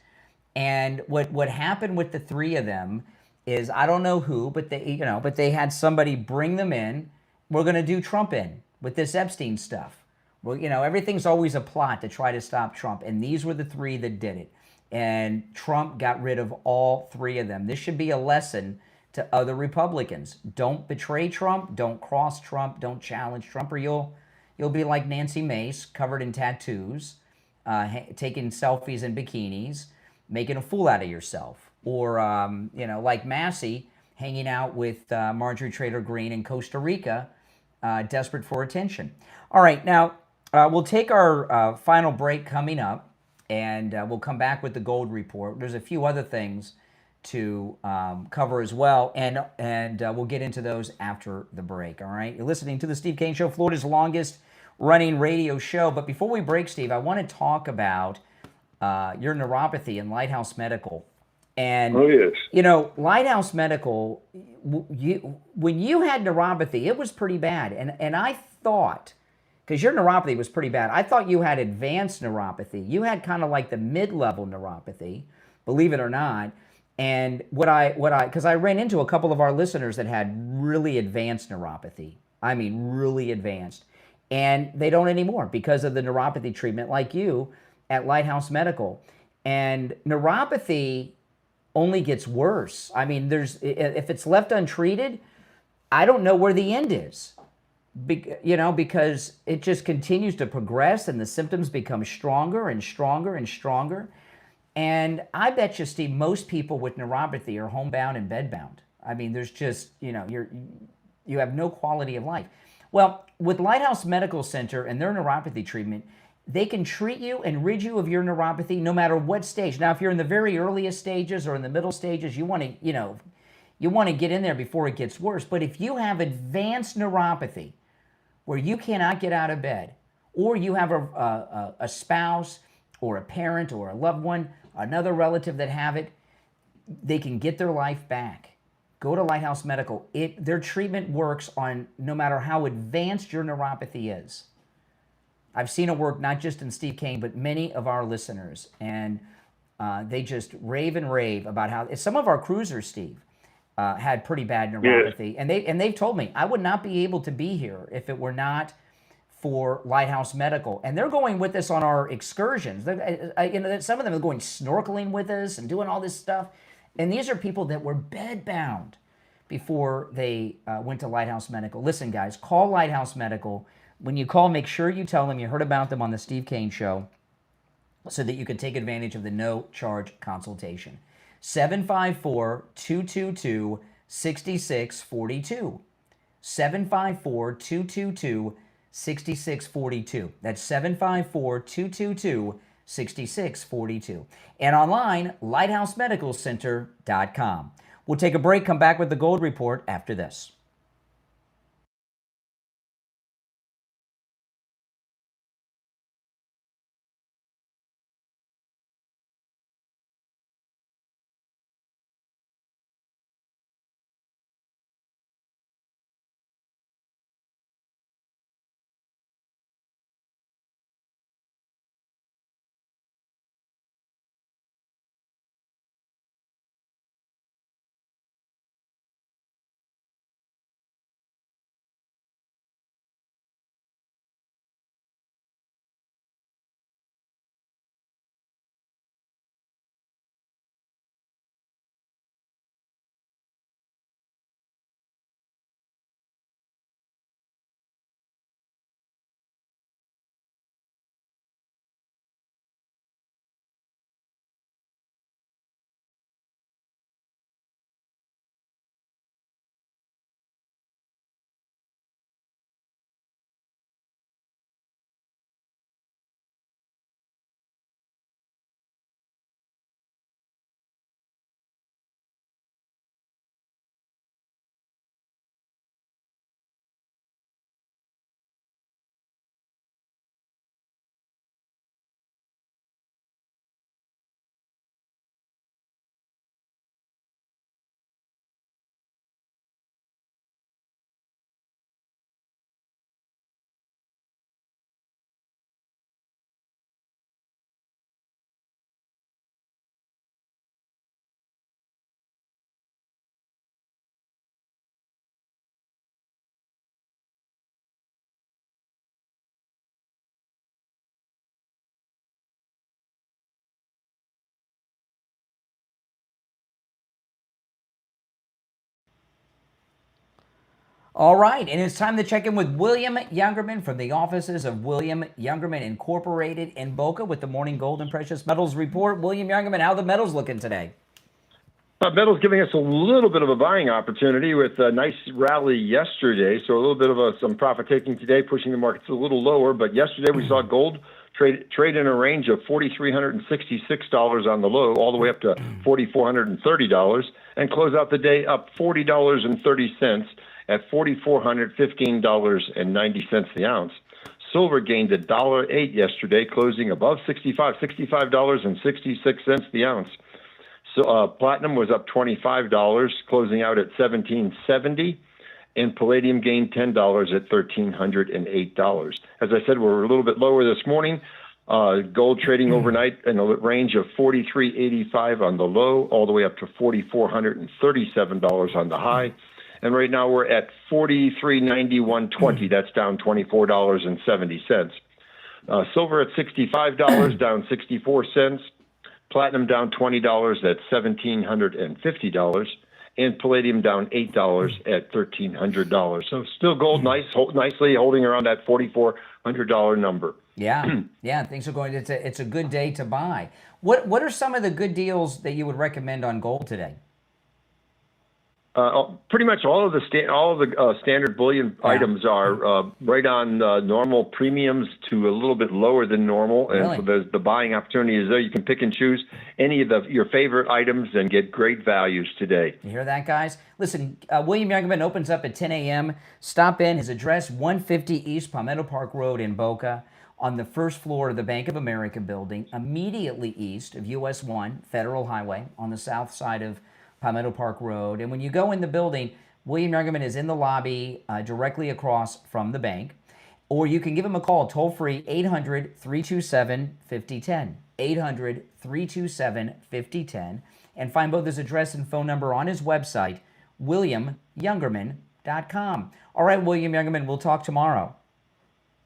And what happened with the three of them is, I don't know who, but they had somebody bring them in. We're going to do Trump in with this Epstein stuff. Well, everything's always a plot to try to stop Trump. And these were the three that did it. And Trump got rid of all three of them. This should be a lesson to other Republicans. Don't betray Trump. Don't cross Trump. Don't challenge Trump, or you'll be like Nancy Mace, covered in tattoos, taking selfies in bikinis, making a fool out of yourself. Or, like Massey, hanging out with Marjorie Taylor Greene in Costa Rica, desperate for attention. All right, now, we'll take our final break coming up. and we'll come back with the gold report. There's a few other things to cover as well, and we'll get into those after the break. All right, you're listening to the Steve Kane Show, Florida's longest running radio show. But before we break, Steve, I want to talk about your neuropathy and Lighthouse Medical. And Oh, yes. you know, Lighthouse Medical, when you had neuropathy, it was pretty bad, and I thought, because your neuropathy was pretty bad, I thought you had advanced neuropathy. You had kind of like the mid-level neuropathy, believe it or not. And because I ran into a couple of our listeners that had really advanced neuropathy. I mean, really advanced. And they don't anymore because of the neuropathy treatment like you at Lighthouse Medical. And neuropathy only gets worse. I mean, if it's left untreated, I don't know where the end is. Because it just continues to progress and the symptoms become stronger and stronger and stronger. And I bet you, Steve, most people with neuropathy are homebound and bedbound. I mean, there's just, you have no quality of life. Well, with Lighthouse Medical Center and their neuropathy treatment, they can treat you and rid you of your neuropathy no matter what stage. Now, if you're in the very earliest stages or in the middle stages, you want to get in there before it gets worse. But if you have advanced neuropathy where you cannot get out of bed, or you have a spouse or a parent or a loved one, another relative that have it, they can get their life back. Go to Lighthouse Medical. Their treatment works on no matter how advanced your neuropathy is. I've seen it work not just in Steve Kane, but many of our listeners. And they just rave and rave about how some of our cruisers, Steve, had pretty bad neuropathy. Yes. And they've told me, I would not be able to be here if it were not for Lighthouse Medical. And they're going with us on our excursions. Some of them are going snorkeling with us and doing all this stuff. And these are people that were bedbound before they went to Lighthouse Medical. Listen, guys, call Lighthouse Medical. When you call, make sure you tell them you heard about them on the Steve Kane Show so that you can take advantage of the no-charge consultation. 754-222-6642. 754-222-6642. That's 754-222-6642. And online, lighthousemedicalcenter.com. We'll take a break, come back with the Gold Report after this. All right, and it's time to check in with William Youngerman from the offices of William Youngerman Incorporated in Boca with the Morning Gold and Precious Metals Report. William Youngerman, how are the metals looking today? Metals giving us a little bit of a buying opportunity with a nice rally yesterday, so a little bit of some profit taking today, pushing the markets a little lower. But yesterday we saw gold trade in a range of $4,366 on the low, all the way up to $4,430, and close out the day up $40.30 at $4,415.90 the ounce. Silver gained $1.08 yesterday, closing above $65.66 the ounce. So platinum was up $25, closing out at $17.70, and palladium gained $10 at $1,308. As I said, we're a little bit lower this morning. Gold trading overnight in a range of $43.85 on the low, all the way up to $4,437 on the high. And right now we're at $43.91.20. That's down $24.70. Silver at $65, down 64 cents. Platinum down $20 at $1,750. And palladium down $8 at $1,300. So still gold nicely holding around that $4,400 number. Yeah, yeah, things are going. It's a good day to buy. What are some of the good deals that you would recommend on gold today? Pretty much all of the standard bullion items are right on normal premiums to a little bit lower than normal, and so the buying opportunity is there. You can pick and choose any of your favorite items and get great values today. You hear that, guys? Listen, William Youngman opens up at 10 a.m. Stop in. His address, 150 East Palmetto Park Road in Boca, on the first floor of the Bank of America building, immediately east of US 1 Federal Highway on the south side of Palmetto Park Road. And when you go in the building, William Youngman is in the lobby directly across from the bank. Or you can give him a call, toll-free, 800-327-5010. 800-327-5010. And find both his address and phone number on his website, williamyoungerman.com. All right, William Youngman, we'll talk tomorrow.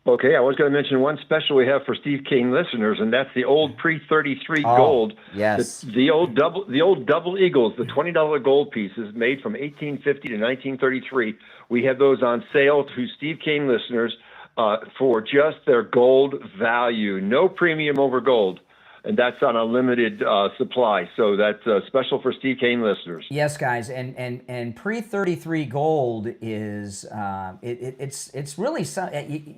Okay, I was going to mention one special we have for Steve Kane listeners, and that's the old pre-33 gold. Yes. The old double eagles, the $20 gold pieces made from 1850 to 1933. We have those on sale to Steve Kane listeners for just their gold value. No premium over gold. And that's on a limited supply. So that's special for Steve Kane listeners. Yes, guys, and pre-33 gold is it's really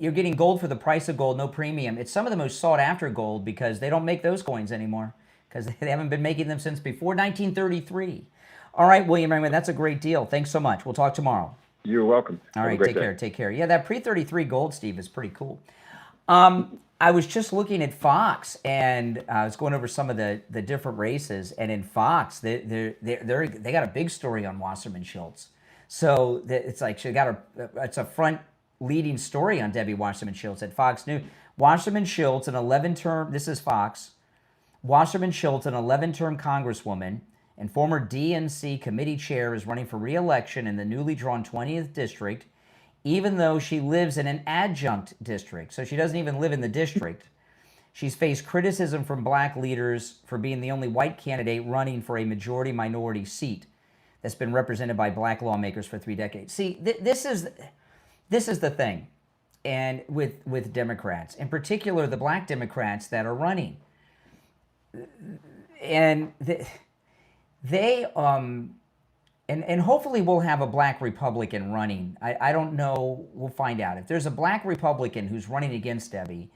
you're getting gold for the price of gold, no premium. It's some of the most sought after gold because they don't make those coins anymore because they haven't been making them since before 1933. All right, William Youngman, that's a great deal. Thanks so much. We'll talk tomorrow. You're welcome. All right, take care. Yeah, that pre-33 gold, Steve, is pretty cool. I was just looking at Fox, and I was going over some of the different races, and in Fox, they got a big story on Wasserman Schultz. So it's like it's a front leading story on Debbie Wasserman Schultz at Fox News. Wasserman Schultz, an 11-term, this is Fox. Wasserman Schultz, an 11-term congresswoman and former DNC committee chair, is running for re-election in the newly drawn 20th district, even though she lives in an adjunct district. So she doesn't even live in the district. She's faced criticism from black leaders for being the only white candidate running for a majority-minority seat that's been represented by black lawmakers for 3 decades. See, this is the thing, and with Democrats, in particular the black Democrats that are running. And And hopefully we'll have a black Republican running. I don't know. We'll find out. If there's a black Republican who's running against Debbie,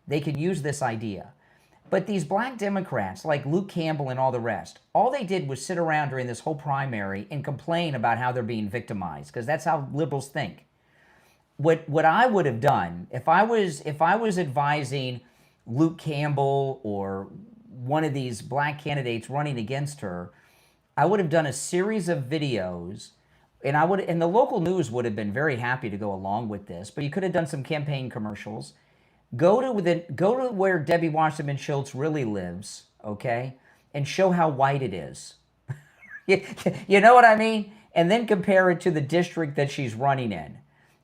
they can use this idea. But these black Democrats, like Luke Campbell and all the rest, all they did was sit around during this whole primary and complain about how they're being victimized, because that's how liberals think. What I would have done, if I was advising Luke Campbell or one of these black candidates running against her, I would have done a series of videos, and the local news would have been very happy to go along with this, but you could have done some campaign commercials. Go to where Debbie Wasserman Schultz really lives, okay, and show how white it is. You know what I mean? And then compare it to the district that she's running in.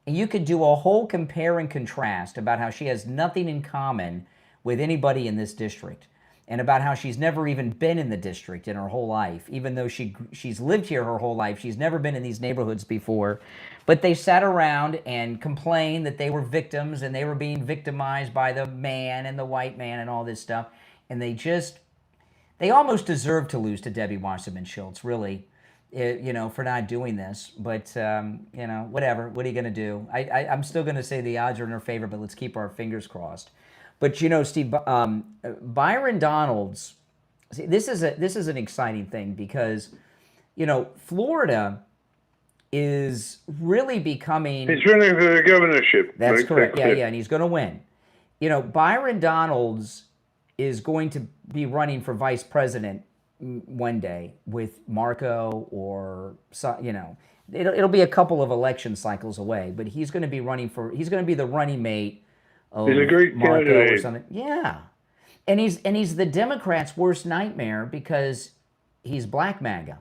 And you could do a whole compare and contrast about how she has nothing in common with anybody in this district, and about how she's never even been in the district in her whole life, even though she's lived here her whole life. She's never been in these neighborhoods before. But they sat around and complained that they were victims and they were being victimized by the man and the white man and all this stuff. And they almost deserve to lose to Debbie Wasserman Schultz, really, for not doing this. But, whatever. What are you going to do? I'm still going to say the odds are in her favor, but let's keep our fingers crossed. But you know, Steve, Byron Donalds. See, this is an exciting thing because, you know, Florida is really becoming. He's running for the governorship. That's Make correct. that Yeah, clear. yeah, and he's going to win. You know, Byron Donalds is going to be running for vice president one day with Marco or you know, it'll be a couple of election cycles away, but he's going to be running for. He's going to be the running mate of He's a great Marco or candidate. something. Yeah, and he's the Democrats' worst nightmare because he's black MAGA.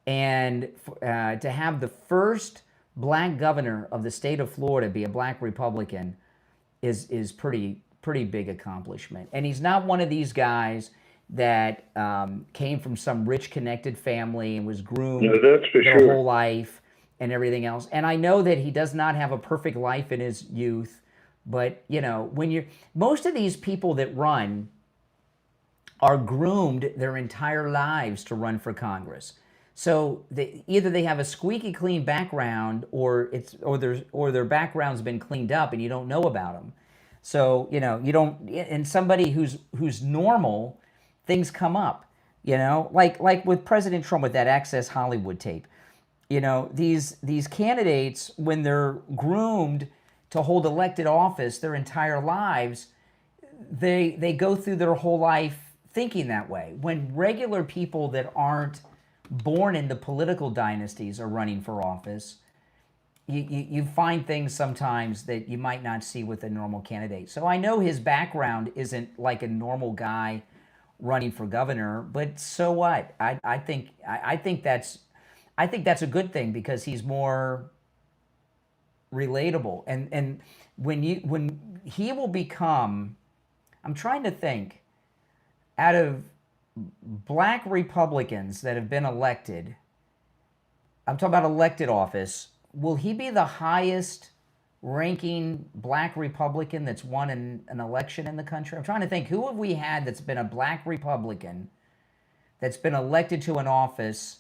And to have the first black governor of the state of Florida be a black Republican is pretty big accomplishment. And he's not one of these guys that came from some rich connected family and was groomed No, that's for their sure. whole life and everything else. And I know that he does not have a perfect life in his youth, but you know, most of these people that run are groomed their entire lives to run for Congress. So either they have a squeaky clean background, or their background's been cleaned up and you don't know about them. So you know you don't. And somebody who's normal, things come up. You know, like with President Trump with that Access Hollywood tape. You know, these candidates, when they're groomed to hold elected office their entire lives, they go through their whole life thinking that way. When regular people that aren't born into political dynasties are running for office, you find things sometimes that you might not see with a normal candidate. So I know his background isn't like a normal guy running for governor, but so what? I think that's a good thing because he's more relatable. And when he will become, I'm trying to think, out of black Republicans that have been elected, I'm talking about elected office, will he be the highest ranking black Republican that's won an election in the country? I'm trying to think, who have we had that's been a black Republican that's been elected to an office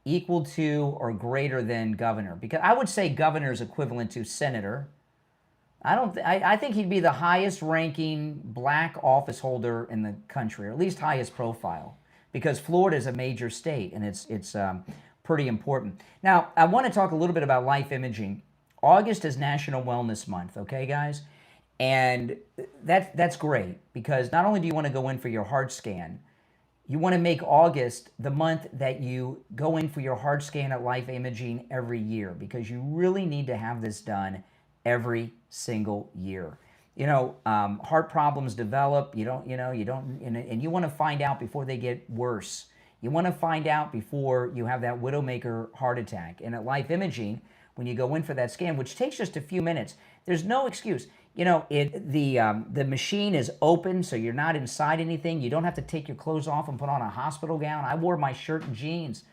equal to or greater than governor? Because I would say governor is equivalent to senator. I think he'd be the highest ranking black office holder in the country, or at least highest profile, because Florida is a major state and it's pretty important. Now, I want to talk a little bit about life imaging. August is National Wellness Month, okay, guys? And that's great because not only do you want to go in for your heart scan, you want to make August the month that you go in for your heart scan at Life Imaging every year, because you really need to have this done every single year. You know, heart problems develop. And you want to find out before they get worse. You want to find out before you have that widowmaker heart attack. And at Life Imaging, when you go in for that scan, which takes just a few minutes, there's no excuse. You know, the machine is open, so you're not inside anything. You don't have to take your clothes off and put on a hospital gown. I wore my shirt and jeans.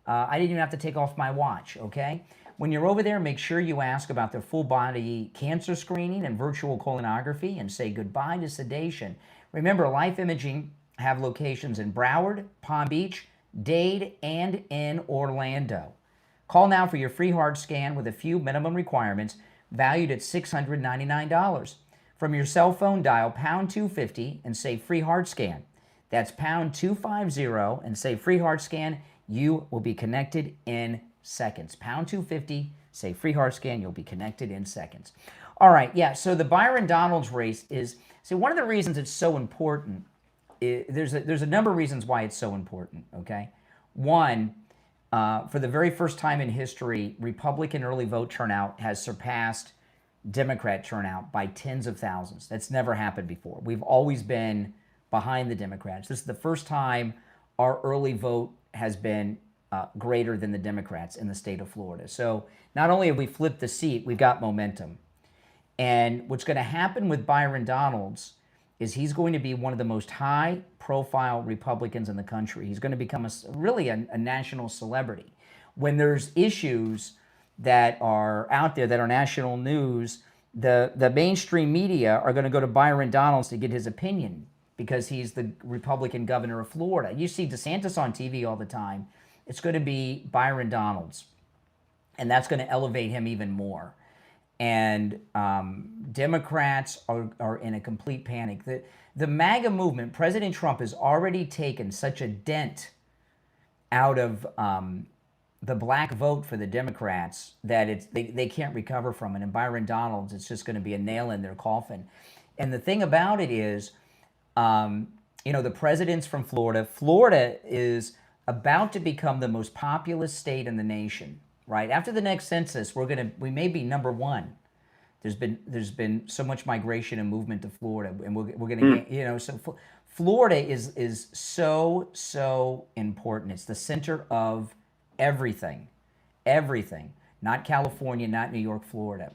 I didn't even have to take off my watch, okay? When you're over there, make sure you ask about their full body cancer screening and virtual colonography and say goodbye to sedation. Remember, Life Imaging have locations in Broward, Palm Beach, Dade, and in Orlando. Call now for your free heart scan with a few minimum requirements, valued at $699. From your cell phone, dial pound 250 and say free heart scan. That's pound 250 and say free heart scan. You will be connected in seconds. Pound 250, say free heart scan. You'll be connected in seconds. All right, yeah, so the Byron Donalds race is, see, one of the reasons it's so important, there's a number of reasons why it's so important, okay? One, for the very first time in history, Republican early vote turnout has surpassed Democrat turnout by tens of thousands. That's never happened before. We've always been behind the Democrats. This is the first time our early vote has been greater than the Democrats in the state of Florida. So not only have we flipped the seat, we've got momentum. And what's going to happen with Byron Donalds is he's going to be one of the most high-profile Republicans in the country. He's going to become really a national celebrity. When there's issues that are out there that are national news, the mainstream media are going to go to Byron Donalds to get his opinion because he's the Republican governor of Florida. You see DeSantis on TV all the time. It's going to be Byron Donalds, and that's going to elevate him even more. And Democrats are in a complete panic. The MAGA movement, President Trump has already taken such a dent out of the black vote for the Democrats that they can't recover from it. And Byron Donalds, it's just going to be a nail in their coffin. And the thing about it is, the president's from Florida. Florida is about to become the most populous state in the nation, right? After the next census, we may be number one. There's been so much migration and movement to Florida, and we're going to so Florida is so important. It's the center of everything, not California, not New York, Florida.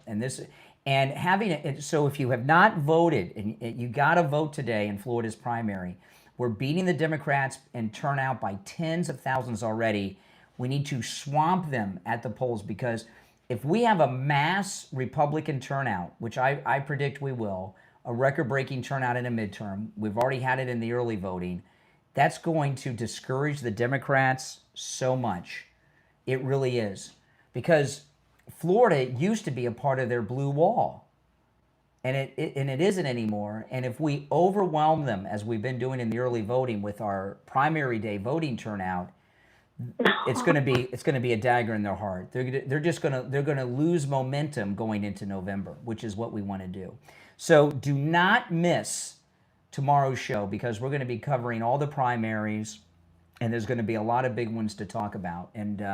And having it, so if you have not voted, and you got to vote today in Florida's primary, we're beating the Democrats in turnout by tens of thousands already. We need to swamp them at the polls, because if we have a mass Republican turnout, which I predict we will, a record-breaking turnout in a midterm, we've already had it in the early voting, that's going to discourage the Democrats so much. It really is. Because Florida used to be a part of their blue wall, and it isn't anymore. And if we overwhelm them, as we've been doing in the early voting with our primary day voting turnout, it's going to be a dagger in their heart. They're going to lose momentum going into November, which is what we want to do. So do not miss tomorrow's show, because we're going to be covering all the primaries, and there's going to be a lot of big ones to talk about, and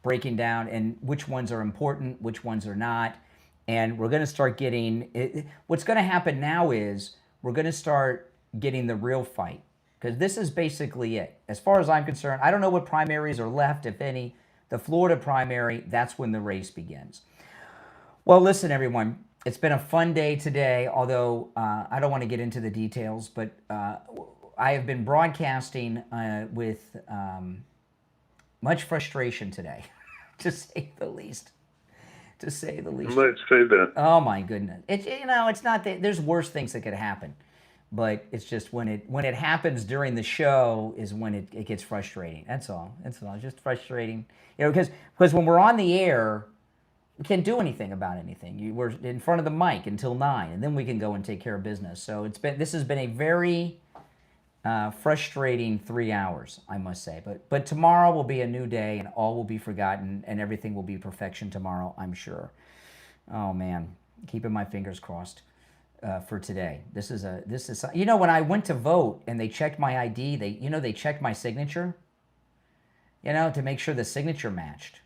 breaking down and which ones are important, which ones are not. And we're going to start getting what's going to happen now is we're going to start getting the real fight, because this is basically it. As far as I'm concerned, I don't know what primaries are left, if any. The Florida primary, that's when the race begins. Well, listen, everyone, it's been a fun day today, although I don't want to get into the details, but I have been broadcasting with much frustration today, to say the least. Let's say that. Oh my goodness! It's not that there's worse things that could happen, but it's just when it happens during the show is when it gets frustrating. That's all. It's just frustrating. Because when we're on the air, we can't do anything about anything. We're in front of the mic until 9, and then we can go and take care of business. So this has been a very frustrating 3 hours, I must say. But tomorrow will be a new day, and all will be forgotten, and everything will be perfection tomorrow, I'm sure. Oh man, keeping my fingers crossed for today. This is when I went to vote and they checked my ID, they checked my signature, to make sure the signature matched.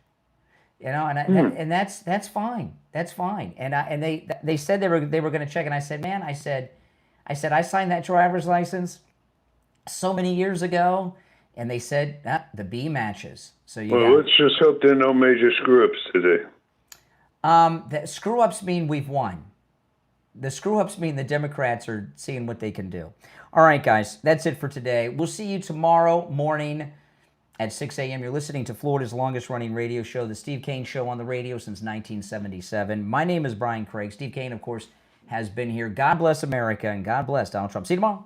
And that's fine. That's fine. And they said they were going to check, and I said, man, I signed that driver's license so many years ago, and they said the B matches. So let's just hope there are no major screw-ups today. The screw-ups mean we've won. The screw-ups mean the Democrats are seeing what they can do. All right, guys, that's it for today. We'll see you tomorrow morning at 6 a.m. You're listening to Florida's longest-running radio show, The Steve Kane Show, on the radio since 1977. My name is Brian Craig. Steve Kane, of course, has been here. God bless America, and God bless Donald Trump. See you tomorrow.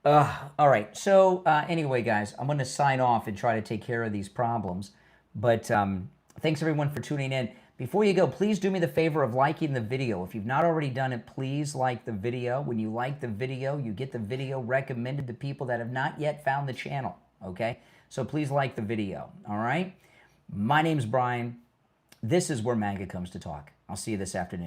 All right. So anyway, guys, I'm going to sign off and try to take care of these problems. But thanks, everyone, for tuning in. Before you go, please do me the favor of liking the video. If you've not already done it, please like the video. When you like the video, you get the video recommended to people that have not yet found the channel, okay? So please like the video, all right? My name's Brian. This is where MAGA comes to talk. I'll see you this afternoon.